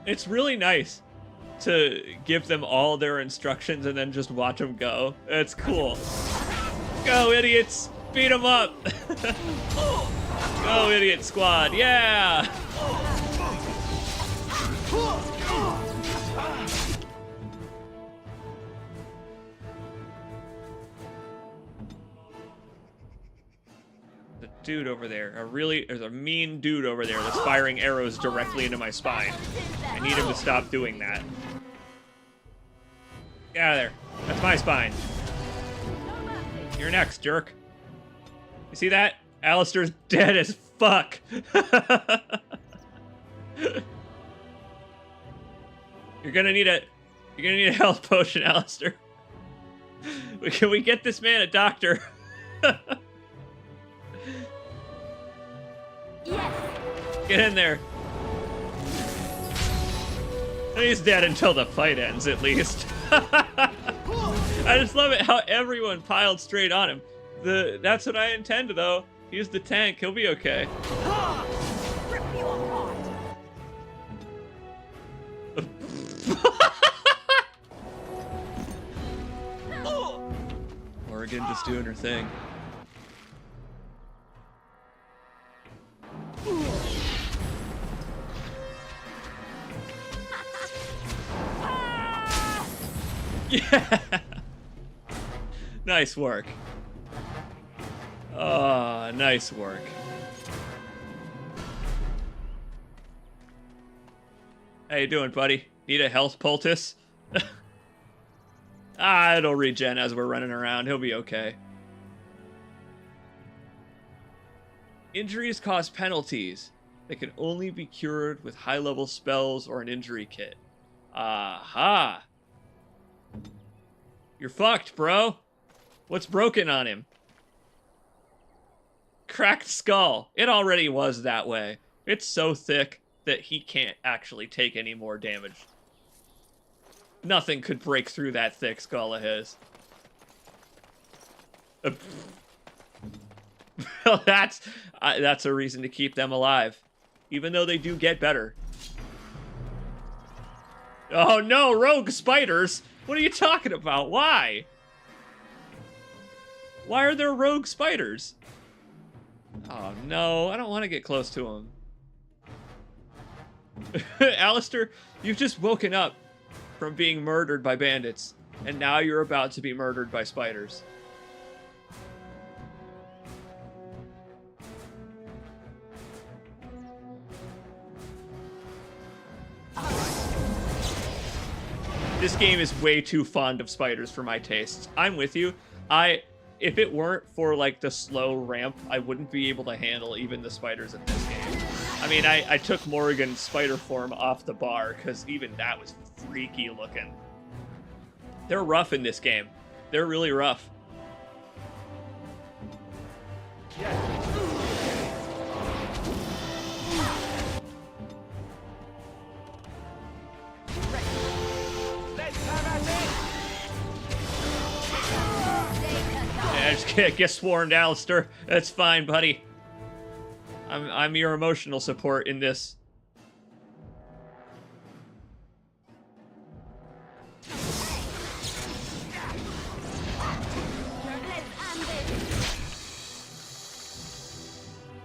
It's really nice to give them all their instructions and then just watch them go. It's cool. Go, idiots! Beat them up! Go, idiot squad! Yeah! The dude over there, there's a mean dude over there that's firing arrows directly into my spine. I need him to stop doing that. Get out of there. That's my spine. You're next, jerk. You see that? Alistair's dead as fuck. You're gonna need a health potion, Alistair. Can we get this man a doctor? Yes. Get in there. He's dead until the fight ends, at least. I just love it how everyone piled straight on him. That's what I intend, though. He's the tank. He'll be okay. Rip you apart. More-igan just doing her thing. Yeah. Nice work. Oh, nice work. How you doing, buddy? Need a health poultice? It'll regen as we're running around. He'll be okay. Injuries cause penalties that can only be cured with high-level spells or an injury kit. Aha! You're fucked, bro. What's broken on him? Cracked skull. It already was that way. It's so thick that he can't actually take any more damage. Nothing could break through that thick skull of his. Well, that's a reason to keep them alive. Even though they do get better. Oh no, rogue spiders! What are you talking about? Why? Why are there rogue spiders? Oh no, I don't want to get close to them. Alistair, you've just woken up from being murdered by bandits, and now you're about to be murdered by spiders. This game is way too fond of spiders for my tastes. I'm with you. If it weren't for like the slow ramp, I wouldn't be able to handle even the spiders in this game. I mean, I took More-igan's spider form off the bar because even that was freaky looking. They're rough in this game. They're really rough. Yeah, just get swarmed, Alistair. That's fine, buddy. I'm your emotional support in this.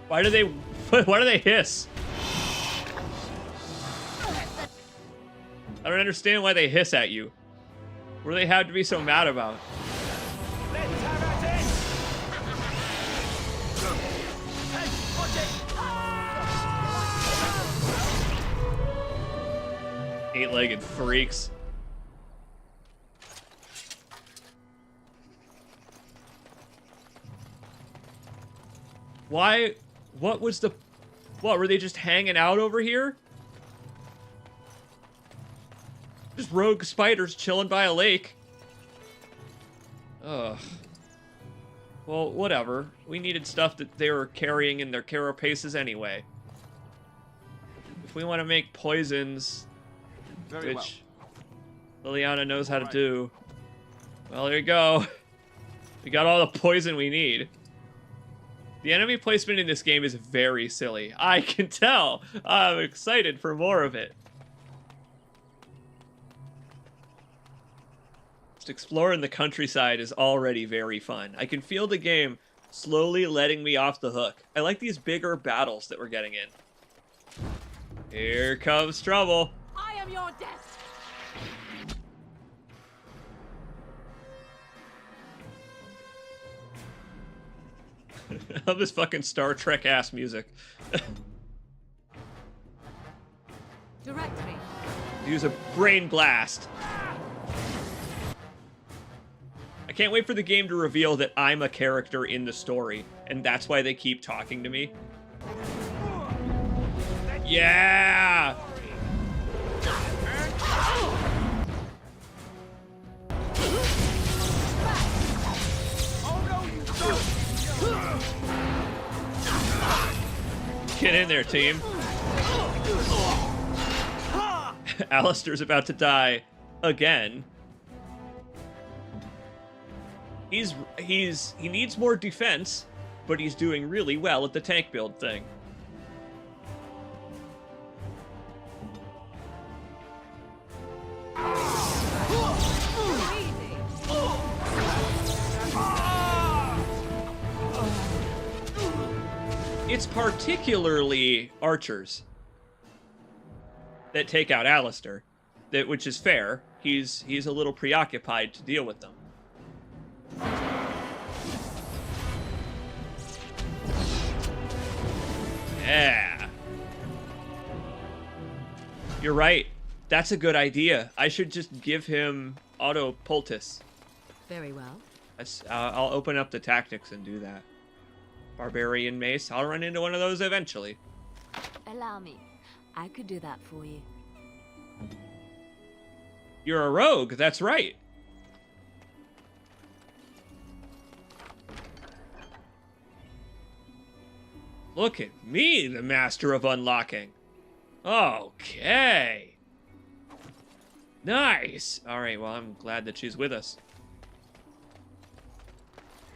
Why do they hiss? I don't understand why they hiss at you. What do they have to be so mad about? Eight-legged freaks. Why? What was the... What, were they just hanging out over here? Just rogue spiders chilling by a lake. Ugh. Well, whatever. We needed stuff that they were carrying in their carapaces anyway. If we want to make poisons... which Liliana knows how to do. Well, there you go. We got all the poison we need. The enemy placement in this game is very silly. I can tell. I'm excited for more of it. Just exploring the countryside is already very fun. I can feel the game slowly letting me off the hook. I like these bigger battles that we're getting in. Here comes trouble. I am your death. I love this fucking Star Trek ass music. Directory. Use a brain blast. I can't wait for the game to reveal that I'm a character in the story, and that's why they keep talking to me. Yeah! Get in there, team. Alistair's about to die again. He needs more defense, but he's doing really well at the tank build thing. It's particularly archers that take out Alistair, which is fair. He's a little preoccupied to deal with them. Yeah. You're right. That's a good idea. I should just give him auto poultice. Very well. I'll open up the tactics and do that. Barbarian mace. I'll run into one of those eventually. Allow me. I could do that for you. You're a rogue. That's right. Look at me, the master of unlocking. Okay. Nice. All right, well, I'm glad that she's with us.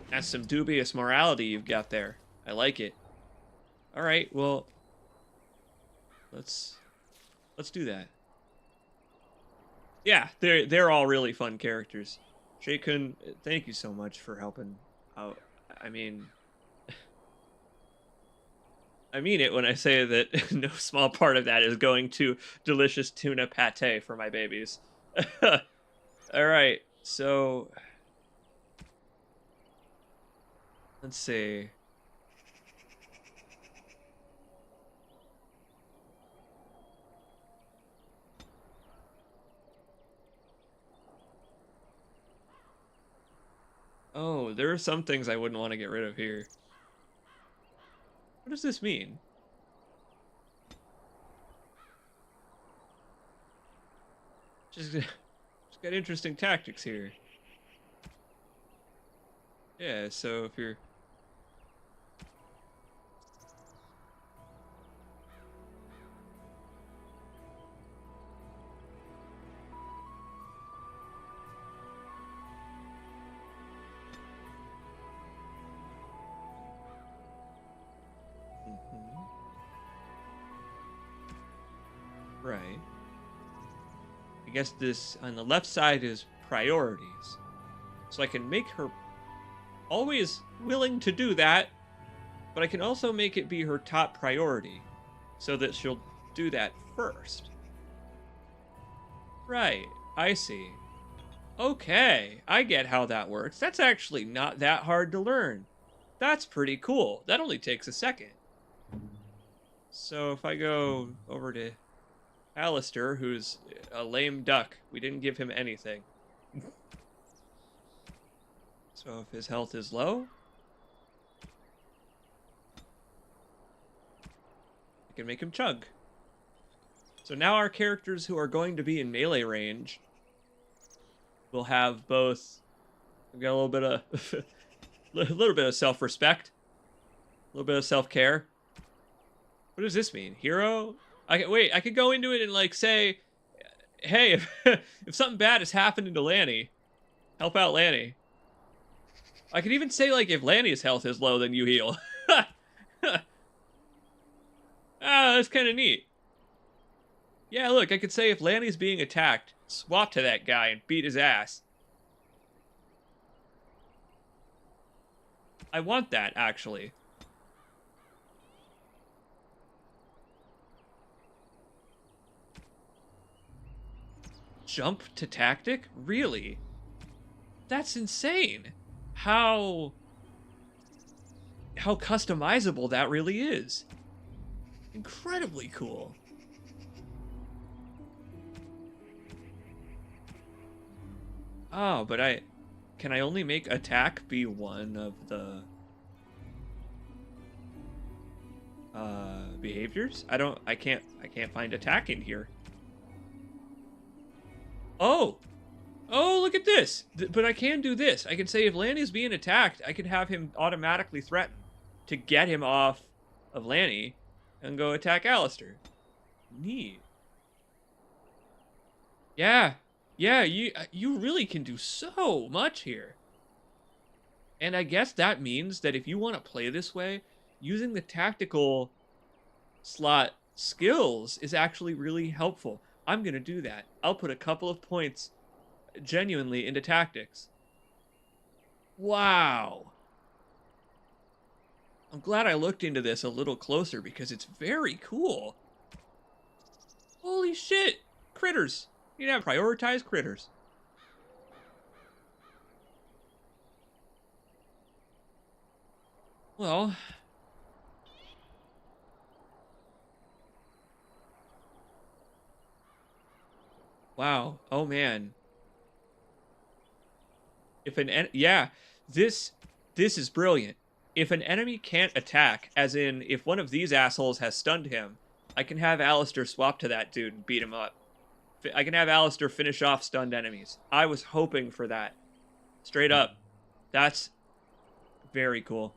That's some dubious morality you've got there. I like it. All right, well, let's do that. Yeah, they're all really fun characters. Shay-kun, thank you so much for helping Oh, I mean... I mean it when I say that no small part of that is going to delicious tuna pate for my babies. Alright, so... Let's see. Oh, there are some things I wouldn't want to get rid of here. What does this mean? Just got interesting tactics here. Yeah, so if you're... Right. I guess this on the left side is priorities. So I can make her always willing to do that, but I can also make it be her top priority so that she'll do that first. Right, I see. Okay, I get how that works. That's actually not that hard to learn. That's pretty cool. That only takes a second. So if I go over to Alistair, who's a lame duck. We didn't give him anything. So if his health is low, I can make him chug. So now our characters who are going to be in melee range will have both... We've got a little bit of... a little bit of self-respect. A little bit of self-care. What does this mean? Hero? Wait, I could go into it and, like, say, hey, if something bad has happened to Lanny, help out Lanny. I could even say, like, if Lanny's health is low, then you heal. That's kind of neat. Yeah, look, I could say if Lanny's being attacked, swap to that guy and beat his ass. I want that, actually. Jump to tactic? Really? That's insane. How customizable that really is. Incredibly cool. Oh, but can I only make attack be one of the behaviors? I can't find attack in here. Oh, look at this. But I can do this. I can say if Lanny's being attacked, I can have him automatically threaten to get him off of Lanny and go attack Alistair. Neat. Yeah, you really can do so much here. And I guess that means that if you want to play this way, using the tactical slot skills is actually really helpful. I'm going to do that. I'll put a couple of points genuinely into tactics. Wow. I'm glad I looked into this a little closer because it's very cool. Holy shit. Critters. You have prioritized critters. Well... Wow. Oh, man. If this is brilliant. If an enemy can't attack, as in if one of these assholes has stunned him, I can have Alistair swap to that dude and beat him up. I can have Alistair finish off stunned enemies. I was hoping for that. Straight up. That's very cool.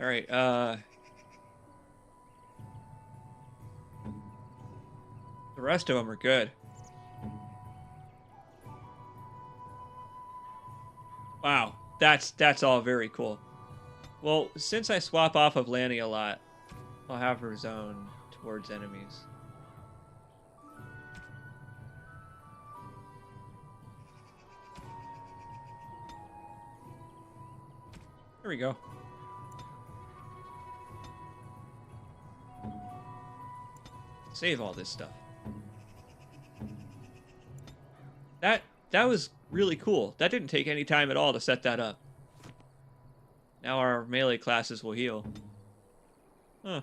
All right, the rest of them are good. Wow, that's all very cool. Well, since I swap off of Lanny a lot, I'll have her zone towards enemies. There we go. Save all this stuff. That was really cool. That didn't take any time at all to set that up. Now our melee classes will heal. Huh.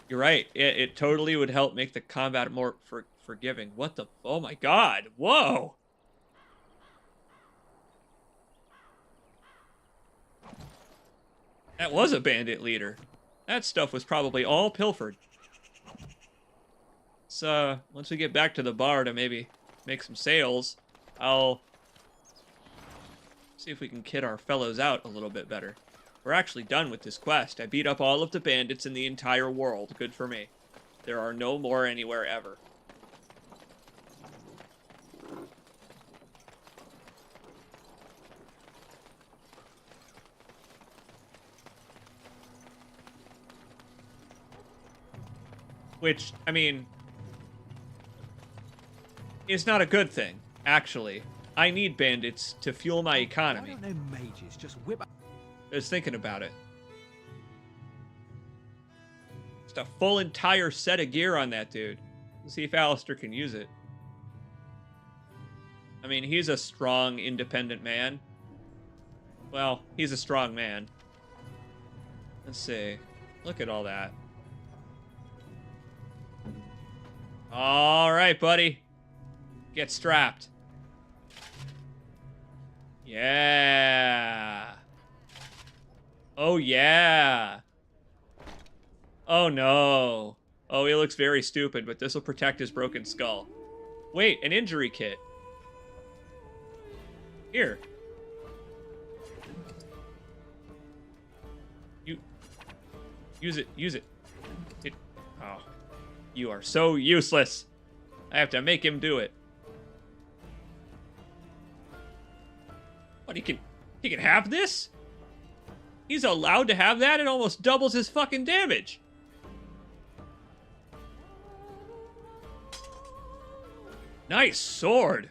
You're right. It totally would help make the combat more forgiving. What the... Oh my god. Whoa! That was a bandit leader. That stuff was probably all pilfered. So, once we get back to the bar to maybe make some sales, I'll see if we can kit our fellows out a little bit better. We're actually done with this quest. I beat up all of the bandits in the entire world. Good for me. There are no more anywhere ever. Which, I mean, is not a good thing, actually. I need bandits to fuel my economy. I don't know mages, just whip. I was thinking about it. Just a full entire set of gear on that dude. Let's see if Alistair can use it. I mean, he's a strong, independent man. Well, he's a strong man. Let's see. Look at all that. All right, buddy. Get strapped. Yeah. Oh, yeah. Oh, no. Oh, he looks very stupid, but this will protect his broken skull. Wait, an injury kit. Here. Use it. Use it. Oh. You are so useless. I have to make him do it. What, he can have this? He's allowed to have that? It almost doubles his fucking damage. Nice sword.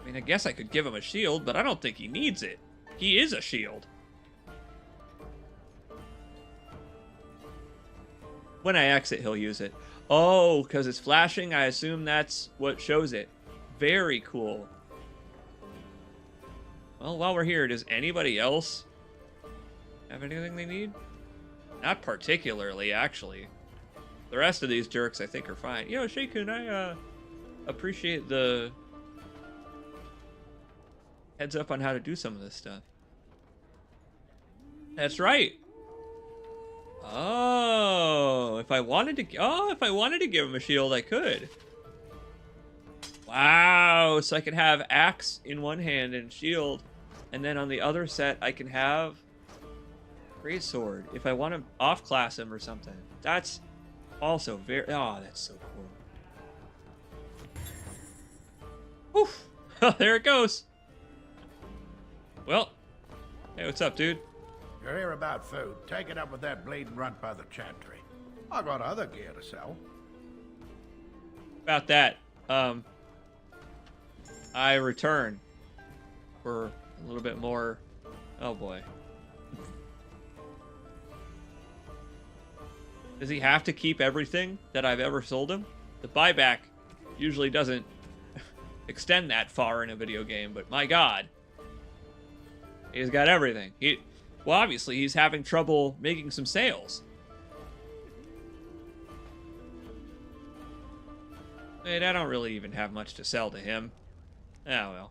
I mean, I guess I could give him a shield, but I don't think he needs it. He is a shield. When I exit, he'll use it. Oh, because it's flashing, I assume that's what shows it. Very cool. Well, while we're here, does anybody else have anything they need? Not particularly, actually. The rest of these jerks, I think, are fine. You know, Shaykun, I appreciate the heads up on how to do some of this stuff. That's right. Oh, if I wanted to give him a shield, I could. Wow, so I can have axe in one hand and shield, and then on the other set I can have great sword if I want to off-class him or something. That's also very... Oh, that's so cool. Oof. There it goes. Well, hey, what's up, dude? You're here about food. Take it up with that bleeding runt by the chantry. I got other gear to sell. About that, I return for a little bit more. Oh boy. Does he have to keep everything that I've ever sold him? The buyback usually doesn't extend that far in a video game, but my god. He's got everything. Well, obviously, he's having trouble making some sales. Wait, I don't really even have much to sell to him. Ah, well.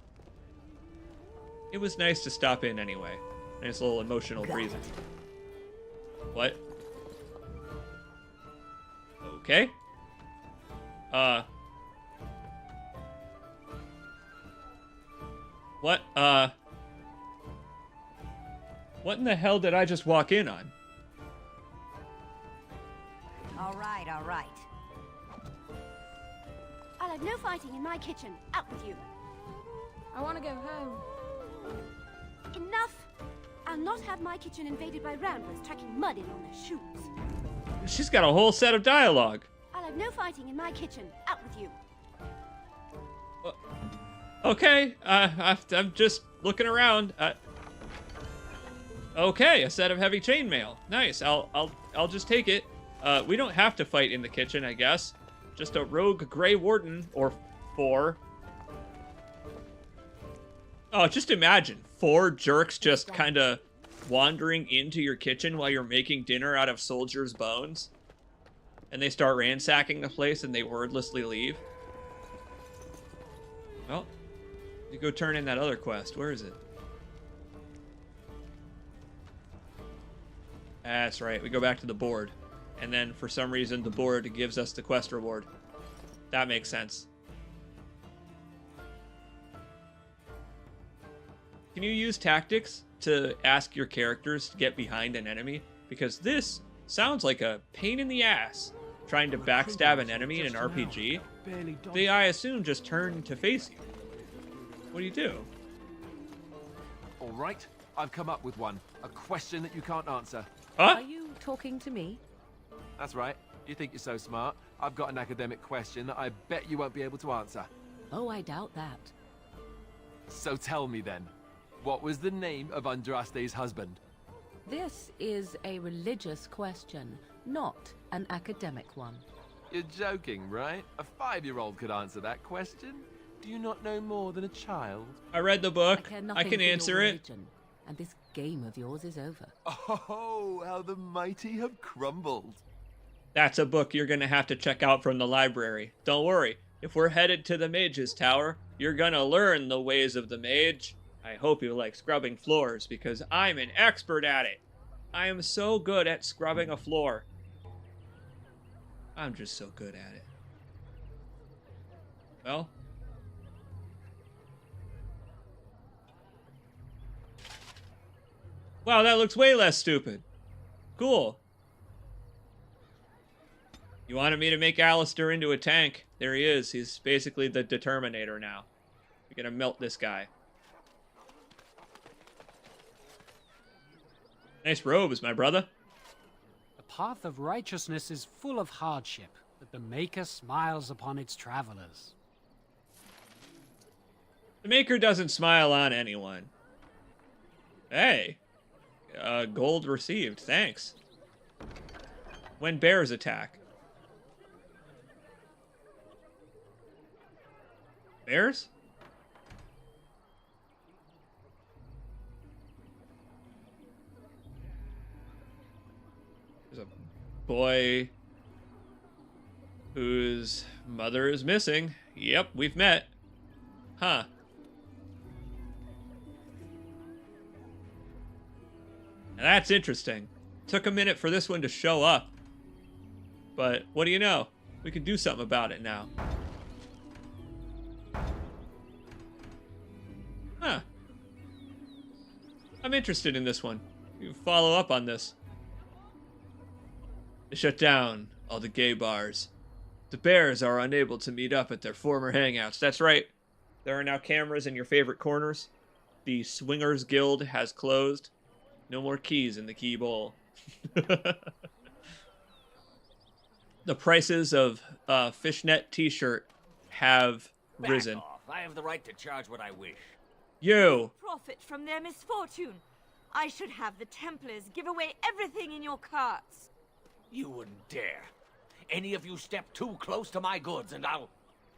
It was nice to stop in anyway. Nice little emotional breather. What? Okay. What, what in the hell did I just walk in on? All right, all right. I'll have no fighting in my kitchen. Out with you. I want to go home. Enough! I'll not have my kitchen invaded by ramblers tracking mud in on their shoes. She's got a whole set of dialogue. I'll have no fighting in my kitchen. Out with you. Okay, I'm just looking around. Okay, a set of heavy chainmail. Nice. I'll just take it. We don't have to fight in the kitchen, I guess. Just a rogue Grey Warden or 4. Oh, just imagine 4 jerks just kind of wandering into your kitchen while you're making dinner out of soldiers' bones. And they start ransacking the place and they wordlessly leave. Well, you go turn in that other quest. Where is it? That's right. We go back to the board. And then, for some reason, the board gives us the quest reward. That makes sense. Can you use tactics to ask your characters to get behind an enemy? Because this sounds like a pain in the ass. Trying to backstab an enemy in an RPG. They, I assume, just turn to face you. What do you do? All right, I've come up with one. A question that you can't answer. Huh? Are you talking to me? That's right. You think you're so smart. I've got an academic question that I bet you won't be able to answer. Oh, I doubt that. So tell me then, what was the name of Andraste's husband? This is a religious question, not an academic one. You're joking, right? A 5-year-old could answer that question. Do you not know more than a child? I read the book. I care I nothing can for your answer it. religion, and this game of yours is over. Oh, how the mighty have crumbled. That's a book you're going to have to check out from the library. Don't worry. If we're headed to the Mage's Tower, you're going to learn the ways of the Mage. I hope you like scrubbing floors, because I'm an expert at it. I am so good at scrubbing a floor. I'm just so good at it. Well. Wow, that looks way less stupid. Cool. You wanted me to make Alistair into a tank. There he is. He's basically the Determinator now. We're gonna melt this guy. Nice robes, my brother. The path of righteousness is full of hardship, but the Maker smiles upon its travelers. The Maker doesn't smile on anyone. Hey. Gold received. Thanks. When bears attack. Bears? There's a boy whose mother is missing. Yep, we've met. Huh. Now that's interesting. Took a minute for this one to show up. But what do you know? We can do something about it now. Huh. I'm interested in this one. You follow up on this. They shut down all the gay bars. The bears are unable to meet up at their former hangouts. That's right. There are now cameras in your favorite corners. The Swingers Guild has closed. No more keys in the key bowl. The prices of fishnet t-shirt have risen. Off. I have the right to charge what I wish. You! Profit from their misfortune. I should have the Templars give away everything in your carts. You wouldn't dare. Any of you step too close to my goods and I'll...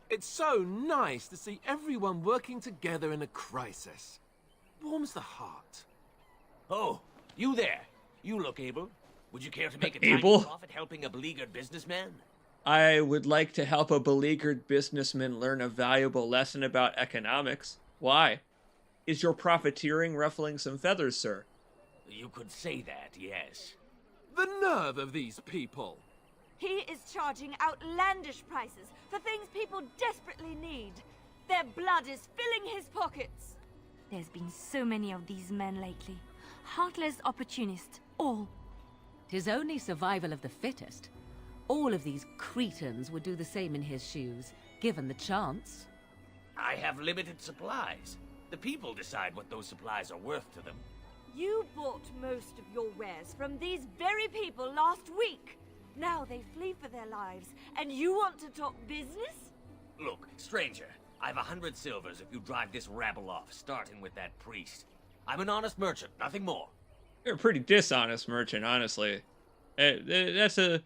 It's so nice to see everyone working together in a crisis. Warms the heart. Oh, you there. You look able. Would you care to make a Able? tiny profit helping a beleaguered businessman? I would like to help a beleaguered businessman learn a valuable lesson about economics. Why? Is your profiteering ruffling some feathers, sir? You could say that, yes. The nerve of these people! He is charging outlandish prices for things people desperately need. Their blood is filling his pockets. There's been so many of these men lately. Heartless opportunists, all. 'Tis only survival of the fittest. All of these cretins would do the same in his shoes, given the chance. I have limited supplies. The people decide what those supplies are worth to them. You bought most of your wares from these very people last week. Now they flee for their lives, and you want to talk business? Look, stranger, I've 100 silvers if you drive this rabble off, starting with that priest. I'm an honest merchant, nothing more. You're a pretty dishonest merchant, honestly. That's the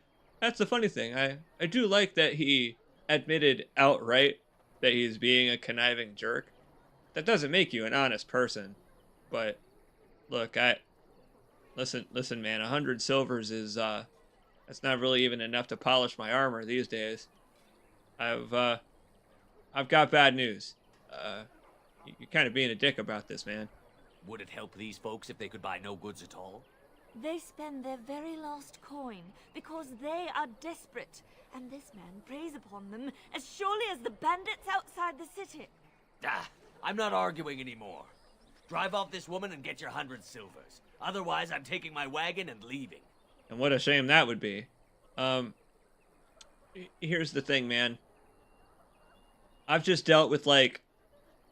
funny thing. I do like that he admitted outright that he's being a conniving jerk. That doesn't make you an honest person. But look, listen, man. 100 silvers is that's not really even enough to polish my armor these days. I've got bad news. You're kind of being a dick about this, man. Would it help these folks if they could buy no goods at all? They spend their very last coin because they are desperate, and this man preys upon them as surely as the bandits outside the city. Ah, I'm not arguing anymore. Drive off this woman and get your 100 silvers. Otherwise, I'm taking my wagon and leaving. And what a shame that would be. Here's the thing, man. I've just dealt with like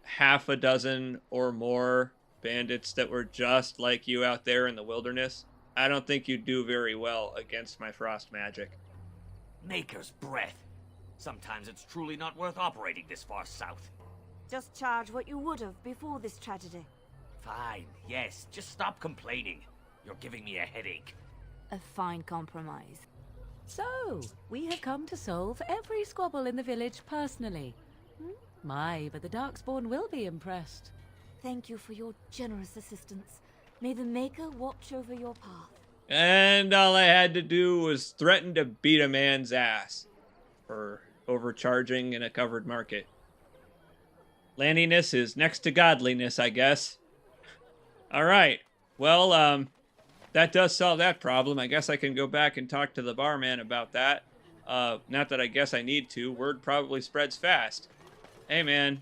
half a dozen or more bandits that were just like you out there in the wilderness. I don't think you'd do very well against my frost magic. Maker's breath. Sometimes it's truly not worth operating this far south. Just charge what you would have before this tragedy. Fine, yes, just stop complaining. You're giving me a headache. A fine compromise. So, we have come to solve every squabble in the village personally. My, but the Darkspawn will be impressed. Thank you for your generous assistance. May the Maker watch over your path. And all I had to do was threaten to beat a man's ass for overcharging in a covered market. Landiness is next to godliness, I guess. All right. Well, that does solve that problem. I guess I can go back and talk to the barman about that. Not that I guess I need to. Word probably spreads fast. Hey, man.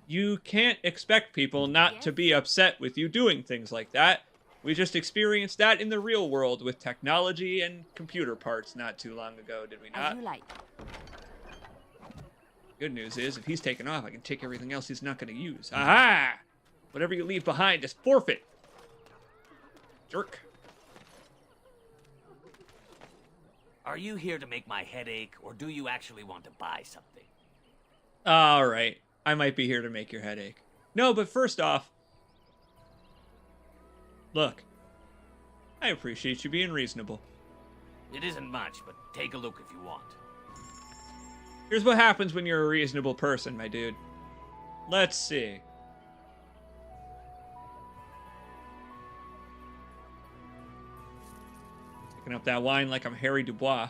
You can't expect people not to be upset with you doing things like that. We just experienced that in the real world with technology and computer parts not too long ago, did we not? As you like. Good news is, if he's taken off, I can take everything else he's not going to use. Aha! Whatever you leave behind is forfeit. Jerk. Are you here to make my head ache, or do you actually want to buy something? All right. I might be here to make your head ache. No, but first off, look, I appreciate you being reasonable. It isn't much, but take a look if you want. Here's what happens when you're a reasonable person, my dude. Let's see. Picking up that wine like I'm Harry Dubois.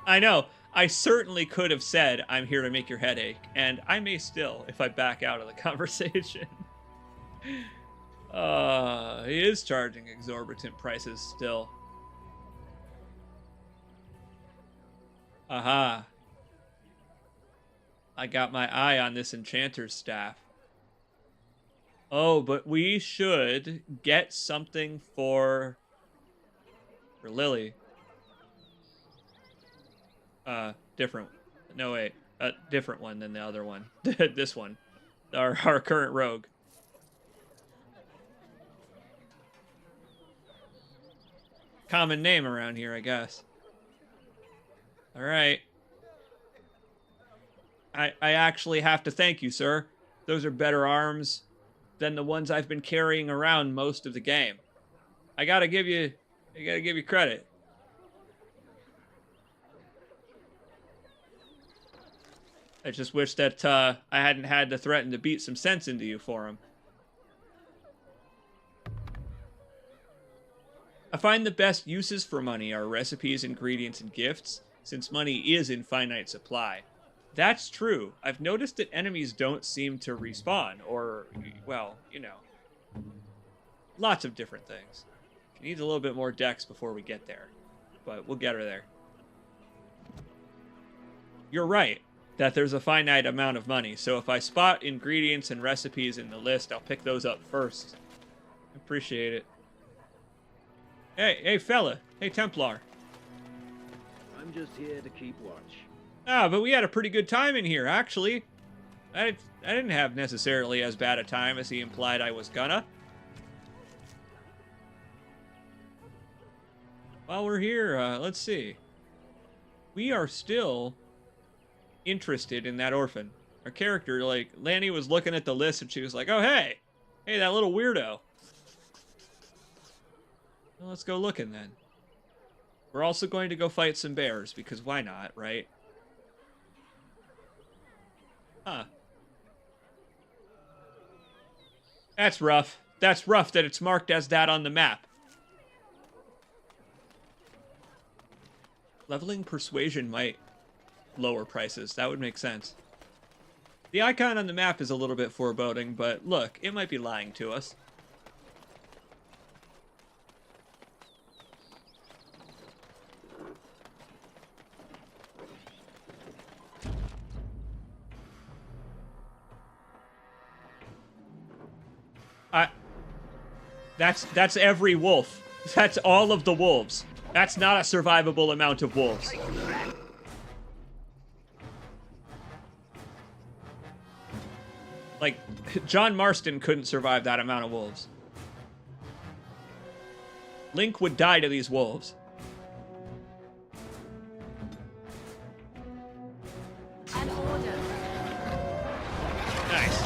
I know. I certainly could have said, I'm here to make your head ache, and I may still if I back out of the conversation. He is charging exorbitant prices still. Aha. I got my eye on this enchanter's staff. Oh, but we should get something for Lily. Different. No, wait. A different one than the other one. This one. Our current rogue. Common name around here, I guess. Alright. I actually have to thank you, sir. Those are better arms than the ones I've been carrying around most of the game. I gotta give you credit. I just wish that I hadn't had to threaten to beat some sense into you for him. I find the best uses for money are recipes, ingredients, and gifts, since money is in finite supply. That's true. I've noticed that enemies don't seem to respawn, or, well, you know, lots of different things. Needs a little bit more dex before we get there, but we'll get her there. You're right that there's a finite amount of money, so if I spot ingredients and recipes in the list, I'll pick those up first. Appreciate it. Hey, fella. Hey, Templar. I'm just here to keep watch. Ah, but we had a pretty good time in here, actually. I didn't have necessarily as bad a time as he implied I was gonna. While we're here, let's see. We are still interested in that orphan. Our character, like, Lanny was looking at the list and she was like, oh, hey, that little weirdo. Well, let's go looking then. We're also going to go fight some bears, because why not, right? Huh. That's rough. That's rough that it's marked as that on the map. Leveling persuasion might lower prices. That would make sense. The icon on the map is a little bit foreboding, but look, it might be lying to us. That's every wolf. That's all of the wolves. That's not a survivable amount of wolves. Like, John Marston couldn't survive that amount of wolves. Link would die to these wolves. An order. Nice.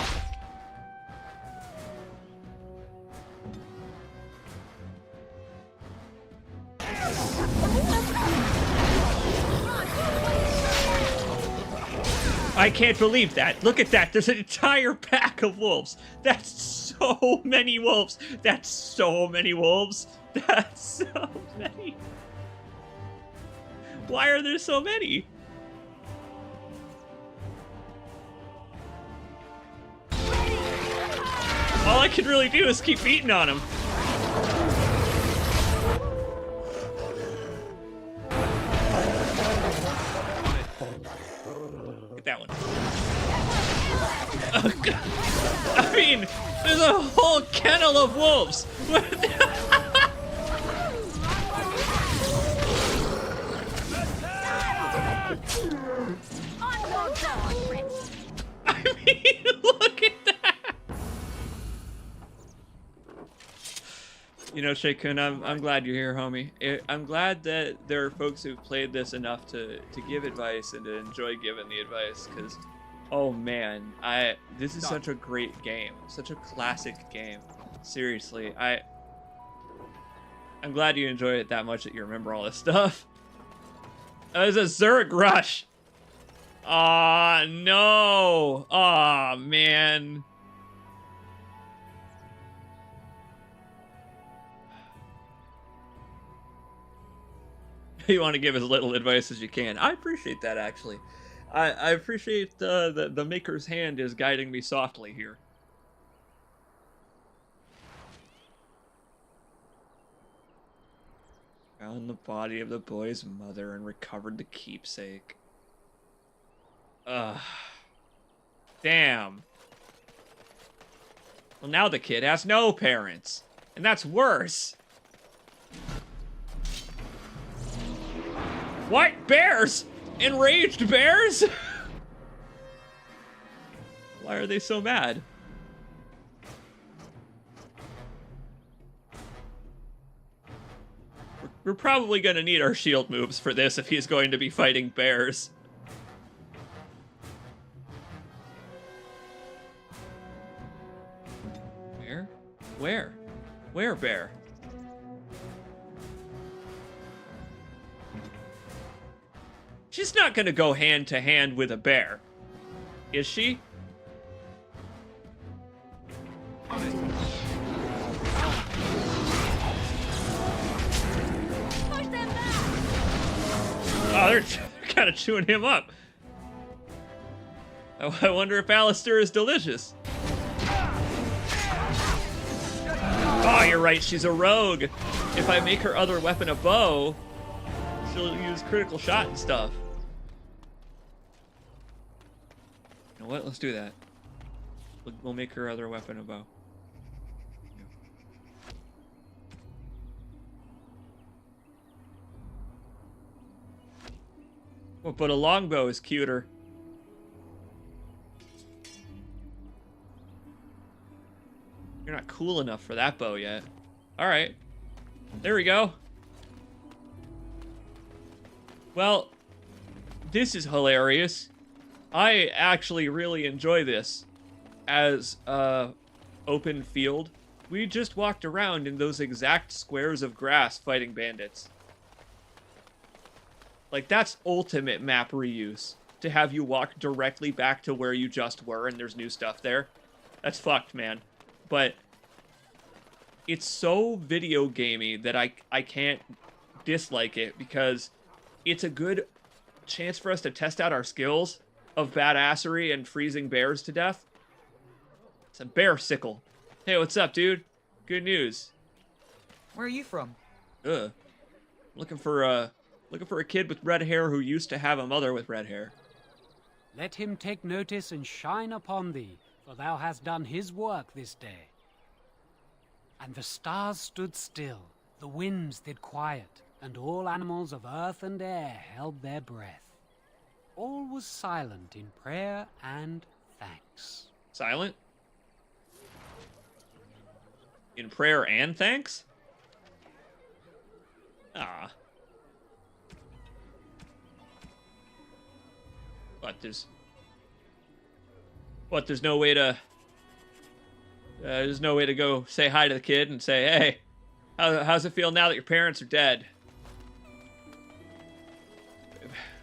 I can't believe that. Look at that. There's an entire pack of wolves. That's so many wolves. That's so many wolves. That's so many. Why are there so many? All I can really do is keep beating on them. That one. Oh, God. I mean, there's a whole kennel of wolves. I mean, look at that. You know, Shay-kun, I'm glad you're here, homie. I'm glad that there are folks who've played this enough to give advice and to enjoy giving the advice, because, oh man, this is such a great game, such a classic game. Seriously, I'm glad you enjoy it that much that you remember all this stuff. There's a Zurich rush. Aw, no. Aw, man. You want to give as little advice as you can. I appreciate that, actually. I appreciate the maker's hand is guiding me softly here. Found the body of the boy's mother and recovered the keepsake. Ugh. Damn. Well, now the kid has no parents. And that's worse. What? Bears? Enraged bears? Why are they so mad? We're probably going to need our shield moves for this if he's going to be fighting bears. Bear? Where? Where, bear? She's not going to go hand to hand with a bear, is she? Oh, they're kind of chewing him up. I wonder if Alistair is delicious. Oh, you're right, she's a rogue. If I make her other weapon a bow, she'll use critical shot and stuff. You know what? Let's do that. We'll make her other weapon a bow. Well, but a longbow is cuter. You're not cool enough for that bow yet. Alright. There we go. Well, this is hilarious. I actually really enjoy this as open field. We just walked around in those exact squares of grass fighting bandits. Like, that's ultimate map reuse. To have you walk directly back to where you just were and there's new stuff there. That's fucked, man. But it's so video gamey that I can't dislike it, because it's a good chance for us to test out our skills of badassery and freezing bears to death. It's a bear sickle. Hey, what's up, dude? Good news. Where are you from? Looking for a kid with red hair who used to have a mother with red hair. Let him take notice and shine upon thee, for thou hast done his work this day. And the stars stood still, the winds did quiet, and all animals of earth and air held their breath. All was silent in prayer and thanks. Silent? In prayer and thanks? Ah. There's no way to... there's no way to go say hi to the kid and say, hey, how's it feel now that your parents are dead?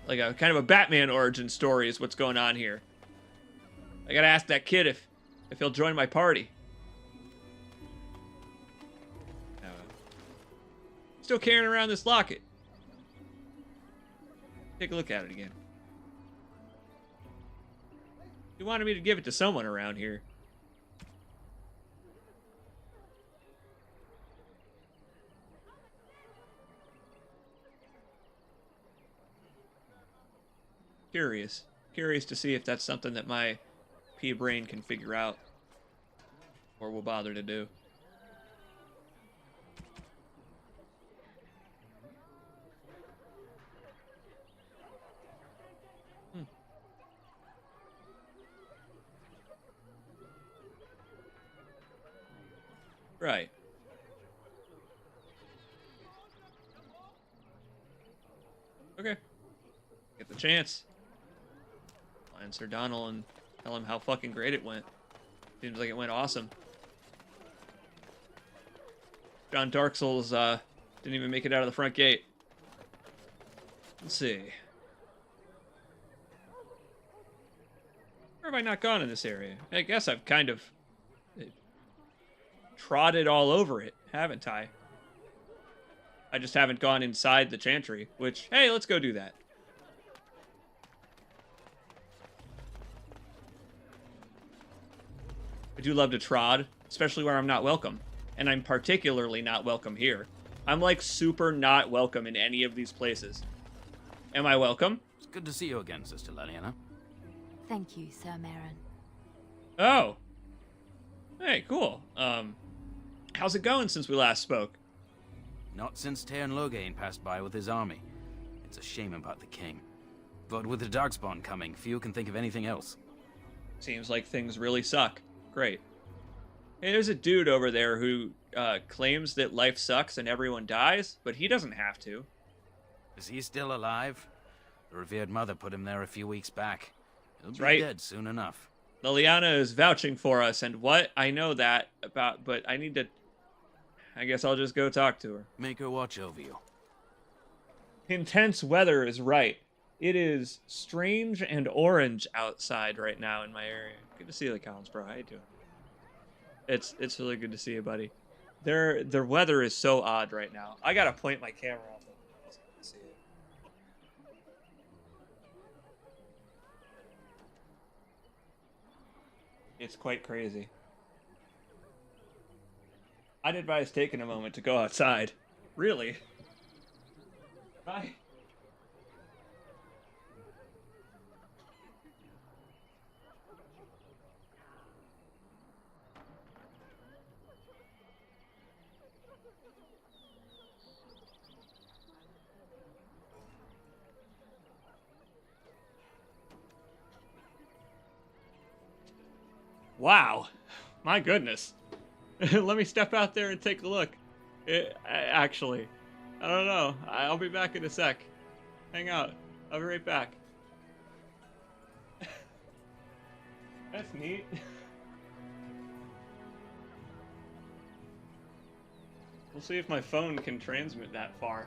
Like a kind of a Batman origin story is what's going on here. I gotta ask that kid if he'll join my party. Still carrying around this locket. Take a look at it again. You wanted me to give it to someone around here. Curious to see if that's something that my pea brain can figure out or will bother to do. Right. Okay. Get the chance. Find Sir Donald and tell him how fucking great it went. Seems like it went awesome. John Dark Souls didn't even make it out of the front gate. Let's see. Where have I not gone in this area? I guess I've kind of trotted all over it, haven't I? I just haven't gone inside the chantry, which, hey, let's go do that. I do love to trod, especially where I'm not welcome. And I'm particularly not welcome here. I'm like super not welcome in any of these places. Am I welcome? It's good to see you again, Sister Leliana. Thank you, Sir Marin. Oh. Hey, cool. How's it going since we last spoke? Not since Tairn Loghain passed by with his army. It's a shame about the king. But with the Darkspawn coming, few can think of anything else. Seems like things really suck. Great. Hey, there's a dude over there who claims that life sucks and everyone dies, but he doesn't have to. Is he still alive? The revered mother put him there a few weeks back. He'll be right. Dead soon enough. Leliana is vouching for us, and what? I know that about, but I need to... I guess I'll just go talk to her. Make her watch over you. Intense weather is right. It is strange and orange outside right now in my area. Good to see you, Collins, bro. How you doing? It's really good to see you, buddy. Their weather is so odd right now. I gotta point my camera up so you can see it. It's quite crazy. I'd advise taking a moment to go outside. Really? Bye. Wow. My goodness. Let me step out there and take a look. Actually, I don't know. I'll be back in a sec. Hang out. I'll be right back. That's neat. We'll see if my phone can transmit that far.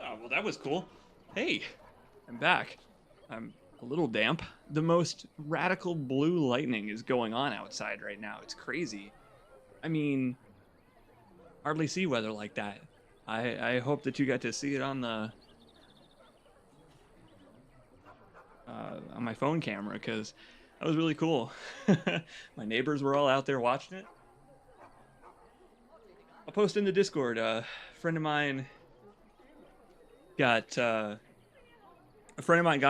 Oh, well, that was cool. Hey, I'm back. I'm a little damp. The most radical blue lightning is going on outside right now. It's crazy. I mean, hardly see weather like that. I hope that you got to see it on the on my phone camera, because that was really cool. My neighbors were all out there watching it. I'll post in the Discord. A friend of mine got a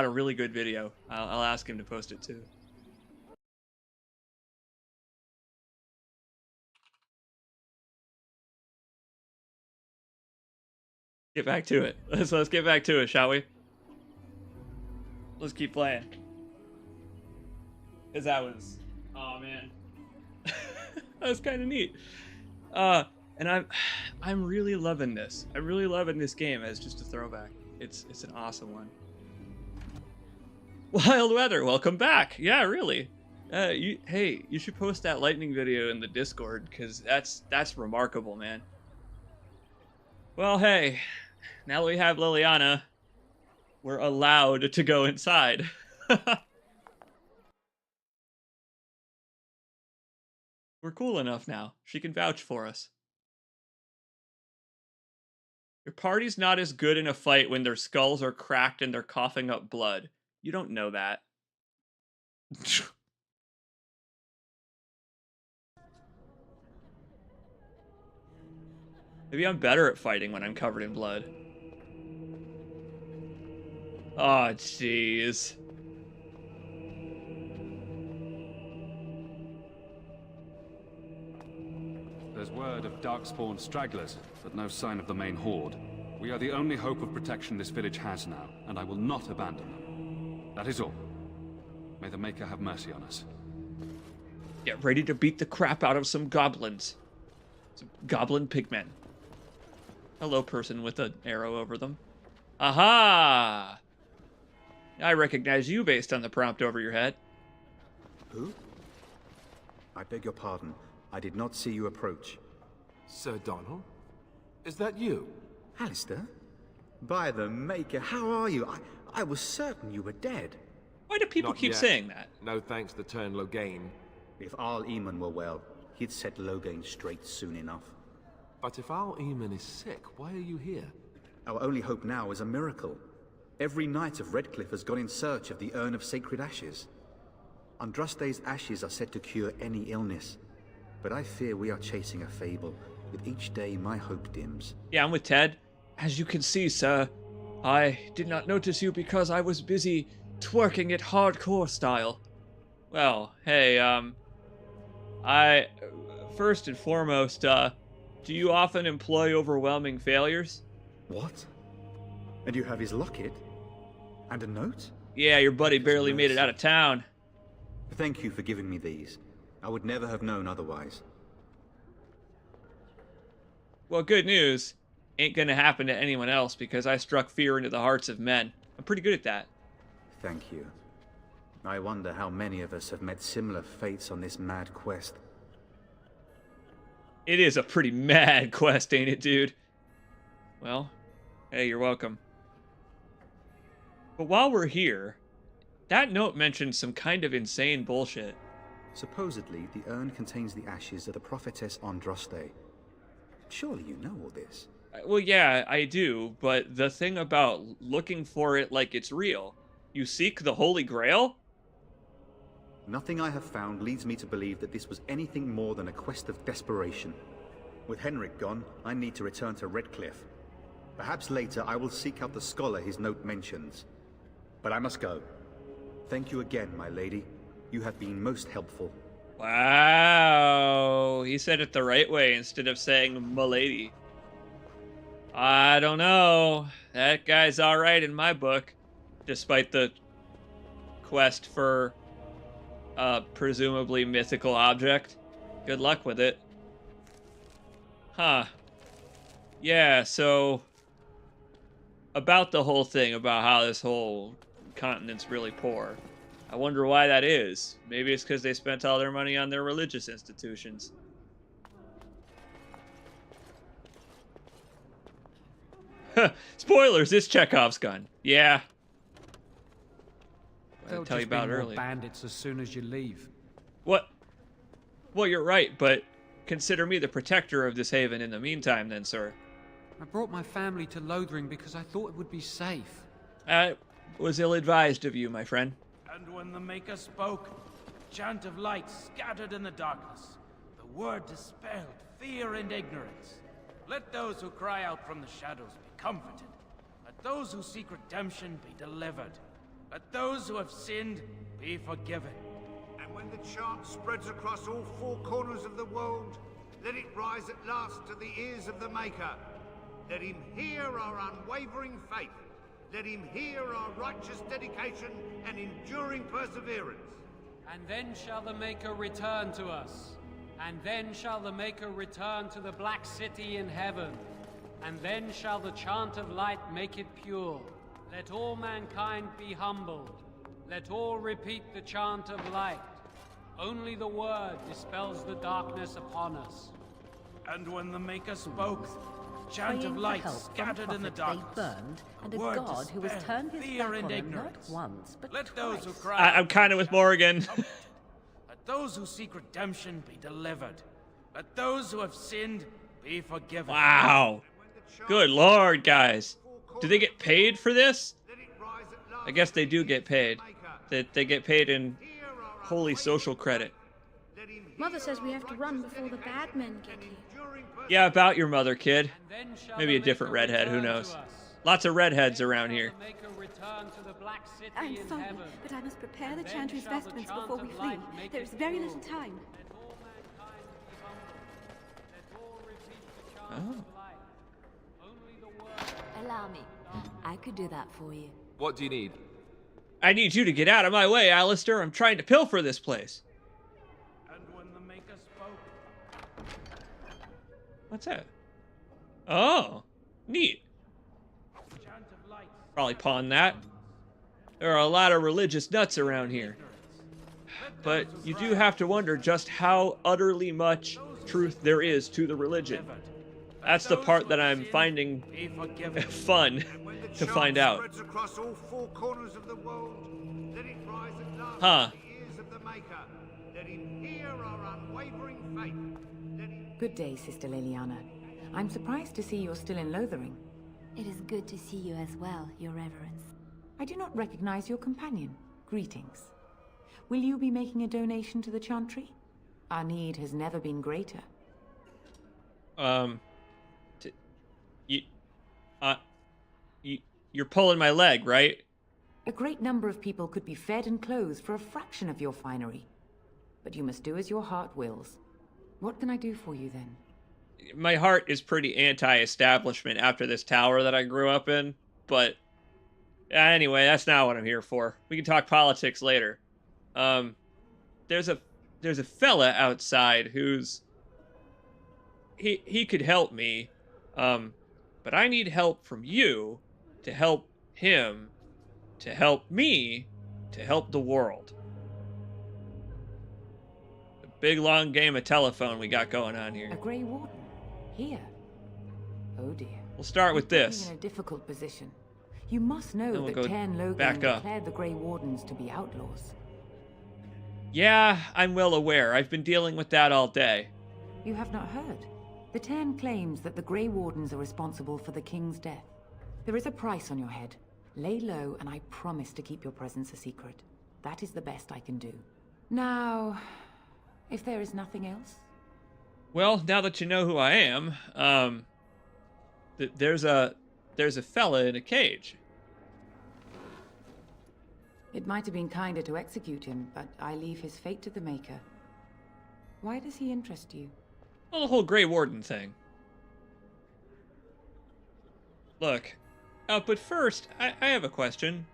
really good video. I'll ask him to post it too. Get back to it. Let's get back to it, shall we? Let's keep playing. Cause that was, oh man, that was kind of neat. And I'm really loving this. I'm really loving this game as just a throwback. It's an awesome one. Wild Weather, welcome back. Yeah, really. Hey, you should post that lightning video in the Discord, because that's remarkable, man. Well, hey, now that we have Liliana, we're allowed to go inside. We're cool enough now. She can vouch for us. Your party's not as good in a fight when their skulls are cracked and they're coughing up blood. You don't know that. Maybe I'm better at fighting when I'm covered in blood. Oh, jeez. There's word of darkspawn stragglers, but no sign of the main horde. We are the only hope of protection this village has now, and I will not abandon them. That is all. May the Maker have mercy on us. Get ready to beat the crap out of some goblins. Some goblin pigmen. Hello, person with an arrow over them. Aha! I recognize you based on the prompt over your head. Who? I beg your pardon. I did not see you approach. Sir Donald? Is that you? Alistair? By the Maker, how are you? I was certain you were dead. Why do people keep saying that? No thanks to turn Loghain. If Arl Eamon were well, he'd set Loghain straight soon enough. But if Arl Eamon is sick, why are you here? Our only hope now is a miracle. Every knight of Redcliffe has gone in search of the Urn of Sacred Ashes. Andraste's ashes are said to cure any illness. But I fear we are chasing a fable. With each day, my hope dims. Yeah, I'm with Ted. As you can see, sir, I did not notice you because I was busy twerking it hardcore style. Well, hey, first and foremost, do you often employ overwhelming failures? What? And you have his locket? And a note? Yeah, your buddy barely made it out of town. Thank you for giving me these. I would never have known otherwise. Well, good news. Ain't gonna happen to anyone else because I struck fear into the hearts of men. I'm pretty good at that. Thank you. I wonder how many of us have met similar fates on this mad quest. It is a pretty mad quest, ain't it, dude? Well, hey, you're welcome. But while we're here, that note mentions some kind of insane bullshit. Supposedly, the urn contains the ashes of the prophetess Andraste. Surely you know all this. Well, yeah, I do, but the thing about looking for it like it's real, you seek the Holy Grail? Nothing I have found leads me to believe that this was anything more than a quest of desperation. With Henrik gone, I need to return to Redcliffe. Perhaps later I will seek out the scholar his note mentions. But I must go. Thank you again, my lady. You have been most helpful. Wow, he said it the right way instead of saying "m'lady." I don't know. That guy's all right in my book, despite the quest for a presumably mythical object. Good luck with it. Huh. Yeah, so about the whole thing about how this whole continent's really poor. I wonder why that is. Maybe it's because they spent all their money on their religious institutions. Spoilers, it's Chekhov's gun. Yeah. They'll tell you just be about more earlier. bandits as soon as you leave. What? Well, you're right, but consider me the protector of this haven in the meantime then, sir. I brought my family to Lothering because I thought it would be safe. That was ill-advised of you, my friend. And when the Maker spoke, a chant of light scattered in the darkness. The word dispelled fear and ignorance. Let those who cry out from the shadows be comforted. Let those who seek redemption be delivered. Let those who have sinned be forgiven. And when the chant spreads across all four corners of the world, let it rise at last to the ears of the Maker. Let him hear our unwavering faith Let him hear our righteous dedication and enduring perseverance. And then shall the Maker return to us. And then shall the Maker return to the Black City in heaven. And then shall the chant of light make it pure. Let all mankind be humbled. Let all repeat the chant of light. Only the word dispels the darkness upon us. And when the Maker spoke, chant of light scattered in the darkness. They burned, and a god who has turned his back on them not once, but Let those who twice. cry I'm kind of with More-igan. Let those who seek redemption be delivered. Let those who have sinned be forgiven. Wow. Good lord, guys. Do they get paid for this? I guess they do get paid. They get paid in holy social credit. Mother says we have to run before the bad men get here. Yeah, about your mother, kid. Maybe a different redhead, who knows. Lots of redheads around here. I'm sorry, but I must prepare the chantry's vestments before we flee. There is very little time. Oh. Allow me. I could do that for you. What do you need? I need you to get out of my way, Alistair. I'm trying to pilfer this place. And when the Maker spoke. What's that? Oh, neat. Probably pawn that. There are a lot of religious nuts around here. But you do have to wonder just how utterly much truth there is to the religion. That's the part that I'm finding fun to find out. Across all four corners of the world, let it rise at last Huh. to the ears of the Maker. Let him hear our unwavering faith. Good day, Sister Liliana. I'm surprised to see you're still in Lothering. It is good to see you as well, Your Reverence. I do not recognize your companion. Greetings. Will you be making a donation to the Chantry? Our need has never been greater. You're pulling my leg, right? A great number of people could be fed and clothed for a fraction of your finery. But you must do as your heart wills. What can I do for you then? My heart is pretty anti-establishment after this tower that I grew up in, but anyway, that's not what I'm here for. We can talk politics later. There's a fella outside who's he could help me, but I need help from you to help him, to help me, to help the world. A big long game of telephone we got going on here. A Grey Warden? Here? Oh dear. We'll start with You're this. in a difficult position. You must know Then we'll that go Cairn Logan back up. declared the Grey Wardens to be outlaws. Yeah, I'm well aware. I've been dealing with that all day. You have not heard. The Cairn claims that the Grey Wardens are responsible for the King's death. There is a price on your head. Lay low, and I promise to keep your presence a secret. That is the best I can do. Now, if there is nothing else... Well, now that you know who I am, there's a fella in a cage. It might have been kinder to execute him, but I leave his fate to the Maker. Why does he interest you? Well, the whole Grey Warden thing. Look, but first, I have a question.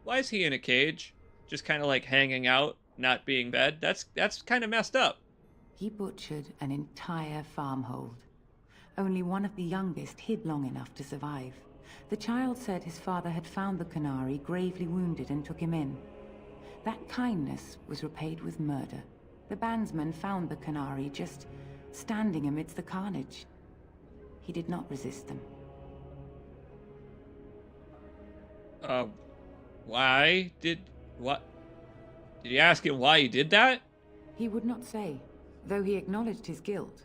Why is he in a cage? Just kind of like hanging out, not being fed? That's kind of messed up. He butchered an entire farmhold. Only one of the youngest hid long enough to survive. The child said his father had found the Canary gravely wounded and took him in. That kindness was repaid with murder. The bandsman found the Canary just standing amidst the carnage. He did not resist them. Why did... what? Did you ask him why he did that? He would not say, though he acknowledged his guilt.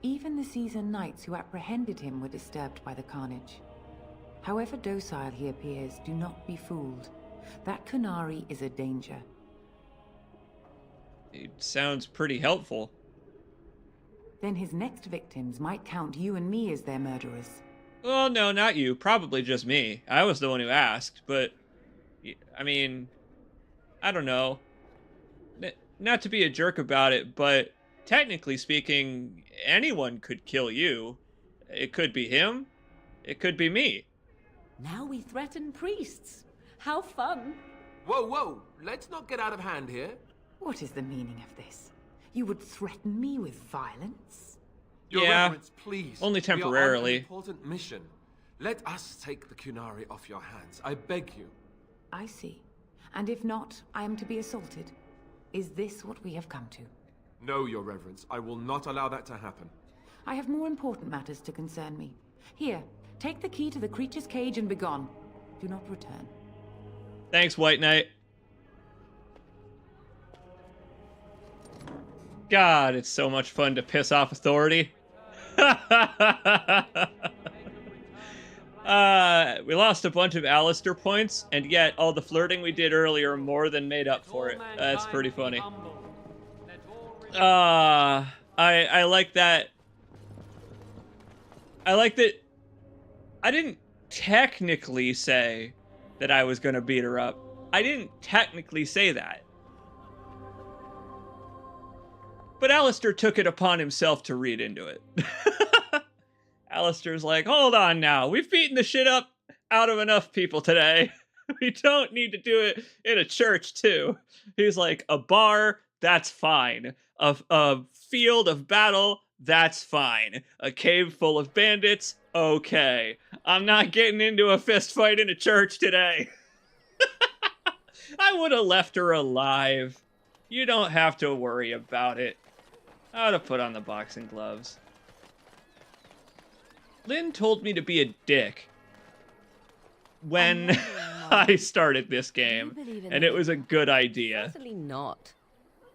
Even the seasoned knights who apprehended him were disturbed by the carnage. However docile he appears, do not be fooled. That Canary is a danger. It sounds pretty helpful. Then his next victims might count you and me as their murderers. Well, no, not you. Probably just me. I was the one who asked, but... I mean... I don't know. Not to be a jerk about it, but... technically speaking, anyone could kill you. It could be him. It could be me. Now we threaten priests. How fun. Whoa, whoa! Let's not get out of hand here. What is the meaning of this? You would threaten me with violence? Your Yeah, Reverence, please. only We are on temporarily. an important mission. Let us take the Kunari off your hands. I beg you. I see. And if not, I am to be assaulted. Is this what we have come to? No, Your Reverence. I will not allow that to happen. I have more important matters to concern me. Here, take the key to the creature's cage and begone. Do not return. Thanks, White Knight. God, it's so much fun to piss off authority. We lost a bunch of Alistair points, and yet all the flirting we did earlier more than made up for it. That's pretty funny. I like that. I like that. I didn't technically say that I was gonna beat her up. I didn't technically say that. But Alistair took it upon himself to read into it. Alistair's like, hold on now. We've beaten the shit up out of enough people today. We don't need to do it in a church, too. He's like, a bar, that's fine. A field of battle, that's fine. A cave full of bandits, okay. I'm not getting into a fist fight in a church today. I would have left her alive. You don't have to worry about it. I ought to put on the boxing gloves. Lynn told me to be a dick when I started this game, and it was a good idea. Certainly not.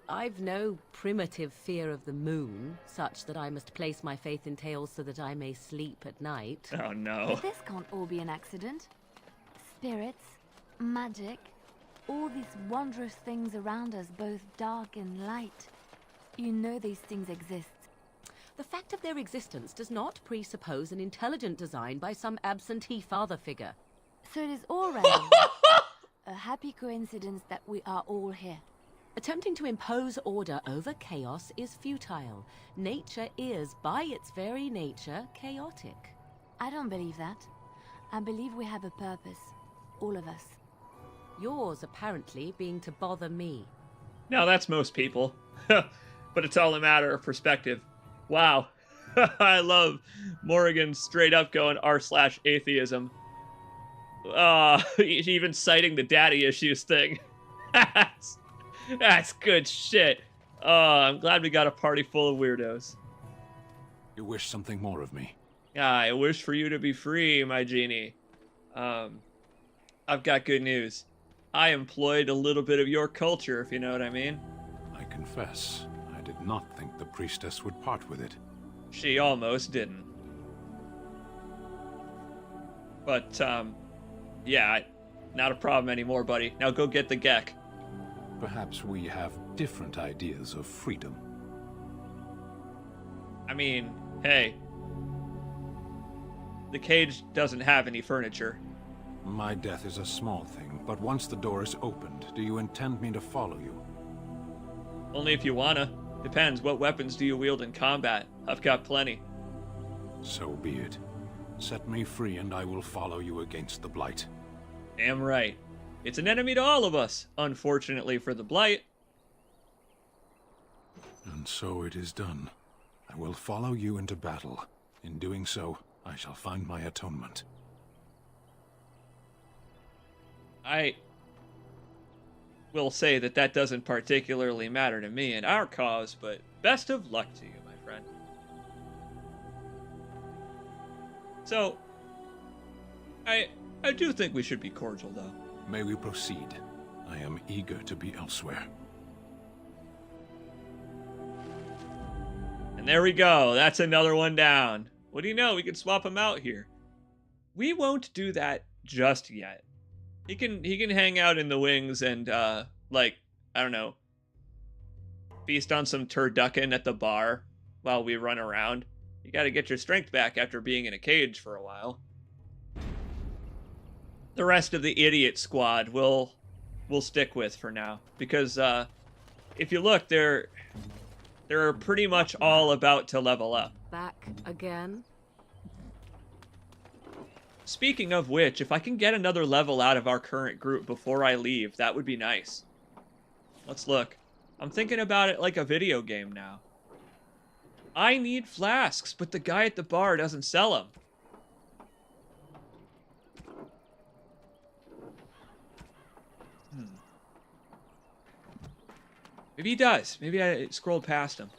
I've no primitive fear of the moon, such that I must place my faith in tales so that I may sleep at night. Oh no. But this can't all be an accident. Spirits, magic, all these wondrous things around us, both dark and light. You know these things exist. The fact of their existence does not presuppose an intelligent design by some absentee father figure. So it is all random. A happy coincidence that we are all here. Attempting to impose order over chaos is futile. Nature is, by its very nature, chaotic. I don't believe that. I believe we have a purpose. All of us. Yours, apparently, being to bother me. No, that's most people. But it's all a matter of perspective. Wow. I love More-igan straight up going r/atheism. Even citing the daddy issues thing. That's good shit. I'm glad we got a party full of weirdos. You wish something more of me? I wish for you to be free, my genie. I've got good news. I employed a little bit of your culture, if you know what I mean. I confess, I did not think the priestess would part with it. She almost didn't. But, yeah, not a problem anymore, buddy. Now go get the Gek. Perhaps we have different ideas of freedom. I mean, hey. The cage doesn't have any furniture. My death is a small thing, but once the door is opened, do you intend me to follow you? Only if you wanna. Depends, what weapons do you wield in combat? I've got plenty. So be it. Set me free and I will follow you against the Blight. Damn right. It's an enemy to all of us, unfortunately for the Blight. And so it is done. I will follow you into battle. In doing so, I shall find my atonement. I will say that that doesn't particularly matter to me in our cause, but best of luck to you, my friend. So, I do think we should be cordial, though. May we proceed? I am eager to be elsewhere. And there we go. That's another one down. What do you know? We can swap him out here. We won't do that just yet. He can hang out in the wings and, like, I don't know, feast on some turducken at the bar while we run around. You gotta get your strength back after being in a cage for a while. The rest of the idiot squad we'll stick with for now. Because, if you look, they're pretty much all about to level up. Back again? Speaking of which, if I can get another level out of our current group before I leave, that would be nice. Let's look. I'm thinking about it like a video game now. I need flasks, but the guy at the bar doesn't sell them. Maybe he does. Maybe I scrolled past him.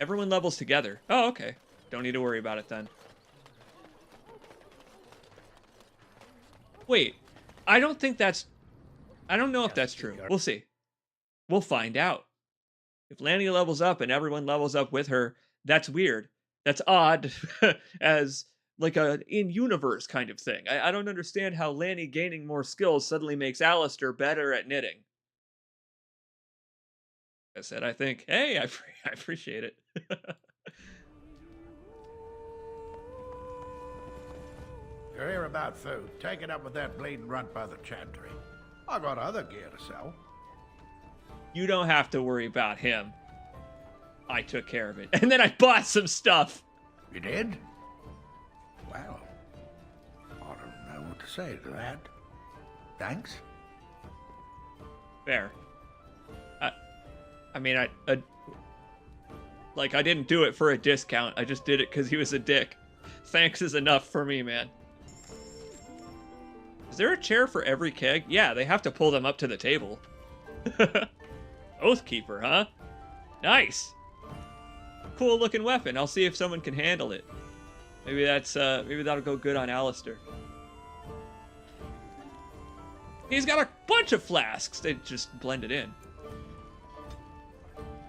Everyone levels together. Oh, okay. Don't need to worry about it then. Wait. I don't think that's... I don't know if that's true. We'll see. We'll find out. If Lanny levels up and everyone levels up with her, that's weird. That's odd as like a in-universe kind of thing. I don't understand how Lanny gaining more skills suddenly makes Alistair better at knitting. I said, I think, hey, I appreciate it. You're here about food. Take it up with that bleeding runt by the chantry. I got other gear to sell. You don't have to worry about him. I took care of it. And then I bought some stuff. You did? Well, I don't know what to say to that. Thanks. Fair. I mean, like, I didn't do it for a discount. I just did it because he was a dick. Thanks is enough for me, man. Is there a chair for every keg? Yeah, they have to pull them up to the table. Oathkeeper, huh? Nice. Cool looking weapon. I'll see if someone can handle it. Maybe that's maybe that'll go good on Alistair. He's got a bunch of flasks. They just blend it in.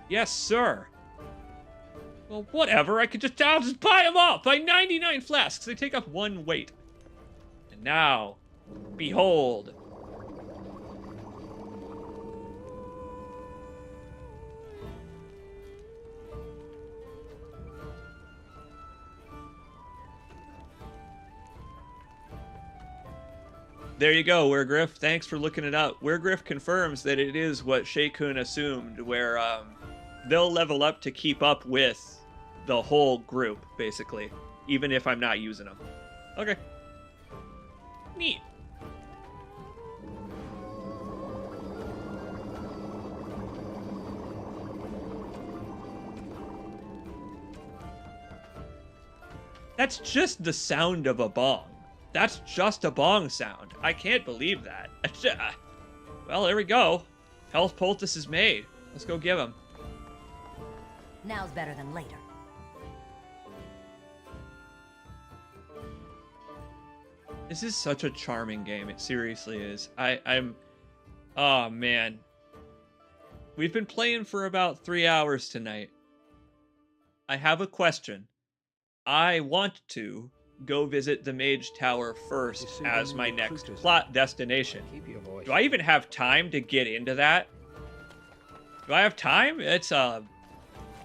Yes, sir. Well, whatever. I'll just buy them all. Buy 99 flasks. They take up 1 weight. And now, behold. There you go, Wergriff. Thanks for looking it up. Wergriff confirms that it is what Shay-Kun assumed, where they'll level up to keep up with the whole group, basically, even if I'm not using them. Okay. Neat. That's just the sound of a bong. That's just a bong sound. I can't believe that. Well, there we go. Health poultice is made. Let's go give him. Now's better than later. This is such a charming game. It seriously is. I'm... Oh, man. We've been playing for about 3 hours tonight. I have a question. I want to go visit the Mage Tower first as my next plot destination. Do I even have time to get into that? Do I have time? It's, am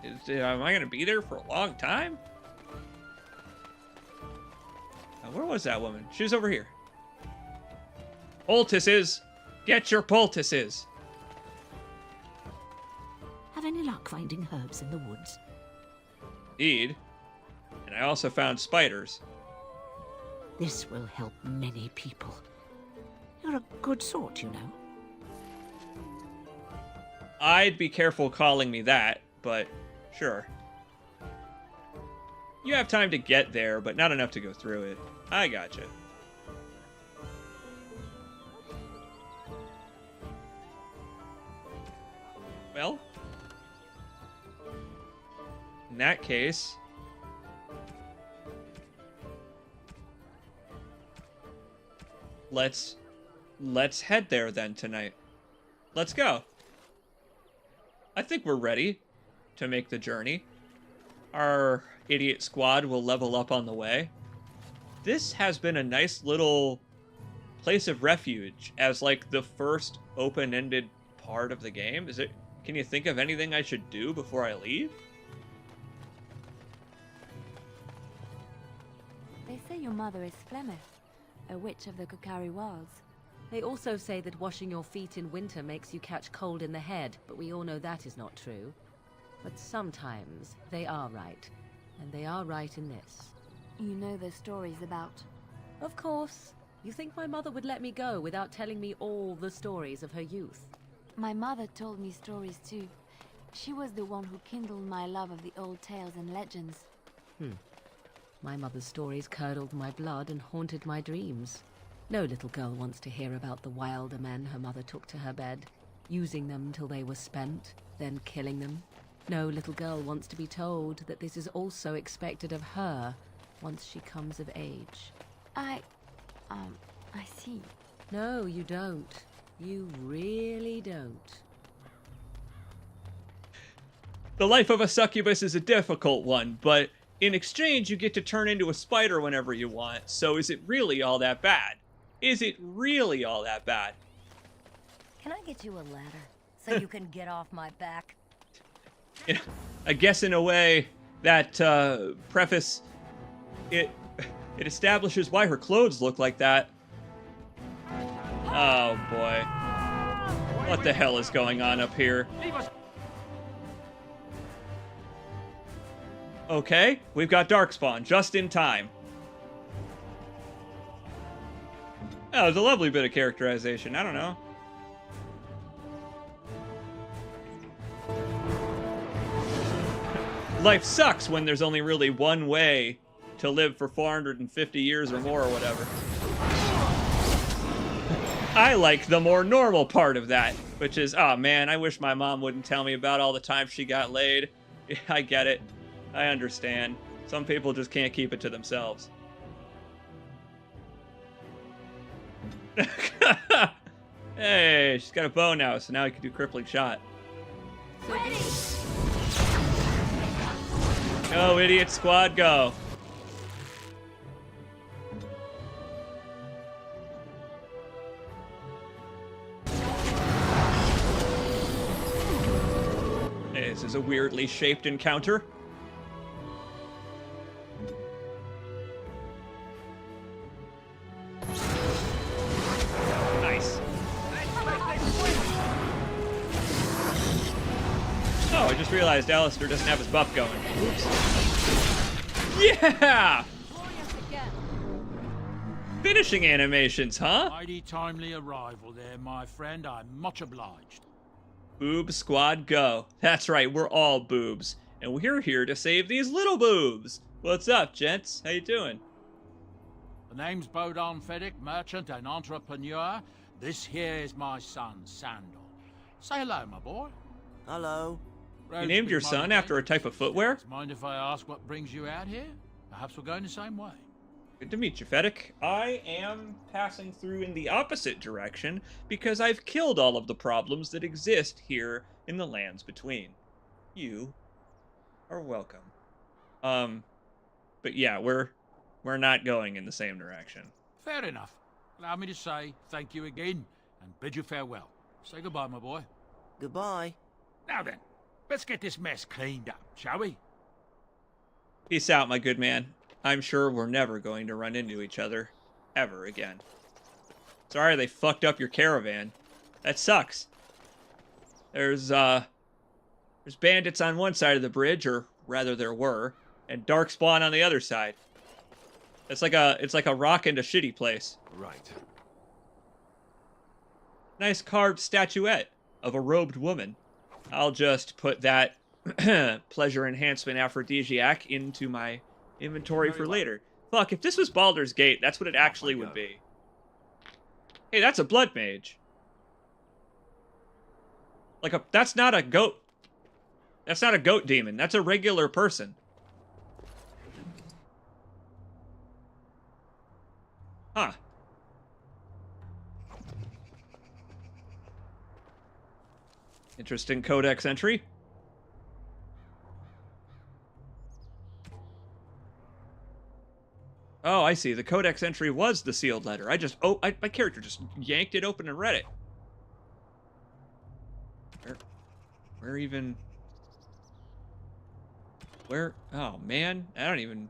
I going to be there for a long time? Where was that woman? She was over here. Poultices! Get your poultices! Have any luck finding herbs in the woods? Indeed. And I also found spiders. This will help many people. You're a good sort, you know. I'd be careful calling me that, but sure. You have time to get there, but not enough to go through it. I gotcha. Well, in that case, let's head there then tonight. Let's go. I think we're ready to make the journey. Our idiot squad will level up on the way. This has been a nice little place of refuge as like the first open-ended part of the game. Is it? Can you think of anything I should do before I leave? They say your mother is Flemeth, a witch of the Kukari Wilds. They also say that washing your feet in winter makes you catch cold in the head, but we all know that is not true. But sometimes they are right, and they are right in this. You know the stories about Of course. You think my mother would let me go without telling me all the stories of her youth? My mother told me stories too. She was the one who kindled my love of the old tales and legends. My mother's stories curdled my blood and haunted my dreams. No little girl wants to hear about the wilder men her mother took to her bed, using them till they were spent, then killing them. No little girl wants to be told that this is also expected of her once she comes of age. I see. No, you don't. You really don't. The life of a succubus is a difficult one, but in exchange you get to turn into a spider whenever you want, so is it really all that bad? Is it really all that bad? Can I get you a ladder so you can get off my back? Yeah, I guess in a way that preface, it establishes why her clothes look like that. Oh boy. What the hell is going on up here? Okay, we've got Darkspawn just in time. That was a lovely bit of characterization. I don't know. Life sucks when there's only really one way to live for 450 years or more or whatever. I like the more normal part of that, which is, oh man, I wish my mom wouldn't tell me about all the times she got laid. Yeah, I get it. I understand. Some people just can't keep it to themselves. Hey, she's got a bow now, so now he can do crippling shot. Go, idiot squad, go. This is a weirdly shaped encounter. Nice. Oh, I just realized Alistair doesn't have his buff going. Oops. Yeah! Finishing animations, huh? Mighty timely arrival there, my friend. I'm much obliged. Boob squad go. That's right, we're all boobs. And we're here to save these little boobs. What's up, gents? How you doing? The name's Bodon Feddick, merchant and entrepreneur. This here is my son, Sandal. Say hello, my boy. Hello. You named your son after a type of footwear? Mind if I ask what brings you out here? Perhaps we're going the same way. Good to meet you, Feddick. I am passing through in the opposite direction because I've killed all of the problems that exist here in the lands between. You are welcome. But yeah, we're not going in the same direction. Fair enough. Allow me to say thank you again and bid you farewell. Say goodbye, my boy. Goodbye. Now then, let's get this mess cleaned up, shall we? Peace out, my good man. I'm sure we're never going to run into each other ever again. Sorry they fucked up your caravan. That sucks. There's bandits on one side of the bridge, or rather there were, and Darkspawn on the other side. It's like a rock and a shitty place. Right. Nice carved statuette of a robed woman. I'll just put that pleasure enhancement aphrodisiac into my inventory for later. Fuck, if this was Baldur's Gate, that's what it actually would be. Hey, that's a blood mage. That's not a goat. That's not a goat demon. That's a regular person. Huh. Interesting codex entry. Oh, I see. The codex entry was the sealed letter. My character just yanked it open and read it. Oh, man. I don't even...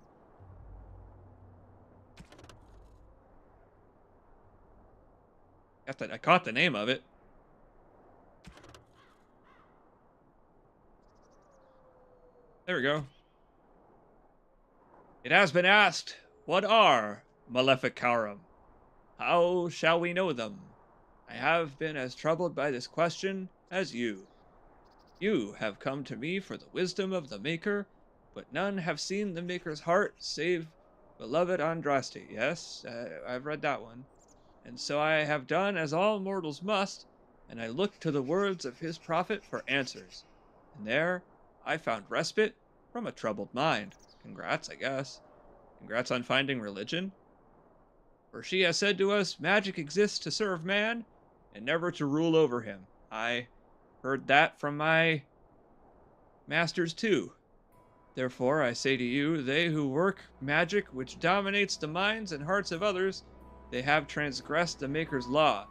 I caught the name of it. There we go. It has been asked, what are Maleficarum. How shall we know them? I have been as troubled by this question as you. You have come to me for the wisdom of the Maker, but none have seen the Maker's heart save beloved Andraste. Yes, I've read that one. And so I have done as all mortals must, and I looked to the words of his prophet for answers. And there I found respite from a troubled mind. Congrats, I guess. Congrats on finding religion. For she has said to us, magic exists to serve man, and never to rule over him. I heard that from my masters too. Therefore, I say to you, they who work magic which dominates the minds and hearts of others, they have transgressed the Maker's law.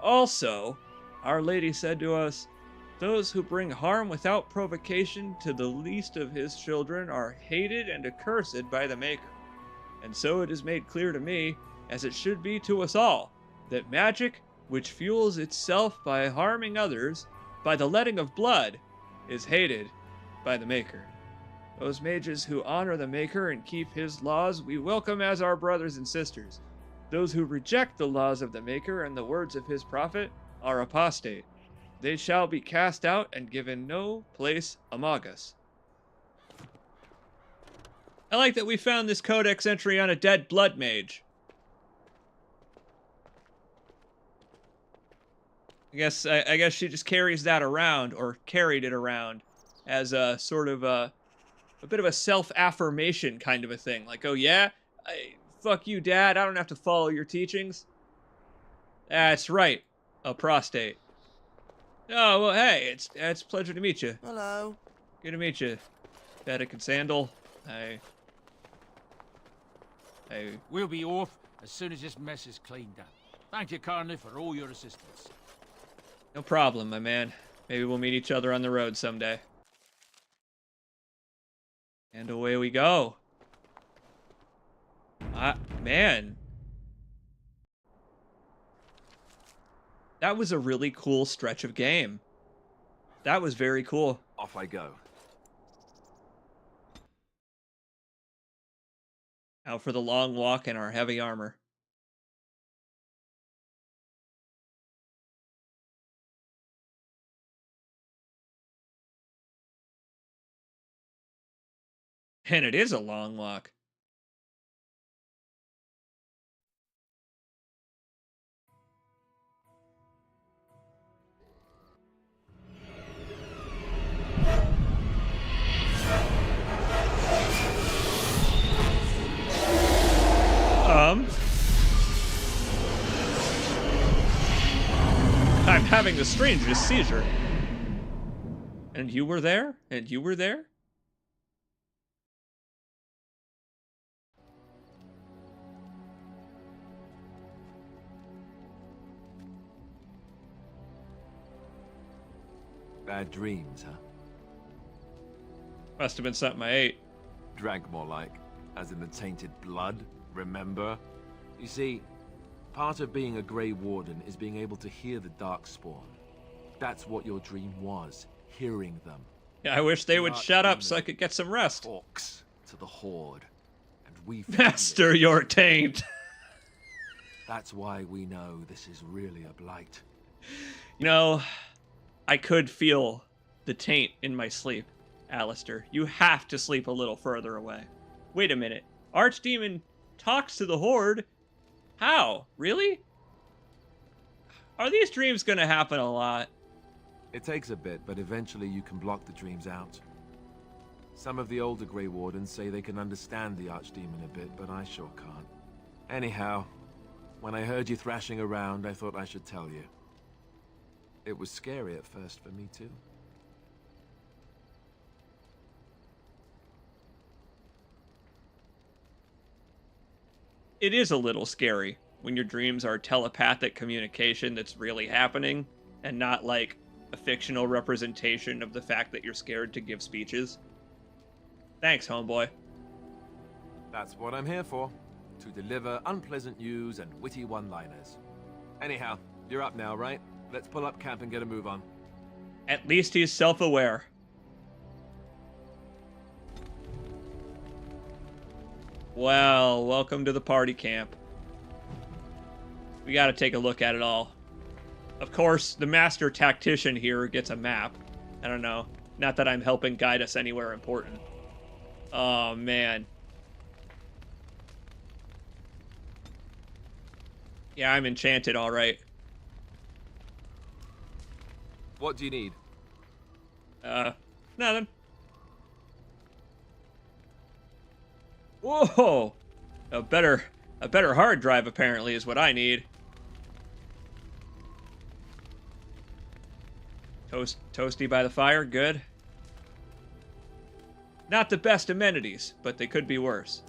Also, Our Lady said to us, those who bring harm without provocation to the least of his children are hated and accursed by the Maker. And so it is made clear to me, as it should be to us all, that magic, which fuels itself by harming others, by the letting of blood, is hated by the Maker. Those mages who honor the Maker and keep his laws we welcome as our brothers and sisters. Those who reject the laws of the Maker and the words of his prophet are apostate. They shall be cast out and given no place among us. I like that we found this codex entry on a dead blood mage. I guess she just carries that around, or carried it around, as a sort of a bit of a self-affirmation kind of a thing. Like, oh yeah, fuck you, Dad. I don't have to follow your teachings. That's right, a prostate. Oh well, hey, it's a pleasure to meet you. Hello. Good to meet you, Vedic and Sandal. We'll be off as soon as this mess is cleaned up. Thank you, Carney, for all your assistance. No problem, my man. Maybe we'll meet each other on the road someday. And away we go. Man. That was a really cool stretch of game. That was very cool. Off I go. Out for the long walk in our heavy armor. And it is a long walk. I'm having the strangest seizure. And you were there? And you were there? Bad dreams, huh? Must have been something I ate. Drank more like, as in the tainted blood, remember? You see, part of being a Grey Warden is being able to hear the Darkspawn. That's what your dream was, hearing them. Yeah, I wish they would shut up so I could get some rest. Talks to the Horde, and we master your taint. That's why we know this is really a blight. You know, I could feel the taint in my sleep, Alistair. You have to sleep a little further away. Wait a minute. Archdemon talks to the Horde? How? Really? Are these dreams gonna happen a lot? It takes a bit, but eventually you can block the dreams out. Some of the older Grey Wardens say they can understand the Archdemon a bit, but I sure can't. Anyhow, when I heard you thrashing around, I thought I should tell you. It was scary at first for me too. It is a little scary when your dreams are telepathic communication that's really happening and not like a fictional representation of the fact that you're scared to give speeches. Thanks, homeboy. That's what I'm here for, to deliver unpleasant news and witty one-liners. Anyhow, you're up now, right? Let's pull up camp and get a move on. At least he's self-aware. Well, welcome to the party camp. We gotta take a look at it all. Of course, the master tactician here gets a map. I don't know. Not that I'm helping guide us anywhere important. Oh, man. Yeah, I'm enchanted, all right. What do you need? Nothing. Whoa! A better hard drive, apparently, is what I need. Toasty by the fire, good. Not the best amenities, but they could be worse.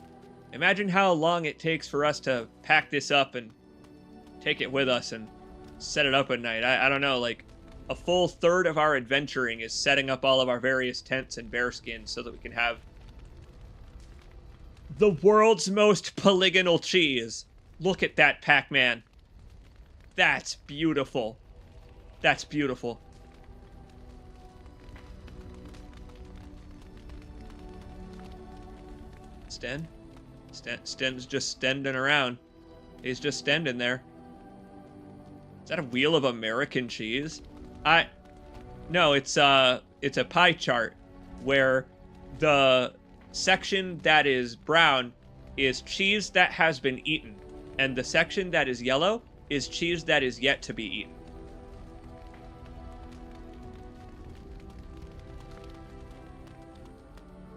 Imagine how long it takes for us to pack this up and take it with us and set it up at night. I don't know, like, a full third of our adventuring is setting up all of our various tents and bearskins so that we can have the world's most polygonal cheese. Look at that, Pac-Man. That's beautiful. That's beautiful. Sten's just standing around. He's just standing there. Is that a wheel of American cheese? No, it's a pie chart where the section that is brown is cheese that has been eaten, and the section that is yellow is cheese that is yet to be eaten.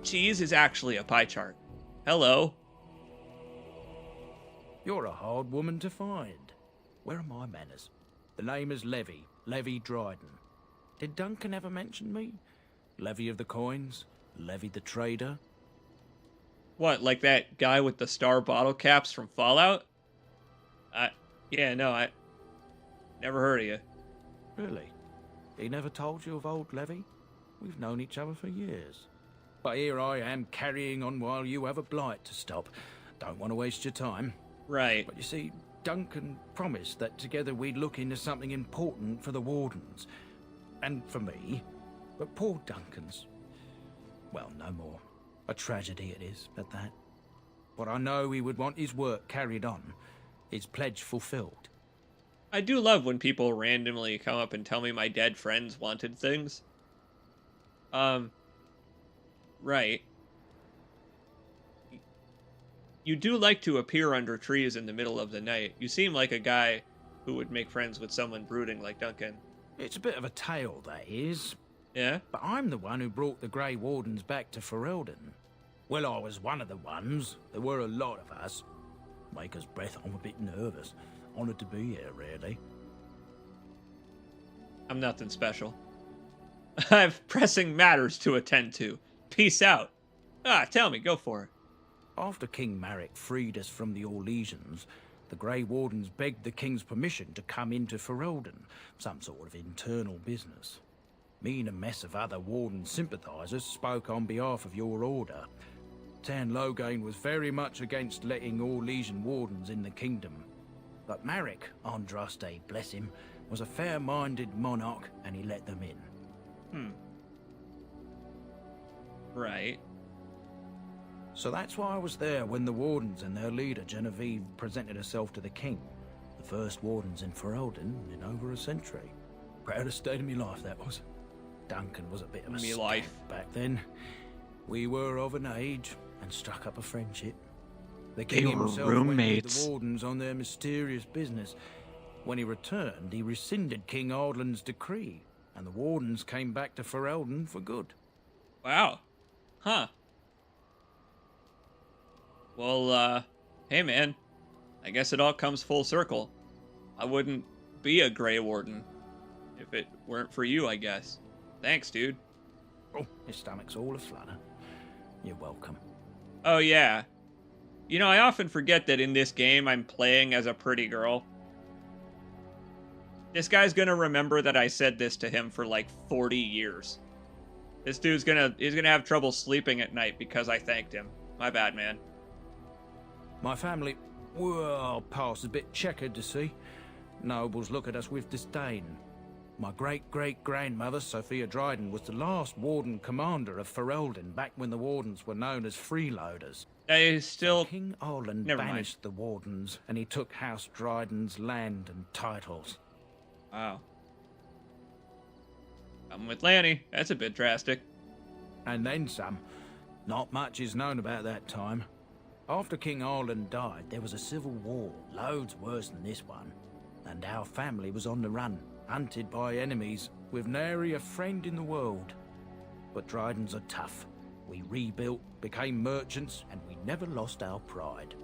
Cheese is actually a pie chart. Hello. You're a hard woman to find. Where are my manners? The name is Levy Dryden. Did Duncan ever mention me? Levy of the coins? Levy the trader? What, like that guy with the star bottle caps from Fallout? Yeah, no, I never heard of you. Really? He never told you of old Levy? We've known each other for years. But here I am carrying on while you have a blight to stop. Don't want to waste your time. Right. But you see, Duncan promised that together we'd look into something important for the Wardens. And for me. But poor Duncan's... well, no more. A tragedy it is, at that. But I know he would want his work carried on. His pledge fulfilled. I do love when people randomly come up and tell me my dead friends wanted things. Right. You do like to appear under trees in the middle of the night. You seem like a guy who would make friends with someone brooding like Duncan. It's a bit of a tale, that is. Yeah? But I'm the one who brought the Grey Wardens back to Ferelden. Well, I was one of the ones. There were a lot of us. Maker's breath, I'm a bit nervous. Honoured to be here, really. I'm nothing special. I have pressing matters to attend to. Peace out. Tell me, go for it. After King Marek freed us from the Orlesians, the Grey Wardens begged the King's permission to come into Ferelden, some sort of internal business. Me and a mess of other Warden sympathisers spoke on behalf of your order. Tan Loghain was very much against letting Orlesian Wardens in the kingdom. But Marek, Andraste, bless him, was a fair-minded monarch, and he let them in. Right. So that's why I was there when the Wardens and their leader, Genevieve, presented herself to the king. The first Wardens in Ferelden in over a century. Proudest day of my life, that was. Duncan was a bit of a scamp back then. We were of an age and struck up a friendship. The king himself went with the Wardens on their mysterious business. When he returned, he rescinded King Ardland's decree, and the Wardens came back to Ferelden for good. Wow. Huh. Well, hey man, I guess it all comes full circle. I wouldn't be a Grey Warden if it weren't for you, I guess. Thanks, dude. Oh, your stomach's all aflutter. You're welcome. Oh, yeah. You know, I often forget that in this game I'm playing as a pretty girl. This guy's gonna remember that I said this to him for like 40 years. This dude's he's gonna have trouble sleeping at night because I thanked him. My bad, man. My family, well, past a bit checkered to see. Nobles look at us with disdain. My great-great-grandmother, Sophia Dryden, was the last Warden commander of Ferelden back when the Wardens were known as freeloaders. They still... So King Orland banished the Wardens, and he took House Dryden's land and titles. Wow. I'm with Lanny. That's a bit drastic. And then some. Not much is known about that time. After King Orland died, there was a civil war, loads worse than this one. And our family was on the run, hunted by enemies, with nary a friend in the world. But Drydens are tough. We rebuilt, became merchants, and we never lost our pride.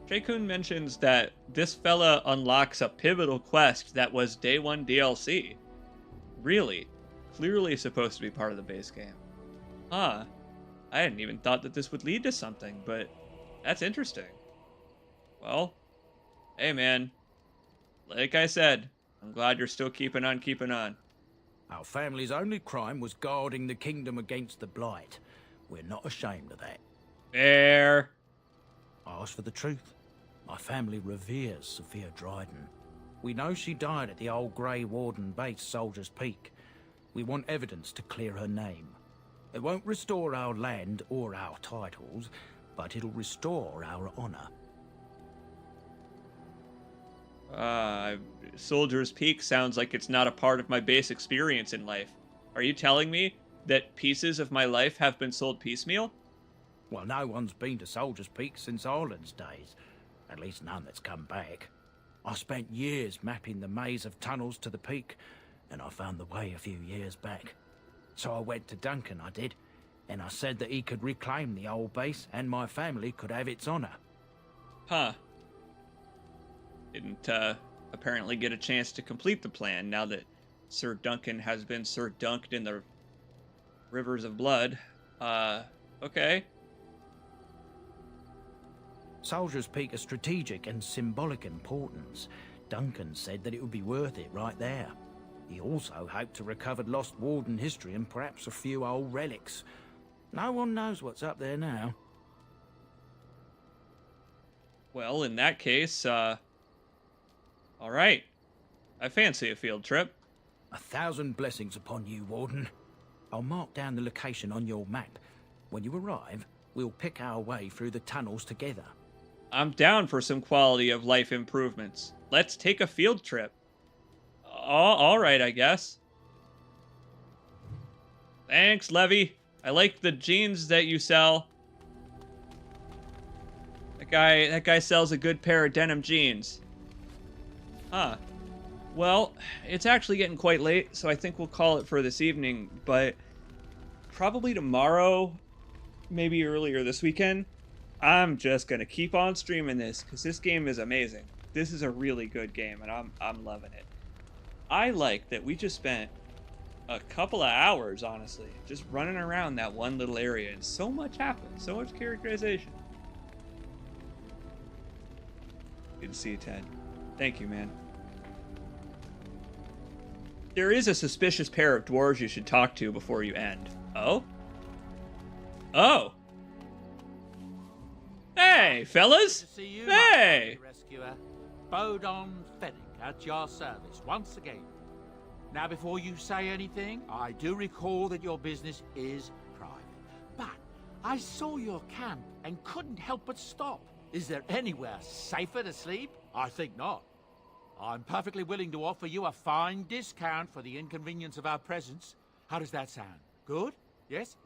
Jay-Kun mentions that this fella unlocks a pivotal quest that was Day 1 DLC. Really? Clearly supposed to be part of the base game. Huh. I hadn't even thought that this would lead to something, but that's interesting. Well, hey man. Like I said, I'm glad you're still keeping on keeping on. Our family's only crime was guarding the kingdom against the Blight. We're not ashamed of that. Fair. Ask for the truth. My family reveres Sophia Dryden. We know she died at the old Grey Warden base, Soldier's Peak. We want evidence to clear her name. It won't restore our land or our titles, but it'll restore our honor. Soldier's Peak sounds like it's not a part of my base experience in life. Are you telling me that pieces of my life have been sold piecemeal? Well, no one's been to Soldier's Peak since Ireland's days. At least none that's come back. I spent years mapping the maze of tunnels to the peak, and I found the way a few years back. So I went to Duncan, I did, and I said that he could reclaim the old base and my family could have its honor. Huh. Didn't, apparently get a chance to complete the plan now that Sir Duncan has been Sir Dunked in the rivers of blood. Okay. Soldier's Peak is strategic and symbolic importance. Duncan said that it would be worth it right there. He also hoped to recover lost Warden history and perhaps a few old relics. No one knows what's up there now. Well, in that case, alright. I fancy a field trip. 1,000 blessings upon you, Warden. I'll mark down the location on your map. When you arrive, we'll pick our way through the tunnels together. I'm down for some quality of life improvements. Let's take a field trip. Alright, I guess. Thanks, Levy. I like the jeans that you sell. That guy sells a good pair of denim jeans. Huh. Well, it's actually getting quite late, so I think we'll call it for this evening, but probably tomorrow, maybe earlier this weekend, I'm just gonna keep on streaming this, because this game is amazing. This is a really good game, and I'm loving it. I like that we just spent a couple of hours, honestly, just running around that one little area, and so much happened, so much characterization. Good to see you, Ted. Thank you, man. There is a suspicious pair of dwarves you should talk to before you end. Oh? Oh! Hey, fellas! Good to see you, hey! my rescuer. Bodon Fennick at your service once again. Now, before you say anything, I do recall that your business is private. But I saw your camp and couldn't help but stop. Is there anywhere safer to sleep? I think not. I'm perfectly willing to offer you a fine discount for the inconvenience of our presence. How does that sound? Good? Yes?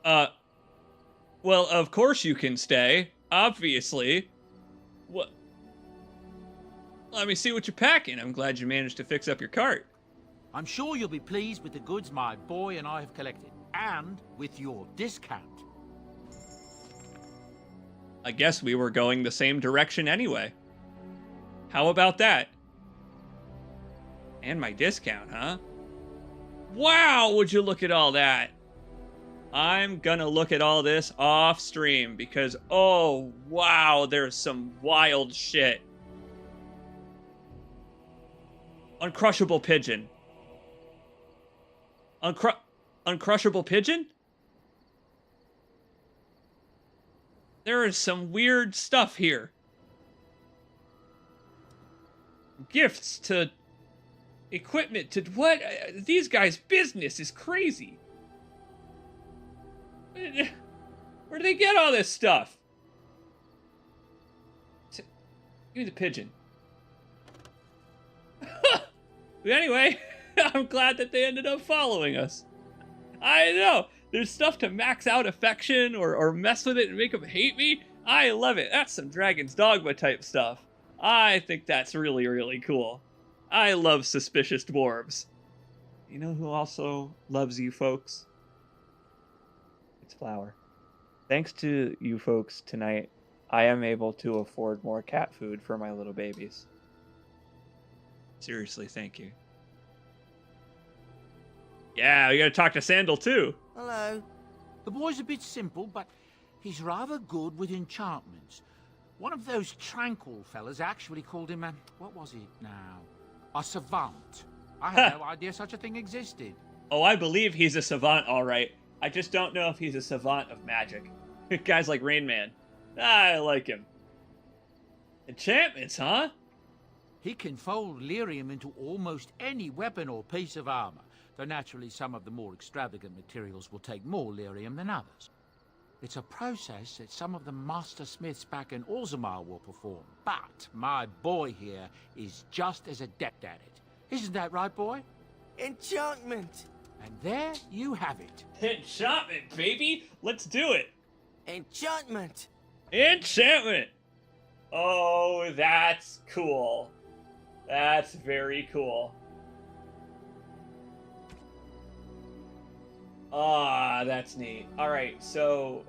Well, of course you can stay. Obviously. What? Let me see what you're packing. I'm glad you managed to fix up your cart. I'm sure you'll be pleased with the goods my boy and I have collected. And with your discount. I guess we were going the same direction anyway. How about that? And my discount, huh? Wow, would you look at all that? I'm gonna look at all this off stream because, oh, wow, there's some wild shit. Uncrushable pigeon. Uncrushable pigeon? There is some weird stuff here. Gifts to equipment to what? These guys' business is crazy. Where do they get all this stuff? Give me the pigeon. But anyway, I'm glad that they ended up following us. I know. There's stuff to max out affection or mess with it and make them hate me. I love it. That's some Dragon's Dogma type stuff. I think that's really, really cool. I love suspicious dwarves. You know who also loves you folks? It's Flower. Thanks to you folks tonight, I am able to afford more cat food for my little babies. Seriously, thank you. Yeah, we gotta talk to Sandal too. Hello. The boy's a bit simple, but he's rather good with enchantments. One of those tranquil fellas actually called him a... what was it now? A savant. I had no idea such a thing existed. Oh, I believe he's a savant, all right. I just don't know if he's a savant of magic. Guys like Rain Man. I like him. Enchantments, huh? He can fold lyrium into almost any weapon or piece of armor, though naturally some of the more extravagant materials will take more lyrium than others. It's a process that some of the master smiths back in Orzammar will perform, but my boy here is just as adept at it. Isn't that right, boy? Enchantment! And there you have it. Enchantment, baby! Let's do it! Enchantment! Enchantment! Oh, that's cool. That's very cool. Ah, that's neat. Alright, so...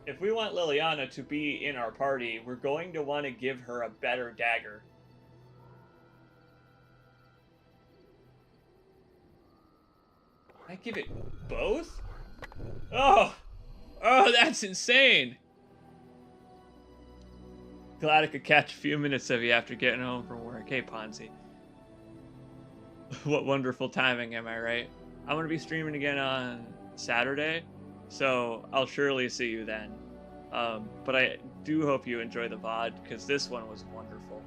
if we want Liliana to be in our party, we're going to want to give her a better dagger. I give it both? Oh! Oh, that's insane! Glad I could catch a few minutes of you after getting home from work. Hey, Ponzi. What wonderful timing, am I right? I'm going to be streaming again on Saturday, so I'll surely see you then. But I do hope you enjoy the VOD, because this one was wonderful.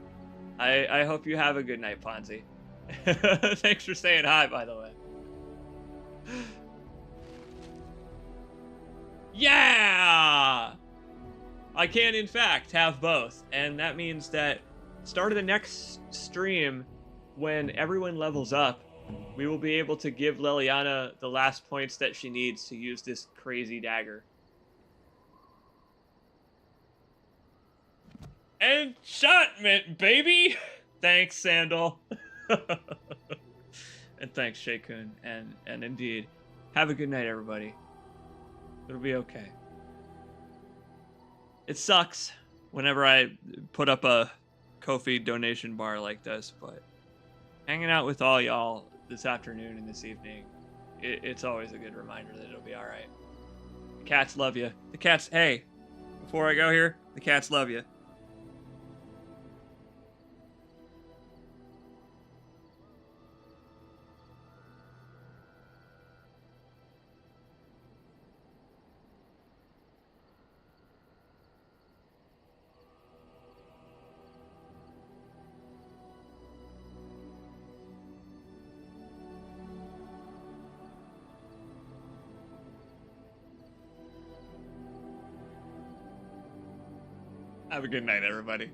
I hope you have a good night, Ponzi. Thanks for saying hi, by the way. Yeah! I can, in fact, have both. And that means that start of the next stream, when everyone levels up, we will be able to give Liliana the last points that she needs to use this crazy dagger. Enchantment, baby! Thanks, Sandal. And thanks, Shakun. And indeed, have a good night, everybody. It'll be okay. It sucks whenever I put up a Ko-fi donation bar like this, but hanging out with all y'all this afternoon and this evening, it's always a good reminder that it'll be all right. The cats love you. The cats, hey, before I go here, the cats love you. Have a good night, everybody.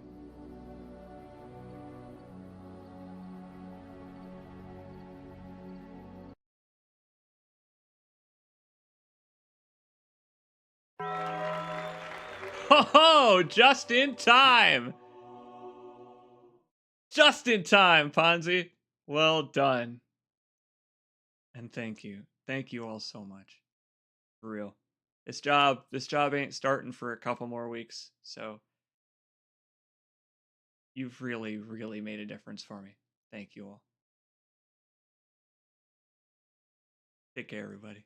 Oh, just in time. Just in time, Ponzi. Well done. And thank you. Thank you all so much. For real. This job ain't starting for a couple more weeks, so you've really, really made a difference for me. Thank you all. Take care, everybody.